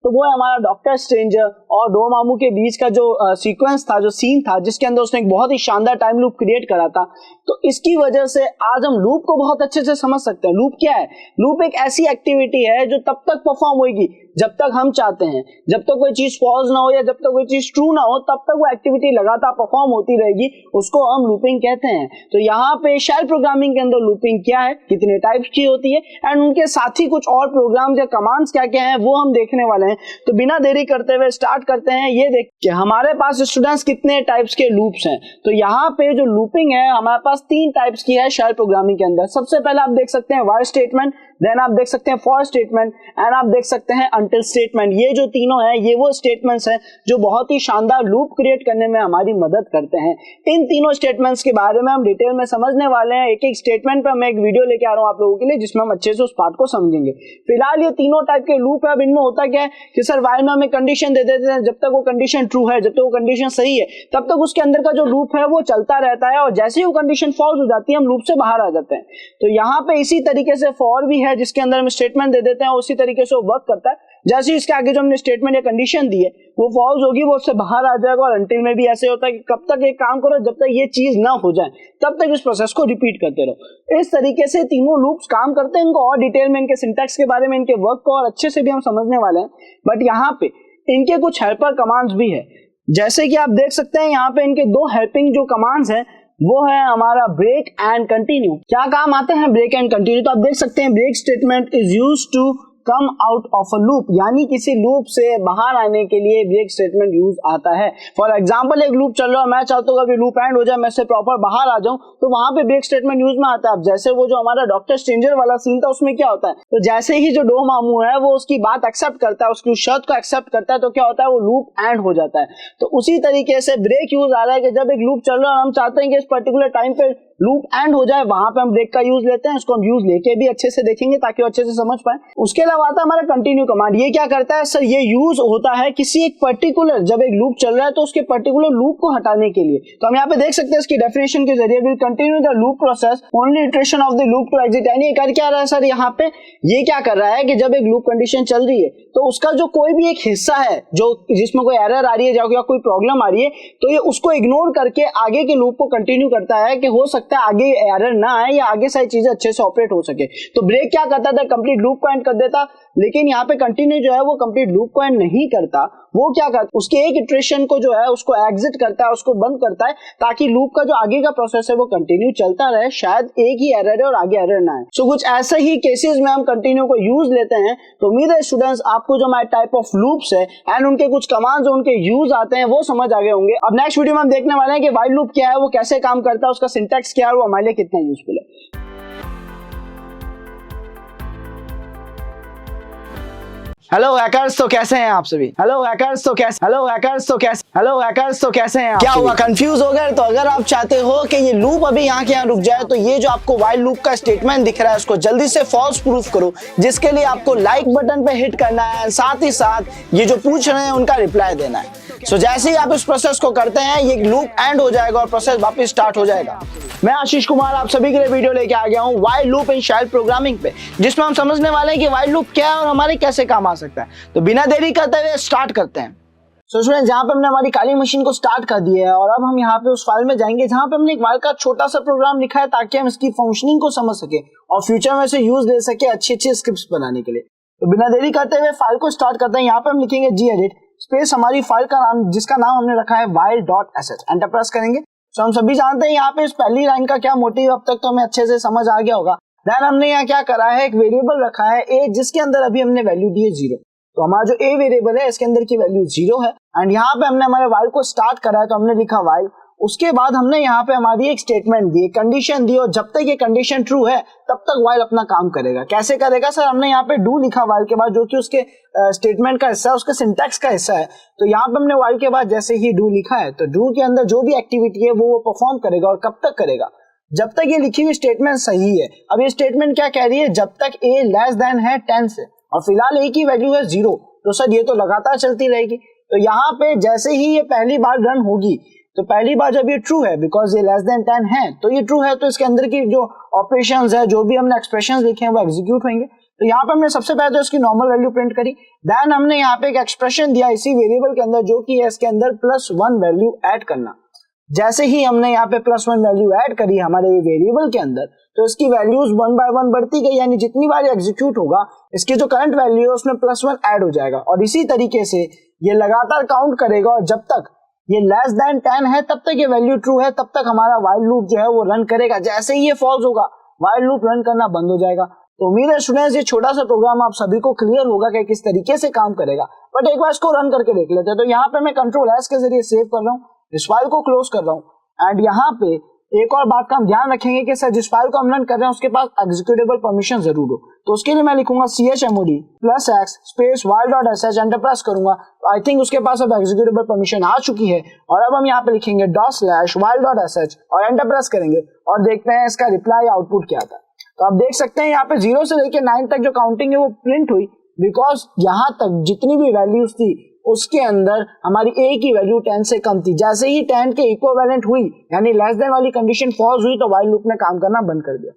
तो वो है हमारा डॉक्टर स्ट्रेंजर और दो मामू के बीच का जो सीक्वेंस था, जो सीन था, जिसके अंदर उसने एक बहुत ही शानदार टाइम लूप क्रिएट करा था। तो इसकी वजह से आज हम लूप को बहुत अच्छे से समझ सकते हैं। लूप क्या है? लूप एक ऐसी एक्टिविटी है जो तब तक परफॉर्म होगी जब तक हम चाहते हैं। जब तक कोई चीज फॉल्स ना हो या जब तक कोई चीज ट्रू ना हो तब तक वो एक्टिविटी लगातार परफॉर्म होती रहेगी, उसको हम लूपिंग कहते हैं। तो यहाँ पे शेल प्रोग्रामिंग के अंदर लूपिंग क्या है, कितने टाइप्स की होती है एंड उनके साथ ही कुछ और प्रोग्राम्स या कमांड्स क्या क्या हैं वो हम देखने वाले हैं। तो बिना देरी करते हुए स्टार्ट करते हैं। ये देख के हमारे पास स्टूडेंट्स कितने टाइप्स के लूप्स हैं। तो यहाँ पे जो लूपिंग है हमारे पास 3 टाइप्स की है शेल प्रोग्रामिंग के अंदर। सबसे पहले आप देख सकते हैं व्हाइल स्टेटमेंट, देन आप देख सकते हैं फॉर स्टेटमेंट एंड आप देख सकते हैं अनटिल स्टेटमेंट। ये जो तीनों हैं ये वो स्टेटमेंट्स हैं जो बहुत ही शानदार लूप क्रिएट करने में हमारी मदद करते हैं। इन तीनों स्टेटमेंट्स के बारे में हम डिटेल में समझने वाले हैं। एक एक स्टेटमेंट पर मैं एक वीडियो लेके आ रहा हूँ आप लोगों के लिए जिसमें हम अच्छे से उस पार्ट को समझेंगे। फिलहाल ये तीनों टाइप के लूप है। अब इनमें होता क्या है कि सर व्हाइल में हमें कंडीशन दे देते हैं, जब तक वो कंडीशन ट्रू है, जब तक वो कंडीशन सही है तब तक उसके अंदर का जो लूप है वो चलता रहता है और जैसे ही वो कंडीशन फॉल्स हो जाती है हम लूप से बाहर आ जाते हैं। तो यहाँ पे इसी तरीके से फॉर भी है जिसके अंदर हम स्टेटमेंट दे देते हैं, उसी तरीके से वो वर्क करता है। जैसे ही इसके आगे जो हमने स्टेटमेंट या कंडीशन दी है वो फॉल्स होगी, वो उससे बाहर आ जाएगा। और अंटिल में भी ऐसे होता है कि कब तक एक काम करो जब तक ये चीज ना हो जाए तब तक इस प्रोसेस को रिपीट करते रहो। इस तरीके से तीनों लूप्स काम करते हैं। इनको और डिटेल में इनके सिंटैक्स के बारे में, इनके वर्क को और अच्छे से भी हम समझने वाले हैं। बट यहाँ पे इनके कुछ हेल्पर कमांड्स भी है। जैसे कि आप देख सकते हैं यहाँ पे इनके 2 हेल्पिंग जो कमांड्स हैं वो है हमारा ब्रेक एंड कंटिन्यू। क्या काम आते हैं ब्रेक एंड कंटिन्यू? तो आप देख सकते हैं break statement is used to come out of a loop, यानी किसी लूप से बाहर आने के लिए ब्रेक स्टेटमेंट यूज आता है। फॉर एग्जांपल एक लूप चल रहा है, मैं चाहता हूँ कि लूप एंड हो जाए, मैं से प्रॉपर बाहर आ जाऊं, तो वहां पे ब्रेक स्टेटमेंट यूज में आता है। अब जैसे वो जो हमारा डॉक्टर स्ट्रेंजर वाला सीन था उसमें क्या होता है, तो जैसे ही जो डो मामू है वो उसकी बात एक्सेप्ट करता है, उसकी शर्त को एक्सेप्ट करता है, तो क्या होता है वो लूप एंड हो जाता है। तो उसी तरीके से ब्रेक यूज आ रहा है कि जब एक लूप चल रहा है और हम चाहते हैं कि इस पर्टिकुलर टाइम पे लूप एंड हो जाए, वहां पे हम ब्रेक का यूज लेते हैं। इसको हम यूज लेके भी अच्छे से देखेंगे ताकि वो अच्छे से समझ पाए। उसके अलावा आता है हमारा कंटिन्यू कमांड। ये क्या करता है सर, ये यूज होता है किसी एक पर्टिकुलर, जब एक लूप चल रहा है तो उसके पर्टिकुलर लूप को हटाने के लिए। तो हम यहाँ पे देख सकते हैं इसकी डेफिनेशन के जरिए, will continue the loop process only iteration of the loop to exit. यानी ये कर क्या रहा है सर, यहाँ पे ये क्या कर रहा है कि जब एक लूप कंडीशन चल रही है तो उसका जो कोई भी एक हिस्सा है जो जिसमें कोई एरर आ रही है या कोई प्रॉब्लम आ रही है तो ये उसको इग्नोर करके आगे के लूप को कंटिन्यू करता है कि हो सकता है आगे एरर ना आए या आगे सारी चीजें अच्छे से ऑपरेट हो सके। तो ब्रेक क्या करता था, कंप्लीट लूप को एंड कर देता। लेकिन यहाँ पे कंटिन्यू जो है वो कंप्लीट लूप को एंड नहीं करता, वो क्या करता, उसके एक इटरेशन को जो है उसको एग्जिट करता है, उसको बंद करता है ताकि लूप का जो आगे का प्रोसेस है वो कंटिन्यू चलता रहे, शायद एक ही एरर है और आगे एरर ना आए। सो कुछ ऐसे ही केसेस में हम कंटिन्यू को यूज लेते हैं। तो उम्मीद है स्टूडेंट्स आपको जो हमारे टाइप ऑफ लूप्स है एंड उनके कुछ कमांड्स जो उनके यूज आते हैं वो समझ आ गए होंगे। अब नेक्स्ट वीडियो में हम देखने वाले हैं कि व्हाइल लूप क्या है, वो कैसे काम करता है, उसका सिंटैक्स क्या है, वो हमारे लिए कितना यूजफुल है। हेलो हैकर्स, तो कैसे हैं आप सभी? हेलो हैकर्स, तो कैसे हैं आप? क्या हुआ, कंफ्यूज हो गए? तो अगर आप चाहते हो कि ये लूप अभी यहाँ के यहाँ रुक जाए तो ये जो आपको व्हाइल लूप का स्टेटमेंट दिख रहा है उसको जल्दी से फॉल्स प्रूफ करो, जिसके लिए आपको लाइक बटन पे हिट करना है, साथ ही साथ ये जो पूछ रहे हैं उनका रिप्लाई देना है। सो जैसे ही आप इस प्रोसेस को करते हैं ये लूप एंड हो जाएगा और प्रोसेस वापस स्टार्ट हो जाएगा। मैं आशीष कुमार आप सभी के लिए वीडियो लेके आ गया हूँ while loop in shell programming पे, जिसमें हम समझने वाले हैं कि व्हाइल लूप क्या है और हमारे कैसे काम आ सकता है। तो बिना देरी करते हुए स्टार्ट करते हैं। सो स्टूडेंट्स, जहाँ पे हमने हमारी काली मशीन को स्टार्ट कर दिया है और अब हम यहाँ पे उस फाइल में जाएंगे जहाँ पे हमने एक व्हाइल का छोटा सा प्रोग्राम लिखा है ताकि हम इसकी फंक्शनिंग को समझ सके और फ्यूचर में इसे यूज ले सके अच्छी अच्छी स्क्रिप्ट्स बनाने के लिए। तो बिना देरी करते हुए फाइल को स्टार्ट करते हैं। यहाँ पे हम लिखेंगे gedit स्पेस हमारी फाइल का नाम जिसका नाम हमने रखा है while.sh, एंटर प्रेस करेंगे। तो हम सभी जानते हैं यहाँ पे इस पहली लाइन का क्या मोटिव, अब तक तो हमें अच्छे से समझ आ गया होगा। देन हमने यहाँ क्या करा है, एक वेरिएबल रखा है a जिसके अंदर अभी हमने वैल्यू दी है 0। तो हमारा जो a वेरिएबल है इसके अंदर की वैल्यू 0 है एंड यहाँ पे हमने हमारे while को स्टार्ट करा है तो हमने लिखा while उसके बाद हमने यहाँ पे हमारी एक स्टेटमेंट दी, कंडीशन दी, और जब तक ये कंडीशन ट्रू है तब तक व्हाइल अपना काम करेगा। कैसे करेगा सर? हमने यहाँ पे डू लिखा व्हाइल के बाद, जो कि उसके स्टेटमेंट का हिस्सा है, उसके सिंटैक्स का हिस्सा है। तो यहाँ पे हमने व्हाइल के बाद जैसे ही डू लिखा है, तो डू के अंदर जो भी एक्टिविटी है वो परफॉर्म करेगा। और कब तक करेगा? जब तक ये लिखी हुई स्टेटमेंट सही है। अब ये स्टेटमेंट क्या कह रही है? जब तक a लेस देन है 10 से, और फिलहाल a की वैल्यू है 0, तो सर ये तो लगातार चलती रहेगी। तो यहाँ पे जैसे ही ये पहली बार रन होगी, तो पहली बार जब ये ट्रू है, बिकॉज ये लेस देन 10 है, तो ये ट्रू है, तो इसके अंदर की जो ऑपरेशंस है, जो भी हमने एक्सप्रेशंस लिखे हैं वो एग्जीक्यूट होंगे। तो यहाँ पे हमने सबसे पहले तो इसकी नॉर्मल वैल्यू प्रिंट करी, देन हमने यहाँ पे एक एक्सप्रेशन दिया इसी वेरिएबल के अंदर, जो कि है इसके अंदर +1 वैल्यू ऐड करना। जैसे ही हमने यहाँ पे +1 वैल्यू ऐड करी हमारे वेरिएबल के अंदर, तो इसकी वैल्यूज 1 बाय 1 बढ़ती गई, यानी जितनी बार एग्जीक्यूट होगा इसकी जो करंट वैल्यू है उसमें +1 ऐड हो जाएगा। और इसी तरीके से ये लगातार काउंट करेगा, और जब तक ये लेस देन 10 है तब तक ये वैल्यू ट्रू है, तब तक हमारा व्हाइल लूप जो है वो रन करेगा। जैसे ही ये फॉल्स होगा, व्हाइल लूप रन करना बंद हो जाएगा। तो उम्मीद है स्टूडेंट्स ये छोटा सा प्रोग्राम आप सभी को क्लियर होगा कि किस तरीके से काम करेगा। बट एक बार इसको रन करके देख लेते हैं। तो यहाँ पे मैं Ctrl+S के जरिए सेव कर रहा हूँ, इस फाइल को क्लोज कर रहा हूँ। एंड यहाँ पे एक और बात का हम ध्यान रखेंगे कि सर जिस फाइल को हम रन कर रहे हैं उसके पास एग्जीक्यूटेबल परमिशन जरूर हो। तो उसके लिए मैं लिखूंगा chmod +x space while.sh, enter press करूंगा। आई थिंक उसके पास अब एग्जीक्यूटेबल परमिशन आ चुकी है। और अब हम यहाँ पे लिखेंगे $while.sh और एंटर प्रेस करेंगे, और देखते हैं इसका रिप्लाई आउटपुट क्या आता है। तो आप देख सकते हैं यहाँ पे 0 से लेकर 9 तक जो काउंटिंग है वो प्रिंट हुई, बिकॉज यहाँ तक जितनी भी वैल्यूज थी उसके अंदर हमारी a की वैल्यू 10 से कम थी। जैसे ही 10 के इक्विवेलेंट हुई, यानी लेस देन वाली कंडीशन फॉल्स हुई, तो व्हाइल लूप ने काम करना बंद कर दिया।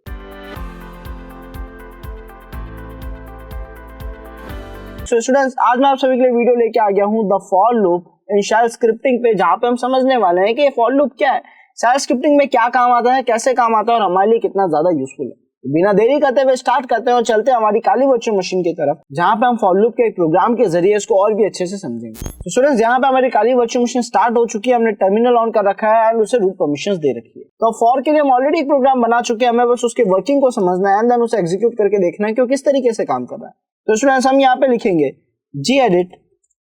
सो स्टूडेंट्स, आज मैं आप सभी के लिए वीडियो लेके आ गया हूँ the for loop in shell scripting पे, जहाँ पे हम समझने वाले हैं कि फॉर लूप क्या है, शेल स्क्रिप्टिंग में क्या काम आता है, कैसे काम आता है, और हमारे लिए कितना ज्यादा यूजफुल है। बिना देरी करते हुए स्टार्ट करते हैं और चलते हैं हमारी काली वर्चुअल मशीन की तरफ, जहां पे हम फॉर लूप के एक प्रोग्राम के जरिए इसको और भी अच्छे से समझेंगे। तो स्टूडेंट्स, यहाँ पे हमारी काली वर्चुअल मशीन स्टार्ट हो चुकी है, हमने टर्मिनल ऑन कर रखा है एंड उसे रूट परमिशंस दे रखी है। तो फॉर के लिए हम ऑलरेडी एक प्रोग्राम बना चुके हैं, हमें बस उसके वर्किंग को समझना है एंड देन उसे एग्जीक्यूट करके देखना है कि वो किस तरीके से काम कर रहा है। तो स्टूडेंट्स, हम यहाँ पे लिखेंगे gedit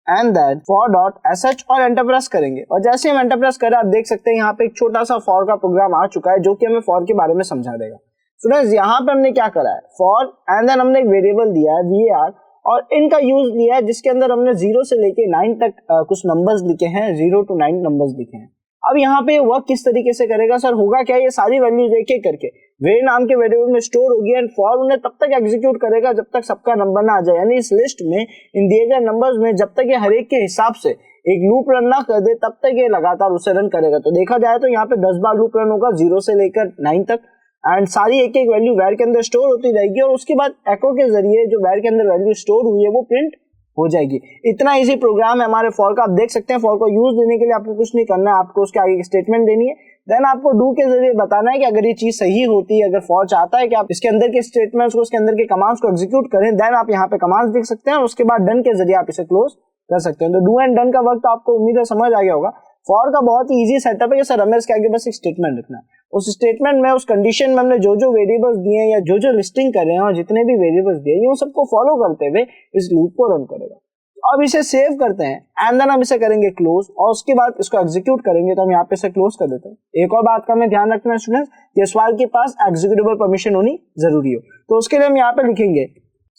एंड देन for.sh और एंटर प्रेस करेंगे। और जैसे हम एंटर प्रेस करें, आप देख सकते हैं यहाँ पे एक छोटा सा फॉर का प्रोग्राम आ चुका है, जो कि हमें फॉर के बारे में समझा देगा। स्टूडेंट्स, यहाँ पे हमने क्या करा है, फॉर एंड देन हमने एक वेरिएबल दिया है var, और इनका यूज लिया है जिसके अंदर हमने 0 से लेके 9 तक कुछ नंबर्स लिखे हैं, 0 to 9 नंबर्स लिखे हैं। अब यहाँ पे वर्क किस तरीके से करेगा सर? होगा क्या, ये सारी वैल्यूज एक एक करके वे नाम के वेरिएबल में स्टोर होगी, एंड फॉर उन्हें तब तक एग्जीक्यूट करेगा जब तक सबका नंबर ना आ जाए। यानी इस लिस्ट में, इन दिए गए नंबर्स में, जब तक ये हर एक के हिसाब से एक लूप रन ना कर दे तब तक ये लगातार उसे रन करेगा। तो देखा जाए तो यहाँ पे 10 बार लूप रन होगा 0 से लेकर 9 तक, एंड सारी एक एक वैल्यू वैर के अंदर स्टोर होती रहेगी, और उसके बाद एको के जरिए जो वैर के अंदर वैल्यू स्टोर हुई है वो प्रिंट हो जाएगी। इतना इजी प्रोग्राम है हमारे फॉर का। आप देख सकते हैं फॉर को यूज देने के लिए आपको कुछ नहीं करना है, आपको उसके आगे स्टेटमेंट देनी है, देन आपको डू के जरिए बताना है कि अगर ये चीज सही होती है, अगर फॉर चाहता है कि आप इसके अंदर के स्टेटमेंट्स को, इसके अंदर के कमांड्स को एग्जीक्यूट करें, देन आप यहाँ पे कमांड्स देख सकते हैं, और उसके बाद डन के जरिए आप इसे क्लोज कर सकते हैं। तो डू एंड डन का वक्त आपको उम्मीद है समझ आ गया होगा। फॉर का बहुत ही इजी सेटअप है कि सर हमें इसके आगे बस एक स्टेटमेंट लिखना है, उस स्टेटमेंट में, उस कंडीशन में हमने जो जो वेरिएबल्स दिए हैं या जो जो लिस्टिंग कर रहे हैं और जितने भी वेरिएबल्स दिए हैं, उन सबको फॉलो करते हुए इस लूप को रन करेगा। अब इसे सेव करते हैं एंड देन हम इसे करेंगे क्लोज, और उसके बाद इसको एग्जीक्यूट करेंगे। तो हम यहाँ पे इसे क्लोज कर देते हैं। एक और बात का हमें ध्यान रखना है स्टूडेंट्स, कि इस फाइल के पास एग्जीक्यूटेबल परमिशन होनी जरूरी हो। तो उसके लिए हम यहाँ पे लिखेंगे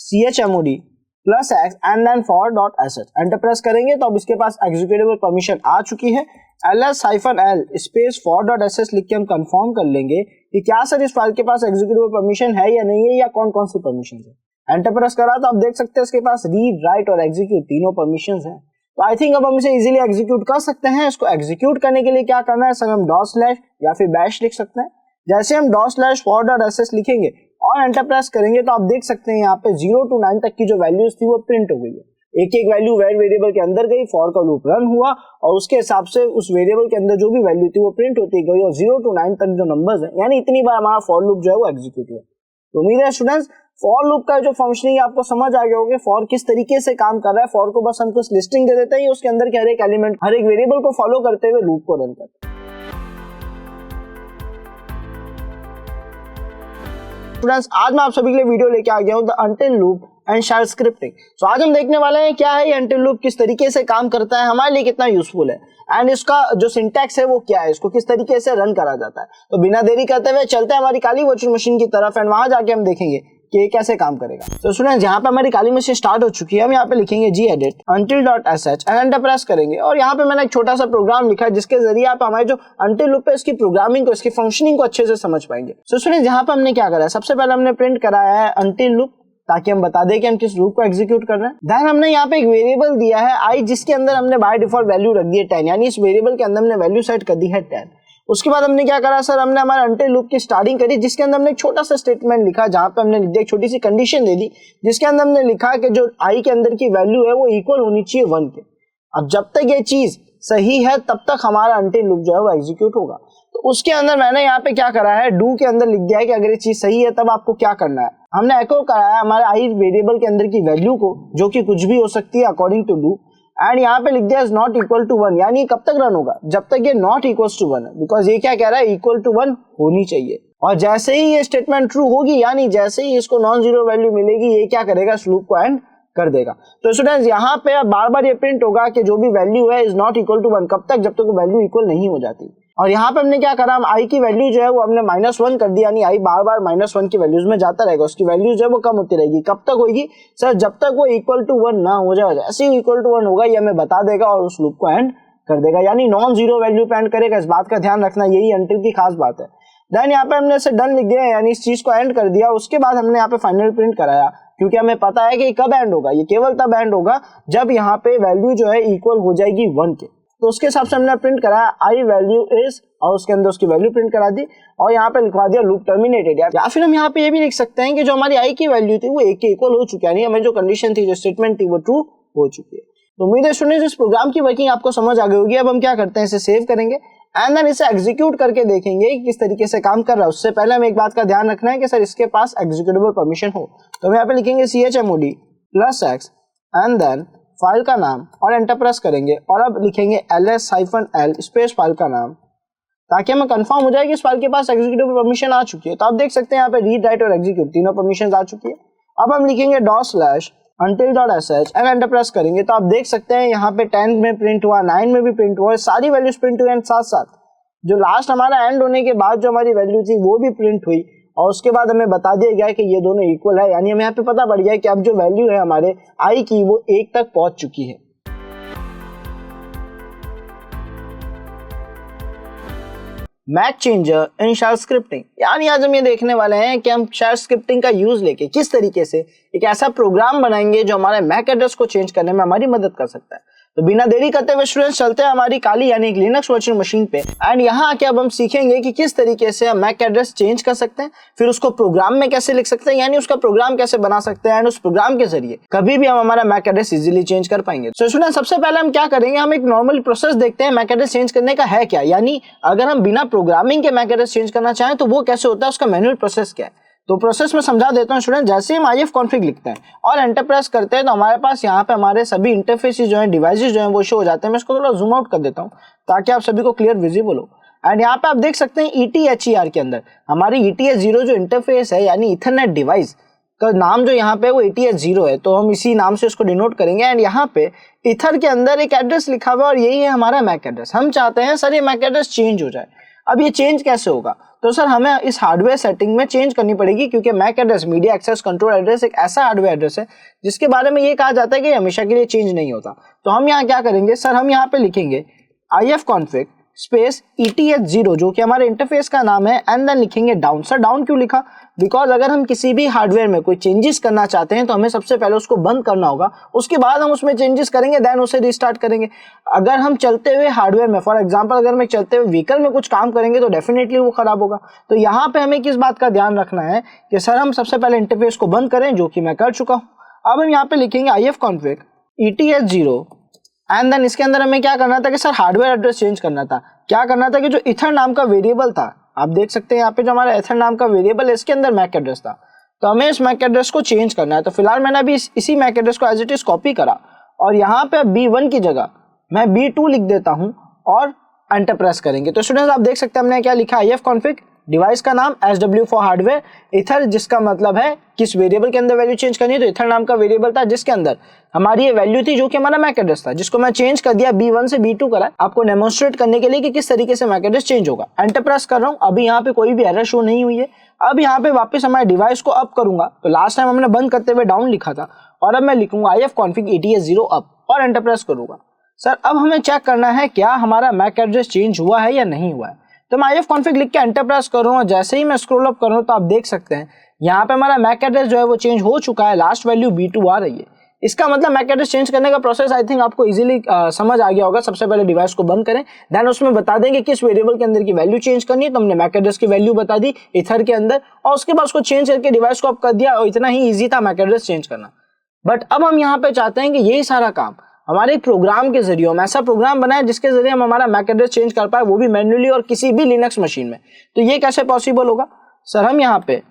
chmod +x and then for.sh, enter press करेंगे तो अब इसके पास एग्जीक्यूटेबल परमिशन आ चुकी है। ls-l स्पेस for.sh लिख के हम कंफर्म कर लेंगे कि क्या सर इस फाइल के पास एग्जीक्यूटेबल परमिशन है या नहीं है, या कौन कौन सी परमिशन है। एंटर प्रेस करा तो आप देख सकते हैं इसके पास रीड, राइट और एग्जीक्यूट तीनों परमिशंस हैं। तो आई थिंक अब हम इसे इजीली एग्जीक्यूट कर सकते हैं। इसको एग्जीक्यूट करने के लिए क्या करना है सर, हम डॉट/ या फिर बैश लिख सकते हैं। जैसे हम डॉट/ for.sh लिखेंगे और एंटर प्रेस करेंगे तो आप देख सकते हैं यहाँ पे 0 to 9 तक की जो वैल्यूज थी वो प्रिंट हो गई है। एक एक वैल्यू वेर वेरिएबल के अंदर गई, फॉर का लूप रन हुआ और उसके हिसाब से उस वेरिएबल के अंदर जो भी वैल्यू थी वो प्रिंट होती गई, और 0 to 9 तक जो नंबर्स हैं, यानी इतनी बार हमारा फॉर लूप जो है वो एग्जीक्यूट हुआ। तो उम्मीद है स्टूडेंट्स फॉर लूप का जो फंक्शनिंग आपको समझ आ गया होगा, फॉर किस तरीके से काम कर रहा है। फॉर को बस हम कुछ लिस्टिंग दे देते हैं, उसके अंदर के हर एक एलिमेंट, हर एक वेरिएबल को फॉलो करते हुए लूप को रन करते हैं। स्टूडेंट्स, आज मैं आप सभी के लिए वीडियो लेके आ गया हूँ the until loop and shell scripting. So आज हम देखने वाले हैं क्या है ये अनटिल लूप, किस तरीके से काम करता है, हमारे लिए कितना यूजफुल है एंड इसका जो सिंटैक्स है वो क्या है, इसको किस तरीके से रन करा जाता है। तो बिना देरी करते हुए चलते हैं हमारी काली वर्चुअल मशीन की तरफ एंड वहां जाके हम देखेंगे कि ये कैसे काम करेगा। तो स्टूडेंट्स यहाँ पे हमारी काली मशीन स्टार्ट हो चुकी है। हम यहाँ पे लिखेंगे gedit until.sh and enter press करेंगे और यहाँ पे मैंने एक छोटा सा प्रोग्राम लिखा है जिसके जरिए आप हमारे जो अनटिल लूप है इसकी प्रोग्रामिंग को, इसकी फंक्शनिंग को अच्छे से समझ पाएंगे। तो स्टूडेंट्स यहाँ पे हमने क्या करा है, सबसे पहले हमने प्रिंट कराया है अनटिल लूप ताकि हम बता दें कि हम किस लूप को एग्जीक्यूट कर रहे हैं। देन हमने यहाँ पे एक वेरिएबल दिया है आई जिसके अंदर हमने बाय डिफॉल्ट वैल्यू रख दी है 10, यानी इस वेरिएबल के अंदर हमने वैल्यू सेट कर दी है 10। उसके बाद हमने क्या करा सर, हमने हमारे अनटिल लूप की स्टार्टिंग करी जिसके अंदर हमने एक छोटा सा स्टेटमेंट लिखा जहां पे हमने एक छोटी सी कंडीशन दे दी जिसके अंदर हमने लिखा कि जो आई के अंदर की वैल्यू है वो इक्वल होनी चाहिए 1 के। अब जब तक ये चीज सही है तब तक हमारा अनटिल लूप जो है वो एग्जीक्यूट होगा। तो उसके अंदर मैंने यहाँ पे क्या करा है, डू के अंदर लिख दिया है कि अगर ये चीज सही है तब आपको क्या करना है। हमने एको कराया है हमारे आई वेरिएबल के अंदर की वैल्यू को जो कि कुछ भी हो सकती है अकॉर्डिंग टू डू, एंड यहाँ पे लिख दिया इज नॉट इक्वल टू 1, यानी कब तक रन होगा, जब तक ये नॉट इक्वल टू 1 है, बिकॉज ये क्या कह रहा है इक्वल टू 1 होनी चाहिए। और जैसे ही ये स्टेटमेंट ट्रू होगी यानी जैसे ही इसको नॉन जीरो वैल्यू मिलेगी ये क्या करेगा, इस लूप को एंड कर देगा। तो स्टूडेंट्स यहाँ पे बार बार ये प्रिंट होगा कि जो भी वैल्यू है इज नॉट इक्वल टू 1, कब तक, जब तक वो वैल्यू इक्वल नहीं हो जाती। और यहाँ पे हमने क्या करा, हम आई की वैल्यू जो है वो हमने -1 कर दी, यानी आई बार बार -1 की वैल्यूज में जाता रहेगा, उसकी वैल्यू जो है वो कम होती रहेगी। कब तक होगी सर, जब तक वो इक्वल टू 1 ना हो जाए। जैसे ही इक्वल टू 1 होगा ये हमें बता देगा और उस लूप को एंड कर देगा, यानी नॉन जीरो वैल्यू पे एंड करेगा। इस बात का ध्यान रखना, यही अनटिल की खास बात है। देन यहाँ पे हमने इसे डन लिख दिया, यानी इस चीज को एंड कर दिया। उसके बाद हमने यहाँ पे फाइनल प्रिंट कराया क्योंकि हमें पता है कि कब एंड होगा, ये केवल तब एंड होगा जब यहाँ पे वैल्यू जो है इक्वल हो जाएगी 1 के। तो उसके हिसाब से हमने प्रिंट कराया आई वैल्यू इज और उसके अंदर उसकी वैल्यू प्रिंट करा दी और यहाँ पे लिखवा दिया लूप टर्मिनेटेड। या फिर हम यहाँ पे ये भी लिख सकते हैं कि जो हमारी आई की वैल्यू थी वो 1 के इक्वल हो चुकी है, यानी हमें जो कंडीशन थी, जो स्टेटमेंट थी वो ट्रू हो चुकी है। तो उम्मीद है स्टूडेंट्स इस प्रोग्राम की वर्किंग आपको समझ आ गई होगी। अब हम क्या करते हैं, इसे सेव करेंगे एंड देन इसे एग्जीक्यूट करके देखेंगे कि किस तरीके से काम कर रहा है। उससे पहले हमें एक बात का ध्यान रखना है कि सर इसके पास एग्जीक्यूटेबल परमिशन हो। तो हम यहाँ पे लिखेंगे chmod +x and then file का नाम और एंटर प्रेस करेंगे और अब लिखेंगे ls-l स्पेस फाइल का नाम, ताकि हमें कंफर्म हो जाए कि इस फाइल के पास एग्जीक्यूटेबल परमिशन आ चुकी है। तो आप देख सकते हैं यहाँ पे रीड, राइट और एग्जीक्यूट तीनों परमिशन आ चुकी है। अब हम लिखेंगे $until.sh एंड एंटर प्रेस करेंगे तो आप देख सकते हैं यहाँ पे 10 में प्रिंट हुआ, 9 में भी प्रिंट हुआ, सारी वैल्यूज प्रिंट हुई एंड साथ साथ जो लास्ट हमारा एंड होने के बाद जो हमारी वैल्यू थी वो भी प्रिंट हुई। और उसके बाद हमें बता दिया गया कि ये दोनों इक्वल है, यानी हमें यहाँ पे पता पड़ गया कि अब जो वैल्यू है हमारे आई की वो 1 तक पहुंच चुकी है। MAC changer in shell scripting, यानी आज हम ये देखने वाले हैं कि हम शेल स्क्रिप्टिंग का यूज लेके किस तरीके से एक ऐसा प्रोग्राम बनाएंगे जो हमारे मैक एड्रेस को चेंज करने में हमारी मदद कर सकता है। तो बिना देरी करते हुए स्टूडेंट्स चलते हैं हमारी काली यानी लिनक्स वर्चुअल मशीन पे एंड यहाँ आके अब हम सीखेंगे कि किस तरीके से हम मैक एड्रेस चेंज कर सकते हैं, फिर उसको प्रोग्राम में कैसे लिख सकते हैं, यानी उसका प्रोग्राम कैसे बना सकते हैं एंड उस प्रोग्राम के जरिए कभी भी हम हमारा मैक एड्रेस इजीली चेंज कर पाएंगे। तो स्टूडेंट्स सबसे पहले हम क्या करेंगे, हम एक नॉर्मल प्रोसेस देखते हैं मैक एड्रेस चेंज करने का है क्या, यानी अगर हम बिना प्रोग्रामिंग के मैक एड्रेस चेंज करना चाहें तो वो कैसे होता है, उसका मैनुअल प्रोसेस क्या है। तो प्रोसेस में समझा देता हूं स्टूडेंट। जैसे हम ifconfig लिखते हैं और एंटर प्रेस करते हैं तो हमारे पास यहाँ पे हमारे सभी इंटरफेसेस जो हैं, डिवाइसेस जो हैं वो शो हो जाते हैं। मैं इसको थोड़ा जूम आउट कर देता हूँ ताकि आप सभी को क्लियर विजिबल हो। एंड यहाँ पे आप देख सकते हैं ETHER के अंदर हमारी ETH0 जो इंटरफेस है यानी इथरनेट डिवाइस का नाम जो यहाँ पे वो ETH0 है, तो हम इसी नाम से उसको डिनोट करेंगे। एंड यहाँ पे इथर के अंदर एक एड्रेस लिखा हुआ है और यही है हमारा मैक एड्रेस। हम चाहते हैं सर ये मैक एड्रेस चेंज हो जाए। अब ये चेंज कैसे होगा, तो सर हमें इस हार्डवेयर सेटिंग में चेंज करनी पड़ेगी क्योंकि MAC address, media access control address एक ऐसा हार्डवेयर एड्रेस है जिसके बारे में ये कहा जाता है कि हमेशा के लिए चेंज नहीं होता। तो हम यहाँ क्या करेंगे सर, हम यहाँ पे लिखेंगे ifconfig स्पेस ETH0 जो कि हमारे इंटरफेस का नाम है एंड देन लिखेंगे डाउन। सर डाउन क्यों लिखा, बिकॉज अगर हम किसी भी हार्डवेयर में कोई चेंजेस करना चाहते हैं तो हमें सबसे पहले उसको बंद करना होगा, उसके बाद हम उसमें चेंजेस करेंगे, देन उसे रिस्टार्ट करेंगे। अगर हम चलते हुए हार्डवेयर में, फॉर एग्जांपल अगर मैं चलते हुए व्हीकल में कुछ काम करेंगे तो डेफिनेटली वो खराब होगा। तो यहाँ पे हमें किस बात का ध्यान रखना है कि सर हम सबसे पहले इंटरफेस को बंद करें, जो कि मैं कर चुका हूँ। अब हम यहाँ पे लिखेंगे ifconfig ETH0 एंड देन इसके अंदर हमें क्या करना था कि सर हार्डवेयर एड्रेस चेंज करना था। क्या करना था कि जो इथर नाम का वेरिएबल था, आप देख सकते हैं यहाँ पे जो हमारा इथर नाम का वेरिएबल है इसके अंदर मैक एड्रेस था, तो हमें इस मैक एड्रेस को चेंज करना है। तो फिलहाल मैंने अभी इसी मैक एड्रेस को एज इट इज कॉपी करा और यहाँ पे B1 की जगह मैं B2 लिख देता हूँ और एंटर प्रेस करेंगे। तो स्टूडेंट्स आप देख सकते हैं हमने क्या लिखा ifconfig डिवाइस का नाम SW फॉर हार्डवेयर, इथर जिसका मतलब है किस वेरिएबल के अंदर वैल्यू चेंज करनी है, तो इथर नाम का वेरिएबल था जिसके अंदर हमारी ये वैल्यू थी जो कि हमारा मैक एड्रेस था, जिसको मैं चेंज कर दिया B1 से B2 करा, आपको डेमोन्स्ट्रेट करने के लिए कि किस तरीके से मैक एड्रेस चेंज होगा। एंटर प्रेस कर रहा हूँ, अभी यहाँ पे कोई भी एरर शो नहीं हुई है। अब यहाँ पे वापस हमारे डिवाइस को अप करूंगा, तो लास्ट टाइम हमने बंद करते हुए डाउन लिखा था, और अब मैं लिखूंगा ifconfig ATS0 अप और एंटर प्रेस करूंगा। सर अब हमें चेक करना है क्या हमारा मैक एड्रेस चेंज हुआ है या नहीं हुआ है, तो मैं ifconfig लिख के एंटर प्रेस कर रहा हूँ, और जैसे ही मैं स्क्रॉल अप कर रहा हूँ तो आप देख सकते हैं यहाँ पे हमारा मैक एड्रेस जो है वो चेंज हो चुका है, लास्ट वैल्यू B2 आ रही है। इसका मतलब मैक एड्रेस चेंज करने का प्रोसेस आई थिंक आपको इजीली समझ आ गया होगा। सबसे पहले डिवाइस को बंद करें, देन उसमें बता देंगे किस वेरिएबल के अंदर की वैल्यू चेंज करनी है, तो हमने मैक एड्रेस की वैल्यू बता दी इथर के अंदर, और उसके बाद उसको चेंज करके डिवाइस को अप कर दिया, और इतना ही ईजी था मैक एड्रेस चेंज करना। बट अब हम यहाँ पे चाहते हैं कि यही सारा काम हमारे प्रोग्राम के जरिए, हम ऐसा प्रोग्राम बनाए जिसके जरिए हम हमारा मैक एड्रेस चेंज कर पाए, वो भी मैन्युअली और किसी भी लिनक्स मशीन में। तो ये कैसे पॉसिबल होगा? सर हम यहाँ पे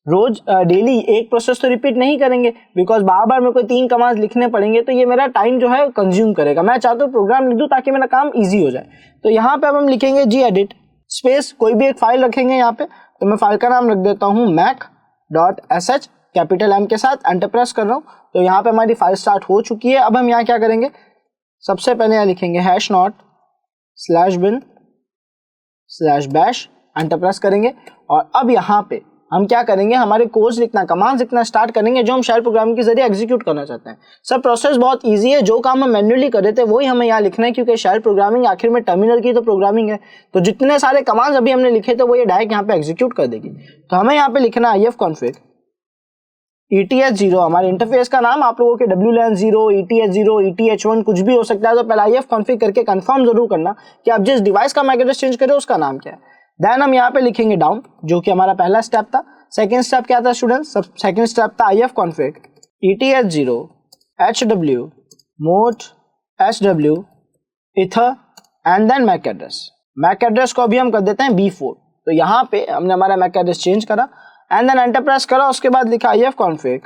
रोज डेली एक प्रोसेस तो रिपीट नहीं करेंगे, बिकॉज बार बार मेरे को 3 कमांड लिखने पड़ेंगे, तो ये मेरा टाइम जो है कंज्यूम करेगा। मैं चाहता हूँ प्रोग्राम लिख दूँ ताकि मेरा काम ईजी हो जाए। तो यहाँ पे अब हम लिखेंगे gedit स्पेस कोई भी एक फाइल रखेंगे यहाँ पे, तो मैं फाइल का नाम रख देता हूँ mac.sh कैपिटल M के साथ, एंटर प्रेस कर रहा हूँ। तो यहाँ पे हमारी फाइल स्टार्ट हो चुकी है। अब हम यहाँ क्या करेंगे, सबसे पहले यहाँ लिखेंगे #bin/bash, एंटर प्रेस करेंगे। और अब यहाँ पे हम क्या करेंगे, हमारे कोड्स लिखना, कमांड्स लिखना स्टार्ट करेंगे जो हम शेल प्रोग्रामिंग के जरिए एग्जीक्यूट करना चाहते हैं। सब प्रोसेस बहुत इजी है, जो काम हम मैन्युअली कर रहे थे वही हमें यहाँ लिखना है, क्योंकि शेल प्रोग्रामिंग आखिर में टर्मिनल की तो प्रोग्रामिंग है। तो जितने सारे कमांड्स अभी हमने लिखे थे वो ये डायरेक्ट यहाँ पे एग्जीक्यूट कर देगी। तो हमें यहाँ पे लिखना है ifconfig ETH0, हमारे इंटरफेस का नाम आप लोगों के WLAN0, ETH0, ETH1 कुछ भी हो सकता है। तो पहले ifconfig करके कंफर्म जरूर करना कि आप जिस डिवाइस का मैक एड्रेस चेंज कर रहे हो उसका नाम क्या है। देन हम यहाँ पे लिखेंगे डाउन, जो कि हमारा पहला स्टेप था। सेकेंड स्टेप क्या था स्टूडेंट्स? सेकेंड स्टेप था ifconfig ETH0 HW mode SW ether and then MAC address. MAC address को अभी हम कर देते हैं B4। तो यहाँ पे हमने हमारा मैक एड्रेस चेंज करा एंड देन एंटर प्रेस करा, उसके बाद लिखा ifconfig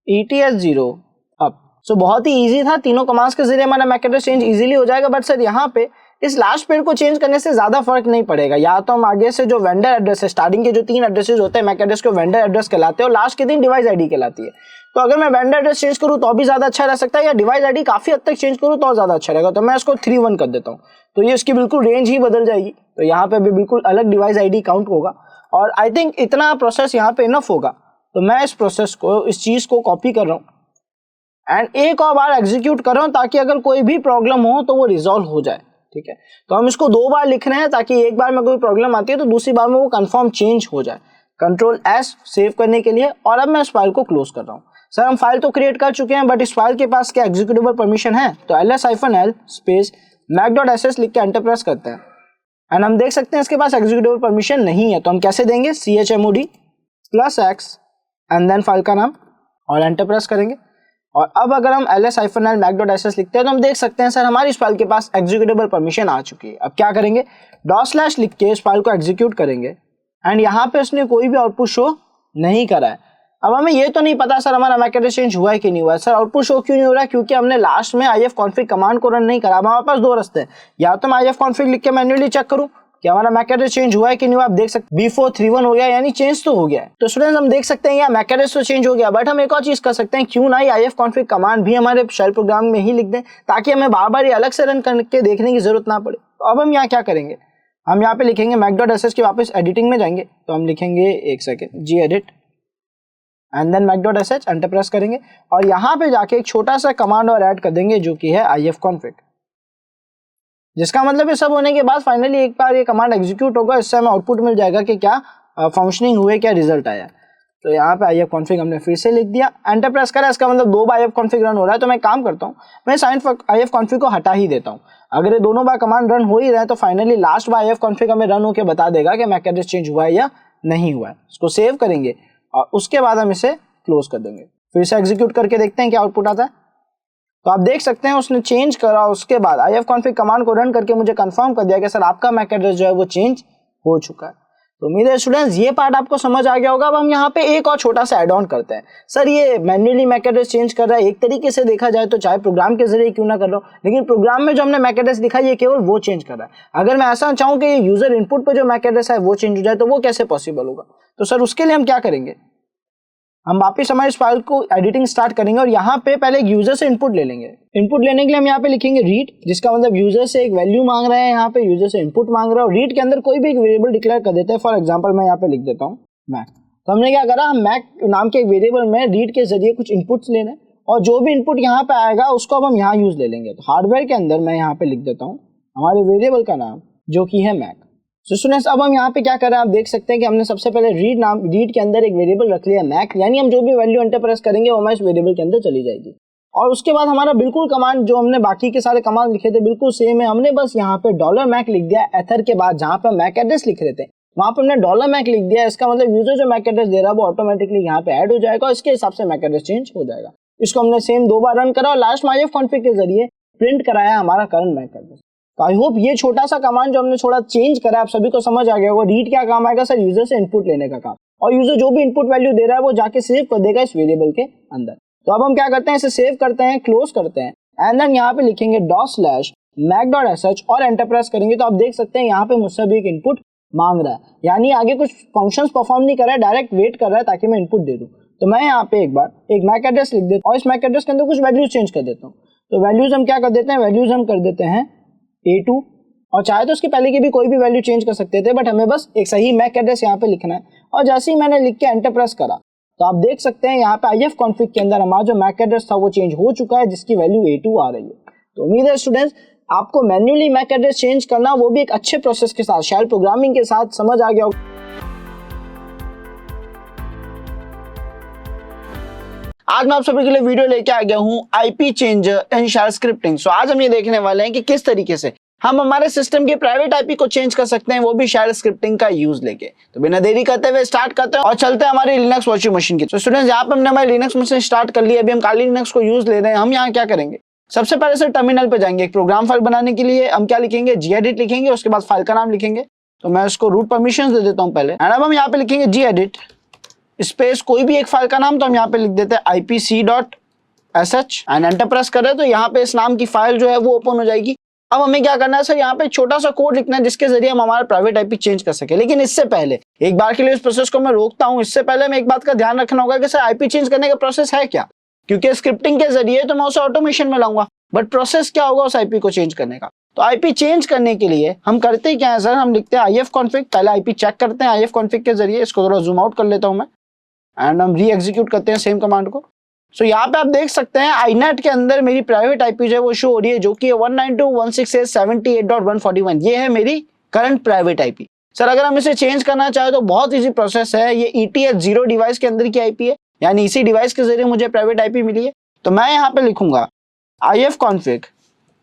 ETH0 अप। सो बहुत ही इजी था, तीनों कमांड्स के जरिए हमारा मैक एड्रेस चेंज इजीली हो जाएगा। बट सर यहाँ पे इस लास्ट पेयर को चेंज करने से ज्यादा फर्क नहीं पड़ेगा। या तो हम आगे से जो वेंडर एड्रेस है, स्टार्टिंग के जो 3 एड्रेसेस होते हैं मैक एड्रेस को वेंडर एड्रेस कहलाते हैं, और लास्ट के 3 डिवाइस आईडी कहलाती है। तो अगर मैं वेंडर एड्रेस चेंज करूँ तो भी ज्यादा अच्छा रह सकता है, या डिवाइस आईडी काफी हद तक चेंज करूँ तो ज्यादा अच्छा रहेगा। तो मैं इसको 3-1 कर देता हूँ, तो ये इसकी बिल्कुल रेंज ही बदल जाएगी। तो यहाँ पे भी बिल्कुल अलग डिवाइस आईडी काउंट होगा, और आई थिंक इतना प्रोसेस यहाँ पे इनफ होगा। तो मैं इस प्रोसेस को, इस चीज को कॉपी कर रहा हूँ एंड एक और बार एग्जीक्यूट कर रहा हूँ, ताकि अगर कोई भी प्रॉब्लम हो तो वो रिजॉल्व हो जाए। ठीक है, तो हम इसको 2 बार लिख रहे हैं, ताकि एक बार में कोई प्रॉब्लम आती है तो दूसरी बार में वो कंफर्म चेंज हो जाए। Ctrl+S सेव करने के लिए, और अब मैं इस फाइल को क्लोज कर रहा हूँ। सर हम फाइल तो क्रिएट कर चुके हैं, बट इस फाइल के पास क्या एग्जीक्यूटेबल परमिशन है? तो ls-l स्पेस mac.sh लिख के एंटर प्रेस करते हैं, एंड हम देख सकते हैं इसके पास एग्जीक्यूटेबल परमिशन नहीं है। तो हम कैसे देंगे, chmod+x एंड देन फाइल का नाम, और एंटर प्रेस करेंगे। और अब अगर हम ls-l mac.sh लिखते हैं तो हम देख सकते हैं सर हमारी इस फाइल के पास एग्जीक्यूटेबल परमिशन आ चुकी है। अब क्या करेंगे, / लिख के इस फाइल को एग्जीक्यूट करेंगे, एंड यहाँ पे उसने कोई भी आउटपुट शो नहीं करा है। अब हमें ये तो नहीं पता सर हमारा मैक एड्रेस चेंज हुआ है कि नहीं हुआ है। सर आउटपुट शो क्यों नहीं हो रहा है? क्योंकि हमने लास्ट में ifconfig कमांड को रन नहीं करा। हमारे पास 2 रास्ते हैं, या तो मैं ifconfig लिख के मैन्युअली चेक करूं कि हमारा मैक एड्रेस चेंज हुआ है कि नहीं हुआ। आप देख सकते B4 3-1 हो गया, यानी चेंज तो हो गया है। तो स्टूडेंट्स हम देख सकते हैं यार मैक एड्रेस तो चेंज हो गया, बट हम एक और चीज कर सकते हैं, क्यों ना ये ifconfig कमांड भी हमारे शेल प्रोग्राम में ही लिख दें, ताकि हमें बार बार ये अलग से रन करके देखने की जरूरत ना पड़े। तो अब हम यहाँ क्या करेंगे, हम यहाँ पे लिखेंगे mac.sh के वापस एडिटिंग में जाएंगे। तो हम लिखेंगे एक second gedit and then mac.sh, enter press करेंगे, और यहाँ पे जाके एक छोटा सा कमांड और ऐड कर देंगे जो कि है ifconfig, जिसका मतलब ये सब होने के बाद फाइनली एक बार ये कमांड एग्जीक्यूट होगा, इससे हमें आउटपुट मिल जाएगा कि क्या फंक्शनिंग हुए, क्या रिजल्ट आया। तो यहाँ पे ifconfig हमने फिर से लिख दिया, एंटर प्रेस करा, इसका मतलब 2 बार ifconfig रन हो रहा है। तो मैं काम करता हूँ, मैं ifconfig को हटा ही देता हूँ। अगर ये दोनों बार कमांड रन हो ही रहे हैं तो फाइनली लास्ट बार ifconfig हमें रन होकर बता देगा कि मैक एड्रेस चेंज हुआ है या नहीं हुआ है। इसको सेव करेंगे और उसके बाद हम इसे क्लोज कर देंगे। फिर से एग्जीक्यूट करके देखते हैं क्या आउटपुट आता है। तो आप देख सकते हैं उसने चेंज करा, उसके बाद ifconfig कमांड को रन करके मुझे कंफर्म कर दिया कि सर आपका मैक एड्रेस जो है वो चेंज हो चुका है। तो उम्मीद है स्टूडेंट्स ये पार्ट आपको समझ आ गया होगा। अब हम यहाँ पे एक और छोटा सा एड ऑन करते हैं। सर ये मैन्युअली मैक एड्रेस चेंज कर रहा है, एक तरीके से देखा जाए तो चाहे प्रोग्राम के जरिए क्यों ना कर रहा हो, लेकिन प्रोग्राम में जो हमने मैक एड्रेस लिखा है ये केवल वो चेंज कर रहा है। अगर मैं ऐसा चाहूँ कि यूजर इनपुट पे जो मैक एड्रेस है वो चेंज हो जाए तो वो कैसे पॉसिबल होगा? तो सर उसके लिए हम क्या करेंगे, हम वापस हमारे इस फाइल को एडिटिंग स्टार्ट करेंगे और यहाँ पे पहले एक यूजर से इनपुट ले लेंगे। इनपुट लेने के लिए हम यहाँ पे लिखेंगे रीड, जिसका मतलब यूजर से एक वैल्यू मांग रहे हैं, यहाँ पे यूजर से इनपुट मांग रहा है और रीड के अंदर कोई भी एक वेरिएबल डिक्लेयर कर देते हैं। फॉर एग्जांपल मैं यहाँ पे लिख देता हूँ मैक। तो हमने क्या करा, हम मैक नाम के एक वेरिएबल में रीड के जरिए कुछ इनपुट्स लेने और जो भी इनपुट यहाँ पे आएगा उसको अब हम यहाँ यूज ले लेंगे। तो हार्डवेयर के अंदर मैं यहाँ पे लिख देता हूँ हमारे वेरिएबल का नाम जो कि है मैक। तो स्टूडेंट्स अब हम यहाँ पे क्या कर रहे हैं, आप देख सकते हैं कि हमने सबसे पहले रीड के अंदर एक वेरिएबल रख लिया मैक, यानी हम जो भी वैल्यू एंटर प्रेस करेंगे वो हमारे इस वेरिएबल के अंदर चली जाएगी। और उसके बाद हमारा बिल्कुल कमांड जो हमने बाकी के सारे कमांड लिखे थे बिल्कुल सेम है। हमने बस यहाँ पे $मैक लिख दिया, एथर के बाद जहाँ पे मैक एड्रेस लिख रहे थे वहाँ पे हमने $मैक लिख दिया। इसका मतलब यूजर जो मैक एड्रेस दे रहा है वो ऑटोमेटिकली यहाँ पे ऐड हो जाएगा और इसके हिसाब से मैक एड्रेस चेंज हो जाएगा। इसको हमने सेम 2 बार रन करा और लास्ट में IF कॉन्फिग के जरिए प्रिंट कराया हमारा करंट मैक एड्रेस। तो आई होप ये छोटा सा कमांड जो हमने थोड़ा चेंज करा आप सभी को समझ आ गया होगा। रीड क्या काम आएगा सर, यूजर से इनपुट लेने का काम, और यूजर जो भी इनपुट वैल्यू दे रहा है वो जाके सेव कर देगा इस वेरिएबल के अंदर। तो अब हम क्या करते हैं, इसे सेव करते हैं, क्लोज करते हैं एंड देन यहाँ पे लिखेंगे $mac.sh और एंटर प्रेस करेंगे। तो आप देख सकते हैं यहाँ पे मुझसे भी एक इनपुट मांग रहा है, यानी आगे कुछ फंक्शंस परफॉर्म नहीं कर रहा है, डायरेक्ट वेट कर रहा है ताकि मैं इनपुट दे दूं। तो मैं यहाँ पे एक बार एक मैक एड्रेस लिख देता हूँ और इस मैक एड्रेस के अंदर कुछ वैल्यूज चेंज कर देता हूँ। तो वैल्यूज हम क्या कर देते हैं, वैल्यूज हम कर देते हैं A2 और चाहे तो उसके पहले की भी कोई भी वैल्यू चेंज कर सकते थे, बट हमें बस एक सही मैक एड्रेस यहाँ पे लिखना है। और जैसे ही मैंने लिख के एंटर प्रेस करा तो आप देख सकते हैं यहाँ पे IF कॉन्फिग के अंदर हमारा जो मैक एड्रेस था वो चेंज हो चुका है, जिसकी वैल्यू A2 आ रही है। तो उम्मीद है स्टूडेंट्स आपको मैन्युअली मैक एड्रेस चेंज करना वो भी एक अच्छे प्रोसेस के साथ, शेल प्रोग्रामिंग के साथ समझ आ गया होगा। आज मैं आप सभी के लिए वीडियो लेके आ गया हूँ IP changer in shell scripting. So आज हम ये देखने वाले हैं कि किस तरीके से हम हमारे सिस्टम के प्राइवेट IP को चेंज कर सकते हैं, वो भी शेल स्क्रिप्टिंग का यूज लेके। तो बिना देरी करते हुए स्टार्ट करते हैं और चलते हैं हमारी लिनक्स वर्चुअल मशीन की। तो स्टूडेंट्स यहाँ पे हमने हमारी लिनक्स मशीन स्टार्ट कर ली, अभी हम काली लिनक्स को यूज ले रहे हैं। हम यहाँ क्या करेंगे, सबसे पहले से टर्मिनल पे जाएंगे, एक प्रोग्राम फाइल बनाने के लिए हम क्या लिखेंगे, gedit लिखेंगे, उसके बाद फाइल का नाम लिखेंगे। तो मैं इसको रूट परमिशन दे देता हूँ पहले एंड अब हम यहाँ पे लिखेंगे gedit स्पेस कोई भी एक फाइल का नाम। तो हम यहाँ पे लिख देते हैं ipc.sh एंड एंटर प्रेस कर रहे हैं तो यहाँ पे इस नाम की फाइल जो है वो ओपन हो जाएगी। अब हमें क्या करना है सर, यहाँ पे छोटा सा कोड लिखना है जिसके जरिए हम हमारा प्राइवेट IP चेंज कर सके। लेकिन इससे पहले एक बार के लिए इस प्रोसेस को मैं रोकता हूँ। इससे पहले मैं एक बात का ध्यान रखना होगा कि सर IP चेंज करने का प्रोसेस है क्या, क्योंकि स्क्रिप्टिंग के जरिए तो मैं उसे ऑटोमेशन में लाऊंगा, बट प्रोसेस क्या होगा उस IP को चेंज करने का। तो IP चेंज करने के लिए हम करते क्या है सर, हम लिखते हैं IF कॉन्फिग, पहले IP चेक करते हैं IF कॉन्फिग के जरिए। इसको थोड़ा जूम आउट कर लेता हूं मैं एंड हम री एग्जीक्यूट करते हैं सेम कमांड को। सो यहाँ पे आप देख सकते हैं iNet के अंदर मेरी प्राइवेट IP जो है वो शो हो रही है, जो कि 192.168.78.141। ये है मेरी करंट प्राइवेट IP। सर अगर हम इसे चेंज करना चाहे तो बहुत इजी प्रोसेस है। ये ETH0 डिवाइस के अंदर की IP है, यानी इसी डिवाइस के जरिए मुझे प्राइवेट IP मिली है। तो मैं यहाँ पे लिखूंगा IF config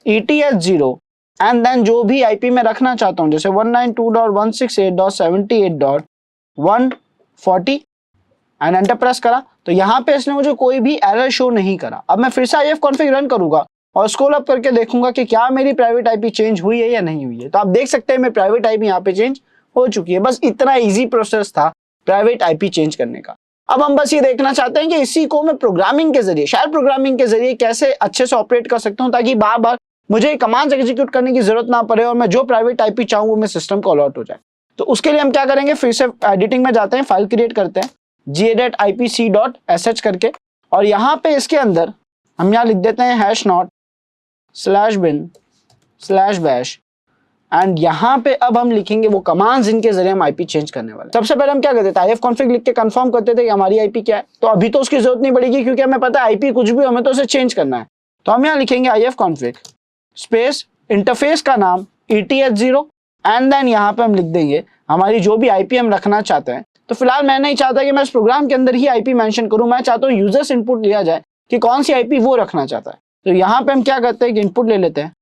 ETH0 and then जो भी IP मैं रखना चाहता हूँ, जैसे 192.168.78.140 एंड एंटर प्रेस करा तो यहाँ पे इसने मुझे कोई भी एरर शो नहीं करा। अब मैं फिर से IF कॉन्फिग रन करूंगा और स्क्रॉल अप करके देखूंगा कि क्या मेरी प्राइवेट IP चेंज हुई है या नहीं हुई है। तो आप देख सकते हैं मेरी प्राइवेट IP यहाँ पे चेंज हो चुकी है। बस इतना इजी प्रोसेस था प्राइवेट IP चेंज करने का। अब हम बस ये देखना चाहते हैं कि इसी को मैं प्रोग्रामिंग के जरिए, शेल प्रोग्रामिंग के जरिए कैसे अच्छे से ऑपरेट कर सकता हूँ, ताकि बार बार मुझे कमांड्स एग्जीक्यूट करने की जरूरत ना पड़े और मैं जो प्राइवेट IP चाहूँ वो मैं सिस्टम को अलॉट हो जाए। तो उसके लिए हम क्या करेंगे, फिर से एडिटिंग में जाते हैं, फाइल क्रिएट करते हैं gedit ipc.sh करके और यहाँ पे इसके अंदर हम यहाँ लिख देते हैं #bin/bash एंड यहाँ पे अब हम लिखेंगे वो कमांड्स जिनके जरिए हम IP चेंज करने वाले। सबसे पहले हम क्या करते थे, IF कॉन्फिग लिख के कंफर्म करते थे कि हमारी IP क्या है। तो अभी तो उसकी जरूरत नहीं पड़ेगी क्योंकि हमें पता है IP कुछ भी, हमें तो उसे चेंज करना है। तो हम यहाँ लिखेंगे IF कॉन्फिग स्पेस इंटरफेस का नाम ETH0 एंड देन यहाँ पे हम लिख देंगे हमारी जो भी IP हम रखना चाहते हैं। तो फिलहाल मैं नहीं चाहता कि मैं इस प्रोग्राम के अंदर ही IP मेंशन करूं, मैं चाहता हूं यूजर से इनपुट लिया जाए कि कौन सी IP वो रखना चाहता है। तो यहाँ पे हम क्या करते हैं कि इनपुट ले लेते हैं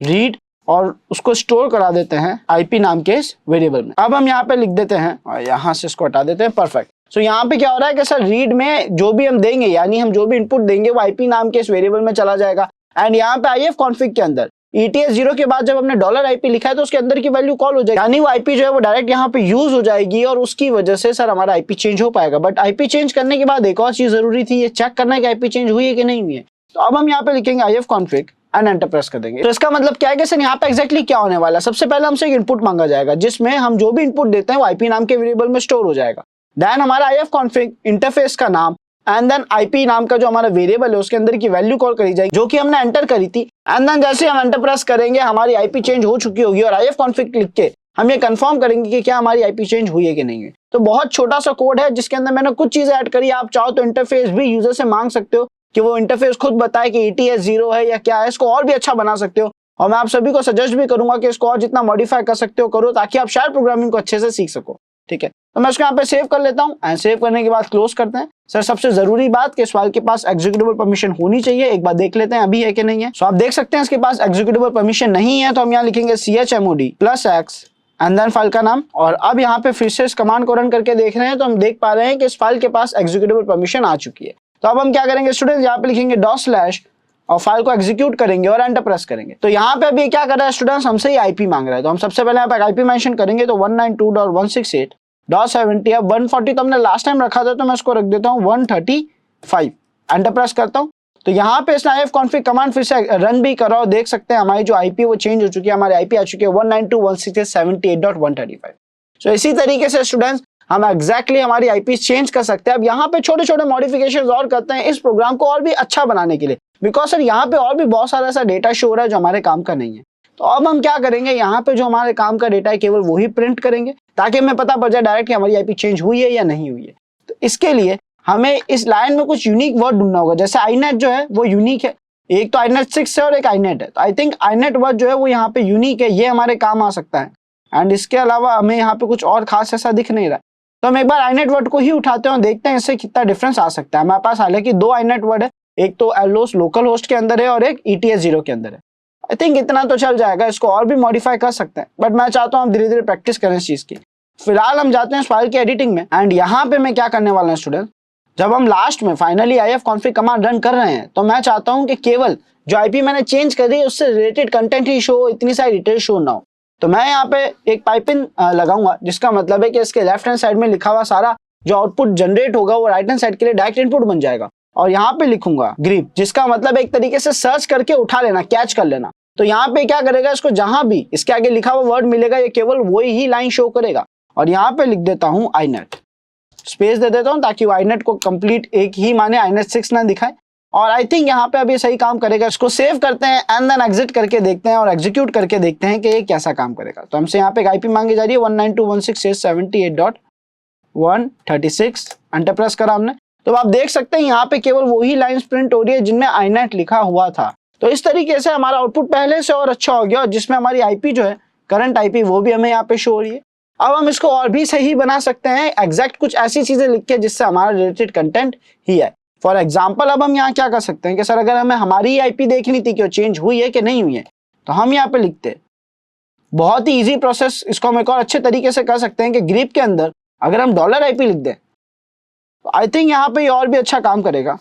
रीड और उसको स्टोर करा देते हैं IP नाम के इस वेरिएबल में। अब हम यहाँ पे लिख देते हैं और यहाँ से इसको हटा देते हैं, परफेक्ट। सो यहाँ पे क्या हो रहा है कि सर रीड में जो भी हम देंगे, यानी हम जो भी इनपुट देंगे वो IP नाम के इस वेरिएबल में चला जाएगा एंड यहाँ पे IF कॉन्फिग के अंदर ETS 0 के बाद जब हमने $IP लिखा है तो उसके अंदर की वैल्यू कॉल हो जाएगी, यानी वो IP जो है वो डायरेक्ट यहाँ पे यूज हो जाएगी और उसकी वजह से सर हमारा IP चेंज हो पाएगा। बट IP चेंज करने के बाद एक और चीज जरूरी थी, ये चेक करना है कि IP चेंज हुई है कि नहीं हुई है। तो अब हम यहाँ पे लिखेंगे ifconfig एंड एंटर प्रेस कर देंगे। तो इसका मतलब क्या है कि सर यहाँ पे एग्जैक्टली क्या होने वाला है, सबसे पहले हमसे एक इनपुट मांगा जाएगा जिसमें हम जो भी इनपुट देते हैं वो IP नाम के वेरिएबल में स्टोर हो जाएगा। देन हमारा ifconfig इंटरफेस का नाम एंड देन IP नाम का जो हमारा वेरिएबल है उसके अंदर की वैल्यू कॉल करी जाएगी जो कि हमने एंटर करी थी। एंड देन जैसे हम एंटर प्रेस करेंगे हमारी IP चेंज हो चुकी होगी और ifconfig लिख के हम ये कंफर्म करेंगे कि क्या हमारी IP चेंज हुई है कि नहीं है। तो बहुत छोटा सा कोड है जिसके अंदर मैंने कुछ चीजें ऐड करी। आप चाहो तो इंटरफेस भी यूजर से मांग सकते हो कि वो इंटरफेस खुद बताए कि ETS 0 है या क्या है, इसको और भी अच्छा बना सकते हो। और मैं आप सभी को सजेस्ट भी करूंगा कि इसको और जितना मॉडिफाई कर सकते हो करो ताकि आप शेल प्रोग्रामिंग को अच्छे से सीख सको। ठीक है, तो मैं इसको यहाँ पे सेव कर लेता हूँ एंड सेव करने के बाद क्लोज करते हैं। सर सबसे जरूरी बात कि इस फाइल के पास एग्जीक्यूटेबल परमिशन होनी चाहिए, एक बार देख लेते हैं अभी है कि नहीं है। सो आप देख सकते हैं इसके पास एग्जीक्यूटेबल परमिशन नहीं है, तो हम यहाँ लिखेंगे chmod+x एंड देन फाइल का नाम। और अब यहाँ पे फिर से इस कमांड को रन करके देख रहे हैं तो हम देख पा रहे हैं कि इस फाइल के पास एग्जीक्यूटेबल परमिशन आ चुकी है। तो अब हम क्या करेंगे स्टूडेंट्स, यहाँ पे लिखेंगे $/ और फाइल को एग्जीक्यूट करेंगे और एंटर प्रेस करेंगे। तो यहाँ पे अभी क्या कर रहा है स्टूडेंट्स, हमसे ही IP मांग रहा है। तो हम सबसे पहले यहाँ पे IP मेंशन करेंगे तो 192.168.70। अब 140 तो हमने लास्ट टाइम रखा था तो मैं इसको रख देता हूँ 135। एंटर प्रेस करता हूँ तो यहाँ पे इसने ifconfig कमांड फिर से रन भी करा और देख सकते हैं हमारी जो IP वो चेंज हो चुकी है, हमारी IP आ चुकी है 192.168.78.135। सो इसी तरीके से स्टूडेंट्स हम एग्जैक्टली हमारी IP चेंज कर सकते हैं। अब यहाँ पे छोटे छोटे मॉडिफिकेशंस और करते हैं इस प्रोग्राम को और भी अच्छा बनाने के लिए, बिकॉज सर यहाँ पे और भी बहुत सारा ऐसा डेटा शो हो रहा है जो हमारे काम का नहीं है। तो अब हम क्या करेंगे, यहाँ पे जो हमारे काम का डेटा है केवल वही प्रिंट करेंगे ताकि हमें पता पड़ जाए डायरेक्ट कि हमारी IP चेंज हुई है या नहीं हुई है। तो इसके लिए हमें इस लाइन में कुछ यूनिक वर्ड ढूंढना होगा। जैसे inet जो है वो यूनिक है, एक तो inet 6 है और एक inet है। तो आई थिंक inet वर्ड जो है वो यहाँ पे यूनिक है, ये हमारे काम आ सकता है। एंड इसके अलावा हमें यहाँ पे कुछ और खास ऐसा दिख नहीं रहा है, तो हम एक बार inet वर्ड को ही उठाते हैं और देखते हैं इससे कितना डिफरेंस आ सकता है। हमारे पास हालांकि 2 inet वर्ड है, एक तो एलोस लोकल होस्ट के अंदर है और एक ETS 0 के अंदर है। आई थिंक इतना तो चल जाएगा, इसको और भी मॉडिफाई कर सकते हैं, बट मैं चाहता हूँ हम धीरे धीरे प्रैक्टिस करें इस चीज की। फिलहाल हम जाते हैं इस फाइल की एडिटिंग में एंड यहाँ पे मैं क्या करने वाला हूँ स्टूडेंट, जब हम लास्ट में फाइनली ifconfig कमांड रन कर रहे हैं तो मैं चाहता हूँ कि केवल जो IP मैंने चेंज करी है उससे रिलेटेड कंटेंट ही शो, इतनी सारी डिटेल शो ना हो। तो मैं यहाँ पे एक पाइपिंग लगाऊंगा जिसका मतलब है कि इसके लेफ्ट हैंड साइड में लिखा हुआ सारा जो आउटपुट जनरेट होगा वो राइट हैंड साइड के लिए डायरेक्ट इनपुट बन जाएगा। और यहाँ पे लिखूंगा ग्रीप, जिसका मतलब एक तरीके से सर्च करके उठा लेना, कैच कर लेना। तो यहाँ पे क्या करेगा, इसको जहां भी इसके आगे लिखा हुआ वर्ड मिलेगा ये केवल वही ही लाइन शो करेगा। और यहाँ पे लिख देता हूँ inet, स्पेस दे देता हूँ ताकि वो inet को कंप्लीट एक ही माने inet 6 ना दिखाए। और आई थिंक यहाँ पे अभी सही काम करेगा। इसको सेव करते हैं एंड देन एग्जिट करके देखते हैं और एग्जीक्यूट करके देखते हैं कि ये कैसा काम करेगा। तो हमसे यहाँ पे एक IP मांगी जा रही है 192.168.78.136। एंटर प्रेस करा हमने तो आप देख सकते हैं यहाँ पे केवल वही लाइंस प्रिंट हो रही है जिनमें inet लिखा हुआ था। तो इस तरीके से हमारा आउटपुट पहले से और अच्छा हो गया और जिसमें हमारी IP जो है करंट IP वो भी हमें यहाँ पे शो हो रही है। अब हम इसको और भी सही बना सकते हैं, एग्जैक्ट कुछ ऐसी चीजें लिख के जिससे हमारा रिलेटेड कंटेंट ही है। फॉर एग्जाम्पल अब हम यहाँ क्या कर सकते हैं कि सर अगर हमें हमारी IP देखनी थी कि वो चेंज हुई है कि नहीं हुई है तो हम यहाँ पे लिखते हैं, बहुत ही इजी प्रोसेस। इसको हम एक और अच्छे तरीके से कर सकते हैं कि ग्रीप के अंदर अगर हम $IP लिख दें तो आई थिंक यहाँ पे और भी अच्छा काम करेगा।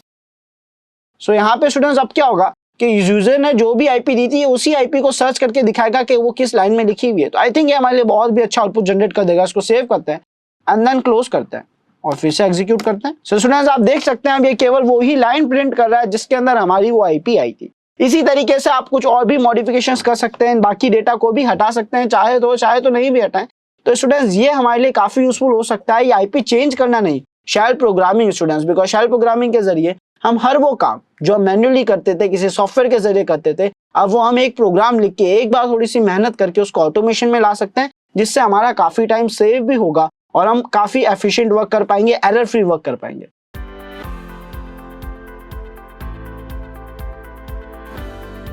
सो यहाँ पे स्टूडेंट्स अब क्या होगा कि यूजर ने जो भी IP दी थी उसी IP को सर्च करके दिखाएगा कि वो किस लाइन में लिखी हुई है। तो आई थिंक ये हमारे लिए बहुत भी अच्छा आउटपुट जनरेट कर देगा। इसको सेव करते हैं एंड देन क्लोज करते हैं और फिर से एग्जीक्यूट करते हैं। सो स्टूडेंट्स आप देख सकते हैं अब ये केवल वो ही लाइन प्रिंट कर रहा है जिसके अंदर हमारी वो IP आई थी। इसी तरीके से आप कुछ और भी मॉडिफिकेशंस कर सकते हैं, बाकी डेटा को भी हटा सकते हैं, चाहे तो नहीं भी हटाएं। तो स्टूडेंट्स ये हमारे लिए काफी यूजफुल हो सकता है। ये IP चेंज करना नहीं, shell programming students, because shell programming के जरिए हम हर वो काम जो मैन्युअली करते थे, किसी सॉफ्टवेयर के जरिए करते थे, अब वो हम एक प्रोग्राम लिख के एक बार थोड़ी सी मेहनत करके उसको ऑटोमेशन में ला सकते हैं, जिससे हमारा काफी टाइम सेव भी होगा और हम काफी एफिशिएंट वर्क कर पाएंगे, एरर फ्री वर्क कर पाएंगे।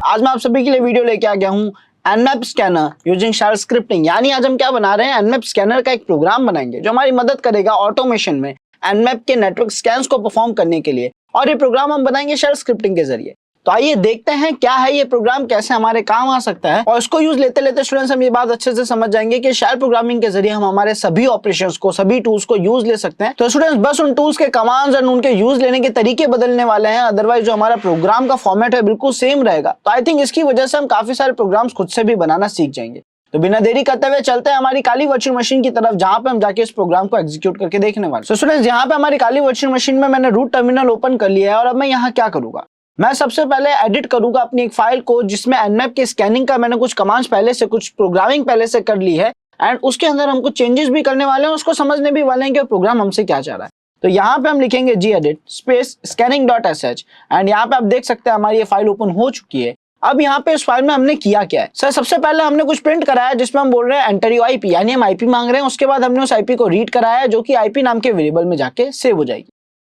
आज मैं आप सभी के लिए वीडियो लेके आ गया हूँ Nmap scanner using shell scripting. यानी आज हम क्या बना रहे हैं, Nmap स्कैनर का एक प्रोग्राम बनाएंगे जो हमारी मदद करेगा ऑटोमेशन में Nmap के नेटवर्क स्कैन्स को परफॉर्म करने के लिए। और ये प्रोग्राम हम बनाएंगे शेल स्क्रिप्टिंग के जरिए। तो तो आइए देखते हैं क्या है ये प्रोग्राम, कैसे हमारे काम आ सकता है, और इसको यूज लेते लेते स्टूडेंट्स हम ये बात अच्छे से समझ जाएंगे कि शेल प्रोग्रामिंग के जरिए हम हमारे सभी ऑपरेशंस को, सभी टूल्स को यूज ले सकते हैं। तो स्टूडेंट्स बस उन टूल्स के कमांड्स और उनके यूज लेने के तरीके बदलने वाले हैं, अदरवाइज जो हमारा प्रोग्राम का फॉर्मेट है बिल्कुल सेम रहेगा। तो आई थिंक इसकी वजह से हम काफी सारे प्रोग्राम्स खुद से भी बनाना सीख जाएंगे। तो बिना देरी करते हुए चलते हैं हमारी काली वर्चुअल मशीन की तरफ, जहां पे हम जाके इस प्रोग्राम को एग्जीक्यूट करके देखने वाले। तो स्टूडेंट्स यहाँ पे हमारी काली वर्चुअल मशीन में मैंने रूट टर्मिनल ओपन कर लिया है, और अब मैं यहाँ क्या करूंगा, मैं सबसे पहले एडिट करूंगा अपनी एक फाइल को जिसमें एनमैप के स्कैनिंग का मैंने कुछ कमांड्स पहले से, कुछ प्रोग्रामिंग पहले से कर ली है, एंड उसके अंदर हम कुछ चेंजेस भी करने वाले हैं, उसको समझने भी वाले हैं कि प्रोग्राम हमसे क्या चाह रहा है। तो यहाँ पे हम लिखेंगे gedit स्पेस scanning.sh, एंड यहाँ पे आप देख सकते हैं हमारी ये फाइल ओपन हो चुकी है। अब यहाँ पे इस फाइल में हमने किया क्या है, सर सबसे पहले हमने कुछ प्रिंट कराया जिसमें हम बोल रहे हैं एंटर योर आईपी, यानी हम आईपी मांग रहे हैं। उसके बाद हमने उस आईपी को रीड कराया जो कि आईपी नाम के वेरिएबल में जाके सेव हो जाएगी।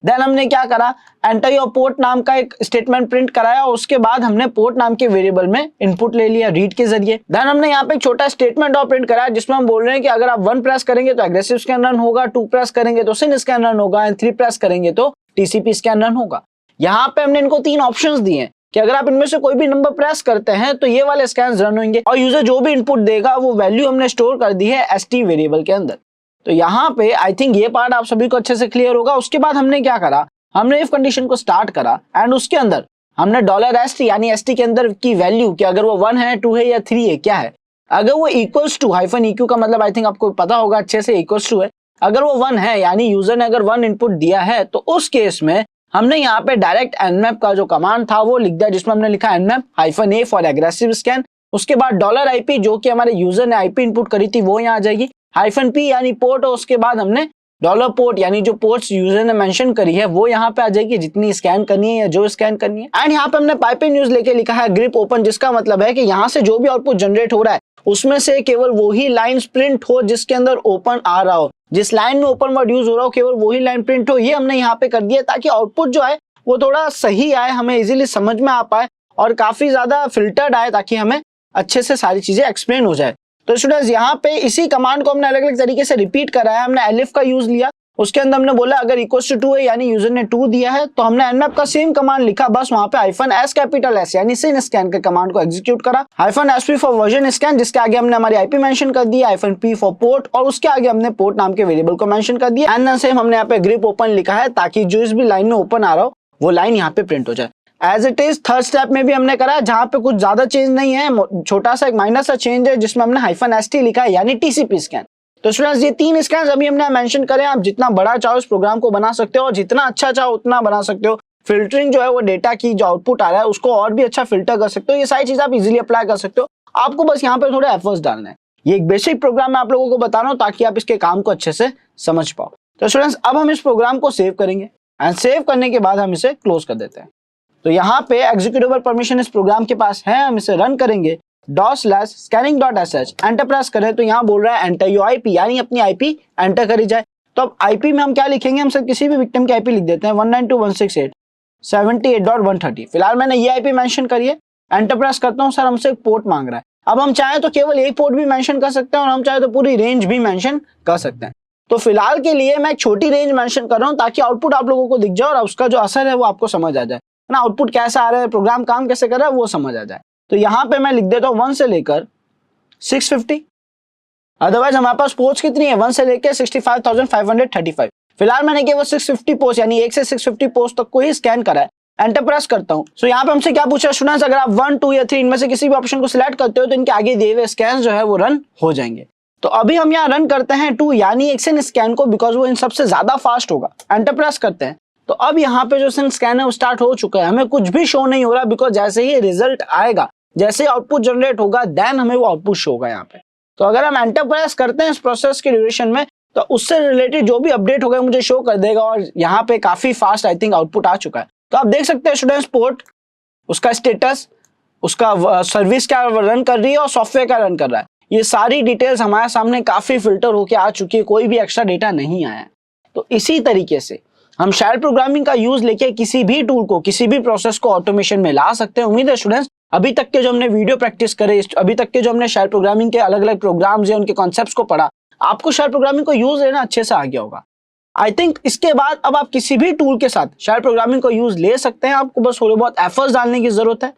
देन हमने क्या करा, एंटर योर पोर्ट नाम का एक स्टेटमेंट प्रिंट कराया, और उसके बाद हमने पोर्ट नाम के वेरिएबल में इनपुट ले लिया रीड के जरिए। देन हमने यहाँ पे एक छोटा स्टेटमेंट और प्रिंट कराया जिसमें हम बोल रहे हैं कि अगर आप 1 प्रेस करेंगे तो एग्रेसिव स्कैन रन होगा, 2 प्रेस करेंगे तो सिन स्कैन रन होगा, एंड 3 प्रेस करेंगे तो टीसीपी स्कैन रन होगा। यहाँ पे हमने इनको 3 ऑप्शंस दिए हैं कि अगर आप इनमें से कोई भी नंबर प्रेस करते हैं तो ये वाले स्कैन रन होंगे, और यूजर जो भी इनपुट देगा वो वैल्यू हमने स्टोर कर दी है st वेरिएबल के अंदर। तो यहाँ पे आई थिंक ये पार्ट आप सभी को अच्छे से क्लियर होगा। उसके बाद हमने क्या करा, हमने इफ कंडीशन को स्टार्ट करा, एंड उसके अंदर हमने $st यानी st के अंदर की वैल्यू कि अगर वो 1 है, 2 है या 3 है, क्या है, अगर वो इक्वल्स टू -eq का मतलब आई थिंक आपको पता होगा अच्छे से, इक्वल्स टू है, अगर वो 1 है यानी यूजर ने अगर 1 इनपुट दिया है, तो उस केस में हमने यहाँ पे डायरेक्ट nmap का जो कमांड था वो लिख दिया, जिसमें हमने लिखा nmap -a for aggressive scan. उसके बाद $ip जो कि हमारे यूजर ने आईपी इनपुट करी थी वो यहाँ आ जाएगी, -p यानी पोर्ट, और उसके बाद हमने $port यानी जो पोर्ट्स यूजर ने मेंशन करी है वो यहाँ पे आ जाएगी, जितनी स्कैन करनी है या जो स्कैन करनी है। एंड यहाँ पे हमने पाइपिंग यूज लेके लिखा है ग्रिप ओपन, जिसका मतलब है कि यहाँ से जो भी आउटपुट जनरेट हो रहा है उसमें से केवल वही लाइन प्रिंट हो जिसके अंदर ओपन आ रहा हो, जिस लाइन में ओपन वर्ड यूज हो रहा हो केवल वही लाइन प्रिंट हो। ये हमने यहाँ पे कर दिया ताकि आउटपुट जो है वो थोड़ा सही आए, हमें इजीली समझ में आ पाए, और काफी ज्यादा फिल्टर्ड आए, ताकि हमें अच्छे से सारी चीजें एक्सप्लेन हो जाए। तो स्टूडेंट्स यहाँ पे इसी कमांड को हमने अलग अलग तरीके से रिपीट कराया। हमने एलिफ का यूज लिया, उसके अंदर हमने बोला अगर इक्वल्स टू 2 है यानी यूजर ने 2 दिया है, तो हमने nmap का सेम कमांड लिखा, बस वहां पे -S यानी सिन स्कैन के कमांड को एग्जीक्यूट करा, -sp फॉर वर्जन स्कैन जिसके आगे हमने हमारी आईपी मेंशन कर दी, -p फॉर पोर्ट, और उसके आगे हमने पोर्ट नाम के वेरिएबल को मेंशन कर दिया। एंड सेम हमने यहाँ पे ग्रिप ओपन लिखा है ताकि जो इस भी लाइन में ओपन आ रहा हो वो लाइन यहाँ पे प्रिंट हो जाए। As it is third step में भी हमने करा, जहां पे कुछ ज्यादा चेंज नहीं है, छोटा सा एक माइनर सा चेंज है जिसमें हमने -st लिखा है यानी टीसीपी स्कैन। तो स्टूडेंट्स ये 3 स्कैन अभी हमने मेंशन करें, आप जितना बड़ा चाहो इस प्रोग्राम को बना सकते हो, और जितना अच्छा चाहो उतना बना सकते हो। फिल्टरिंग जो है वो डेटा की जो आउटपुट आ रहा है उसको और भी अच्छा फिल्टर कर सकते हो, ये सारी चीजें आप इजीली अप्लाई कर सकते हो। आपको बस यहाँ पे थोड़े एफर्ट्स डालना है। ये एक बेसिक प्रोग्राम मैं आप लोगों को बता रहा हूँ ताकि आप इसके काम को अच्छे से समझ पाओ। तो स्टूडेंट्स अब हम इस प्रोग्राम को सेव करेंगे, एंड सेव करने के बाद हम इसे क्लोज कर देते हैं। तो यहाँ पे एग्जीक्यूटेबल परमिशन इस प्रोग्राम के पास है, हम इसे रन करेंगे $scanning.sh, एंटर प्रेस करें तो यहाँ बोल रहा है एंटर योर आईपी, यानी अपनी आईपी एंटर करी जाए। तो अब आईपी में हम क्या लिखेंगे, हम सर किसी भी विक्टिम की आईपी लिख देते हैं 192.168.78.130। फिलहाल मैंने ये आईपी मेंशन करी है, एंटर प्रेस करता हूँ, सर हमसे एक पोर्ट मांग रहा है। अब हम चाहे तो केवल एक पोर्ट भी मेंशन कर सकते हैं, और हम चाहे तो पूरी रेंज भी मेंशन कर सकते हैं। तो फिलहाल के लिए मैं एक छोटी रेंज मेंशन कर रहा हूँ ताकि आउटपुट आप लोगों को दिख जाए और उसका जो असर है वो आपको समझ आ जाए ना, आउटपुट कैसा आ रहा है, प्रोग्राम काम कैसे कर रहा है वो समझ आ जाए। तो यहाँ पे मैं लिख देता हूँ 1 से लेकर 650, अदरवाइज हमारे पास पोर्ट्स कितनी है 1 से लेकर 65,535। फिलहाल मैंने केवल 650 पोस्ट यानी 1 से 650 पोस्ट तक को ही स्कैन करा है। एंटर प्रेस करता हूँ। सो यहाँ पे हमसे क्या पूछा स्टूडेंट्स, अगर आप 1, 2 या 3 इनमें से किसी भी ऑप्शन को सिलेक्ट करते हो तो इनके आगे दिए हुए स्कैन जो है वो रन हो जाएंगे। तो अभी हम यहाँ रन करते हैं 2 यानी एक सिन स्कैन को, बिकॉज वो इन सबसे ज्यादा फास्ट होगा। एंटर प्रेस करते हैं तो अब यहाँ पे जो सिन स्कैन है वो स्टार्ट हो चुका है, हमें कुछ भी शो नहीं हो रहा, बिकॉज जैसे ही रिजल्ट आएगा, जैसे आउटपुट जनरेट होगा, देन हमें वो आउटपुट शो होगा यहाँ पे। तो अगर हम एंटर प्रेस करते हैं इस प्रोसेस के ड्यूरेशन में तो उससे रिलेटेड जो भी अपडेट होगा मुझे शो कर देगा, और यहाँ पे काफी फास्ट आई थिंक आउटपुट आ चुका है। तो आप देख सकते हैं स्टूडेंट्स, पोर्ट, उसका स्टेटस, उसका सर्विस क्या रन कर रही है और सॉफ्टवेयर क्या रन कर रहा है, ये सारी डिटेल्स हमारे सामने काफी फिल्टर होके आ चुकी है, कोई भी एक्स्ट्रा डेटा नहीं आया है। तो इसी तरीके से हम शेल प्रोग्रामिंग का यूज लेके किसी भी टूल को, किसी भी प्रोसेस को ऑटोमेशन में ला सकते हैं। उम्मीद है स्टूडेंट्स अभी तक के जो हमने वीडियो प्रैक्टिस करे, अभी तक के जो हमने शेल प्रोग्रामिंग के अलग अलग प्रोग्राम्स या उनके कॉन्सेप्ट्स को पढ़ा, आपको शेल प्रोग्रामिंग को यूज लेना अच्छे से आ गया होगा। आई थिंक इसके बाद अब आप किसी भी टूल के साथ शेल प्रोग्रामिंग को यूज ले सकते हैं, आपको बस थोड़े बहुत एफर्ट्स डालने की जरूरत है।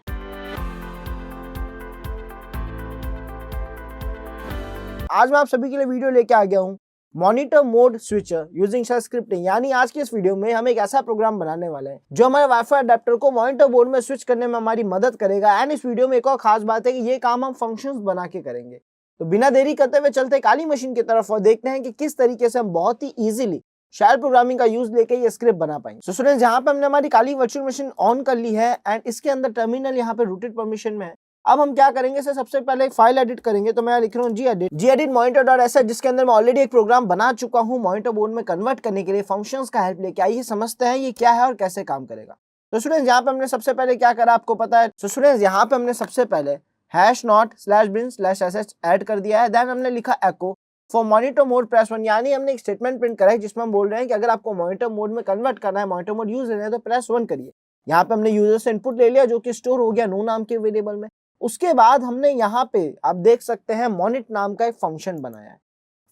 आज मैं आप सभी के लिए वीडियो लेके आ गया हूँ monitor mode switcher using shell scripting. यानी आज की इस वीडियो में हम एक ऐसा प्रोग्राम बनाने वाले हैं जो हमारे वाईफाई अडेप्टर को मॉनिटर मोड में स्विच करने में हमारी मदद करेगा। एंड इस वीडियो में एक और खास बात है कि ये काम हम फंक्शंस बना के करेंगे। तो बिना देरी करते हुए चलते काली मशीन की तरफ और देखते हैं कि किस तरीके से हम बहुत ही इजीली शेल प्रोग्रामिंग का यूज लेके ये स्क्रिप्ट बना पाएंगे। तो स्टूडेंट्स, यहाँ पे हमने हमारी काली वर्चुअल मशीन ऑन कर ली है एंड इसके अंदर टर्मिनल यहाँ पे रूटेड परमिशन में है। अब हम क्या करेंगे सर, सबसे पहले एक फाइल एडिट करेंगे। तो मैं लिख रहा हूँ gedit monitor.sh, जिसके अंदर मैं ऑलरेडी एक प्रोग्राम बना चुका हूँ मॉनिटर बोर्ड में कन्वर्ट करने के लिए फंक्शंस का हेल्प लेके। आइए समझते हैं ये क्या है और कैसे काम करेगा। तो स्टूडेंट्स, यहाँ पे हमने सबसे पहले क्या करा आपको पता है। तो स्टूडेंट्स, यहाँ पे हमने सबसे पहले #bin/sh ऐड कर दिया है। देन हमने लिखा echo for monitor mode press 1, यानी हमने एक स्टेटमेंट प्रिंट करा है जिसमें हम बोल रहे हैं कि अगर आपको मॉनिटर मोड में कन्वर्ट करना है, मॉनिटर मोड यूज लेना है तो प्रेस 1 करिए। यहाँ पे हमने यूजर से इनपुट ले लिया जो कि स्टोर हो गया नो नाम के वेरिएबल में। उसके बाद हमने यहाँ पे आप देख सकते हैं मॉनिट नाम का एक फंक्शन बनाया है।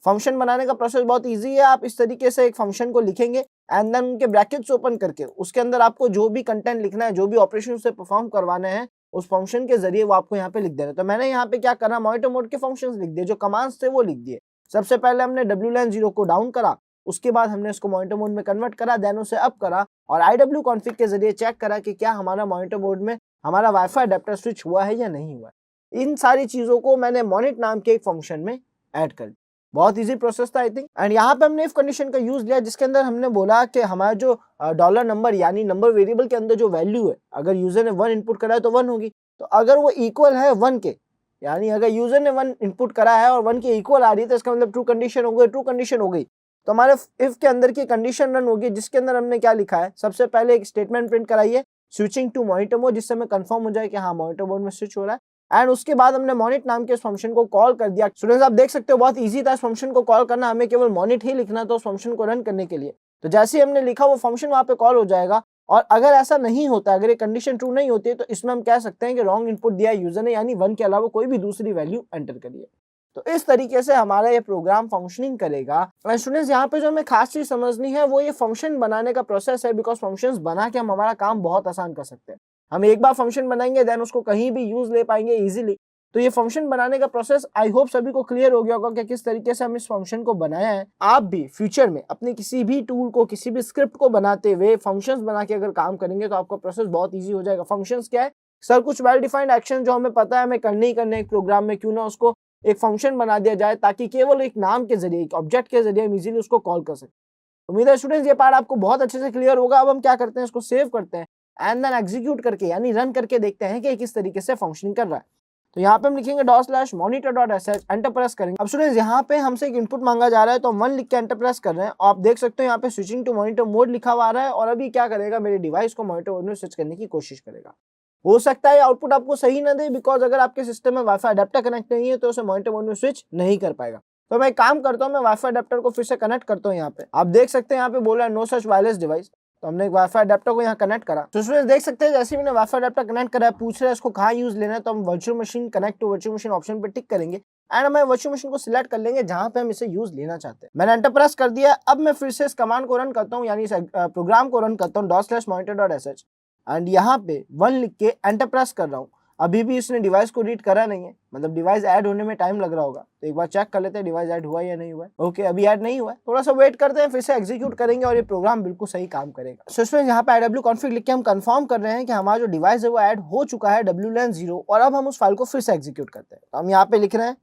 फंक्शन बनाने का प्रोसेस बहुत इजी है। आप इस तरीके से एक फंक्शन को लिखेंगे एंड देन उनके ब्रैकेट्स ओपन करके उसके अंदर आपको जो भी कंटेंट लिखना है, जो भी ऑपरेशन उसे परफॉर्म करवाने हैं, उस फंक्शन के जरिए वो आपको यहाँ पे लिख देना है। तो मैंने यहाँ पे क्या करा, मॉनिटर मोड के फंक्शंस लिख दिए, जो कमांड्स थे वो लिख दिए। सबसे पहले हमने wlan 0 को डाउन करा, उसके बाद हमने इसको मॉनिटर मोड में कन्वर्ट करा, देन उसे अप करा और iw config के जरिए चेक करा कि क्या हमारा मॉनिटर मोड में हमारा वाईफाई अडेप्टर स्विच हुआ है या नहीं हुआ है। इन सारी चीजों को मैंने मॉनिट नाम के एक फंक्शन में ऐड कर दिया। बहुत इजी प्रोसेस था आई थिंक। एंड यहाँ पे हमने इफ कंडीशन का यूज लिया जिसके अंदर हमने बोला कि हमारा जो डॉलर नंबर यानी नंबर वेरिएबल के अंदर जो वैल्यू है, अगर यूजर ने 1 इनपुट करा है तो 1 होगी। तो अगर वो इक्वल है 1 के, यानी अगर यूजर ने 1 इनपुट करा है और 1 के इक्वल आ रही है तो इसका मतलब ट्रू कंडीशन हो गई। ट्रू कंडीशन हो गई तो हमारे इफ के अंदर की कंडीशन रन होगी, जिसके अंदर हमने क्या लिखा है, सबसे पहले एक स्टेटमेंट प्रिंट कराइए स्विचिंग टू मॉनिटर मोड, जिससे हमें कंफर्म हो जाए कि हाँ मॉनिटर मोड में स्विच हो रहा है। एंड उसके बाद हमने मॉनिट नाम के इस फंक्शन को कॉल कर दिया। स्टूडेंट्स, आप देख सकते हो बहुत इजी था इस फंक्शन को कॉल करना, हमें केवल मॉनिट ही लिखना था उस फंक्शन को रन करने के लिए। तो जैसे ही हमने लिखा वो फंक्शन वहां पे कॉल हो जाएगा। और अगर ऐसा नहीं होता, अगर ये कंडीशन ट्रू नहीं होती है तो इसमें हम कह सकते हैं कि रॉन्ग इनपुट दिया यूजर ने, यानी 1 के अलावा कोई भी दूसरी वैल्यू एंटर करिए। तो इस तरीके से हमारा ये प्रोग्राम फंक्शनिंग करेगा। और स्टूडेंट्स, यहाँ पे जो हमें खास चीज समझनी है वो ये फंक्शन बनाने का प्रोसेस है, बिकॉज फंक्शंस बना के हम हमारा काम बहुत आसान कर सकते हैं। हम एक बार फंक्शन बनाएंगे देन उसको कहीं भी यूज ले पाएंगे इजीली। तो ये फंक्शन बनाने का प्रोसेस आई होप सभी को क्लियर हो गया होगा कि किस तरीके से हम इस फंक्शन को बनाया है। आप भी फ्यूचर में अपने किसी भी टूल को, किसी भी स्क्रिप्ट को बनाते हुए फंक्शंस बना के अगर काम करेंगे तो आपका प्रोसेस बहुत इजी हो जाएगा। फंक्शंस क्या है सर, कुछ वेल डिफाइंड एक्शन जो हमें पता है हमें करने ही करने एक प्रोग्राम में, क्यों ना उसको एक फंक्शन बना दिया जाए ताकि केवल एक नाम के जरिए, एक ऑब्जेक्ट के जरिए हम इजीली उसको कॉल कर सकें। उम्मीद है स्टूडेंट्स ये पार्ट आपको बहुत अच्छे से क्लियर होगा। अब हम क्या करते हैं, इसको सेव करते हैं एंड देन एग्जीक्यूट करके यानी रन करके देखते हैं कि किस तरीके से फंक्शनिंग कर रहा है। तो यहाँ पे हम लिखेंगे /monitor.sh, एंटर प्रेस करेंगे। अब स्टूडेंट्स, यहाँ पे हमसे एक इनपुट मांगा जा रहा है तो हम 1 लिख के एंटर प्रेस कर रहे हैं। आप देख सकते हो यहाँ पे स्विचिंग टू मॉनिटर मोड लिखा हुआ आ रहा है और अभी क्या करेगा, मेरे डिवाइस को मॉनिटर मोड में स्विच करने की कोशिश करेगा। हो सकता है आउटपुट आपको सही ना दे, बिकॉज अगर आपके सिस्टम में वाईफाई अडेप्टर कनेक्ट नहीं है तो उसे मॉनिटर मोड में स्विच नहीं कर पाएगा। तो मैं एक काम करता हूँ, मैं वाईफाई अडेप्टर को फिर से कनेक्ट करता हूँ। यहाँ पे आप देख सकते हैं यहाँ पे बोला है नो सच वायरलेस डिवाइस। तो हमने एक वाईफाई अडेप्टर को यहाँ कनेक्ट करा। तो स्टूडेंट्स देख सकते हैं जैसे मैंने वाईफाई अडेप्टर कनेक्ट करा है, पूछ रहा है इसको कहाँ यूज लेना है, तो हम virtual machine connect to virtual machine option पे टिक करेंगे एंड हमें वर्चुअल मशीन को सिलेक्ट कर लेंगे जहां पे हम इसे यूज लेना चाहते हैं। मैंने एंटर प्रेस कर दिया। अब मैं फिर से इस कमांड को रन करता हूँ, यानी इस प्रोग्राम को रन करता हूँ /monitor.sh एंड यहाँ पे 1 लिख के एंटर प्रेस कर रहा हूँ। अभी भी इसने डिवाइस को रीड करा नहीं है, मतलब डिवाइस ऐड होने में टाइम लग रहा होगा। तो एक बार चेक कर लेते हैं डिवाइस ऐड हुआ या नहीं हुआ। ओके, अभी ऐड नहीं हुआ, थोड़ा सा वेट करते हैं, फिर से एग्जीक्यूट करेंगे और ये प्रोग्राम बिल्कुल सही काम करेगा। सो इसमें यहाँ पे iw config लिख के हम कंफर्म कर रहे हैं कि हमारा जो डिवाइस है वो ऐड हो चुका है wlan 0 और अब हम उस फाइल को फिर से एग्जीक्यूट करते हैं। तो हम यहाँ पे लिख रहे हैं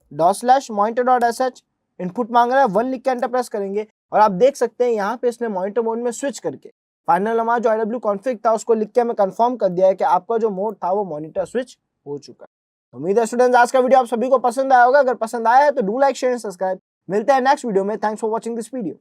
/monitor.sh, इनपुट मांग रहा है 1 लिख के एंटर प्रेस करेंगे और आप देख सकते हैं यहाँ पे इसने मॉनिटर मोड में स्विच करके फाइनल हमारा जो iw config था उसको लिख के हमें कंफर्म कर दिया है कि आपका जो मोड था वो मॉनिटर स्विच हो चुका है। उम्मीद है स्टूडेंट्स आज का वीडियो आप सभी को पसंद आया होगा। अगर पसंद आया है तो डू लाइक शेयर सब्सक्राइब। मिलते हैं नेक्स्ट वीडियो में। Thanks for watching this video.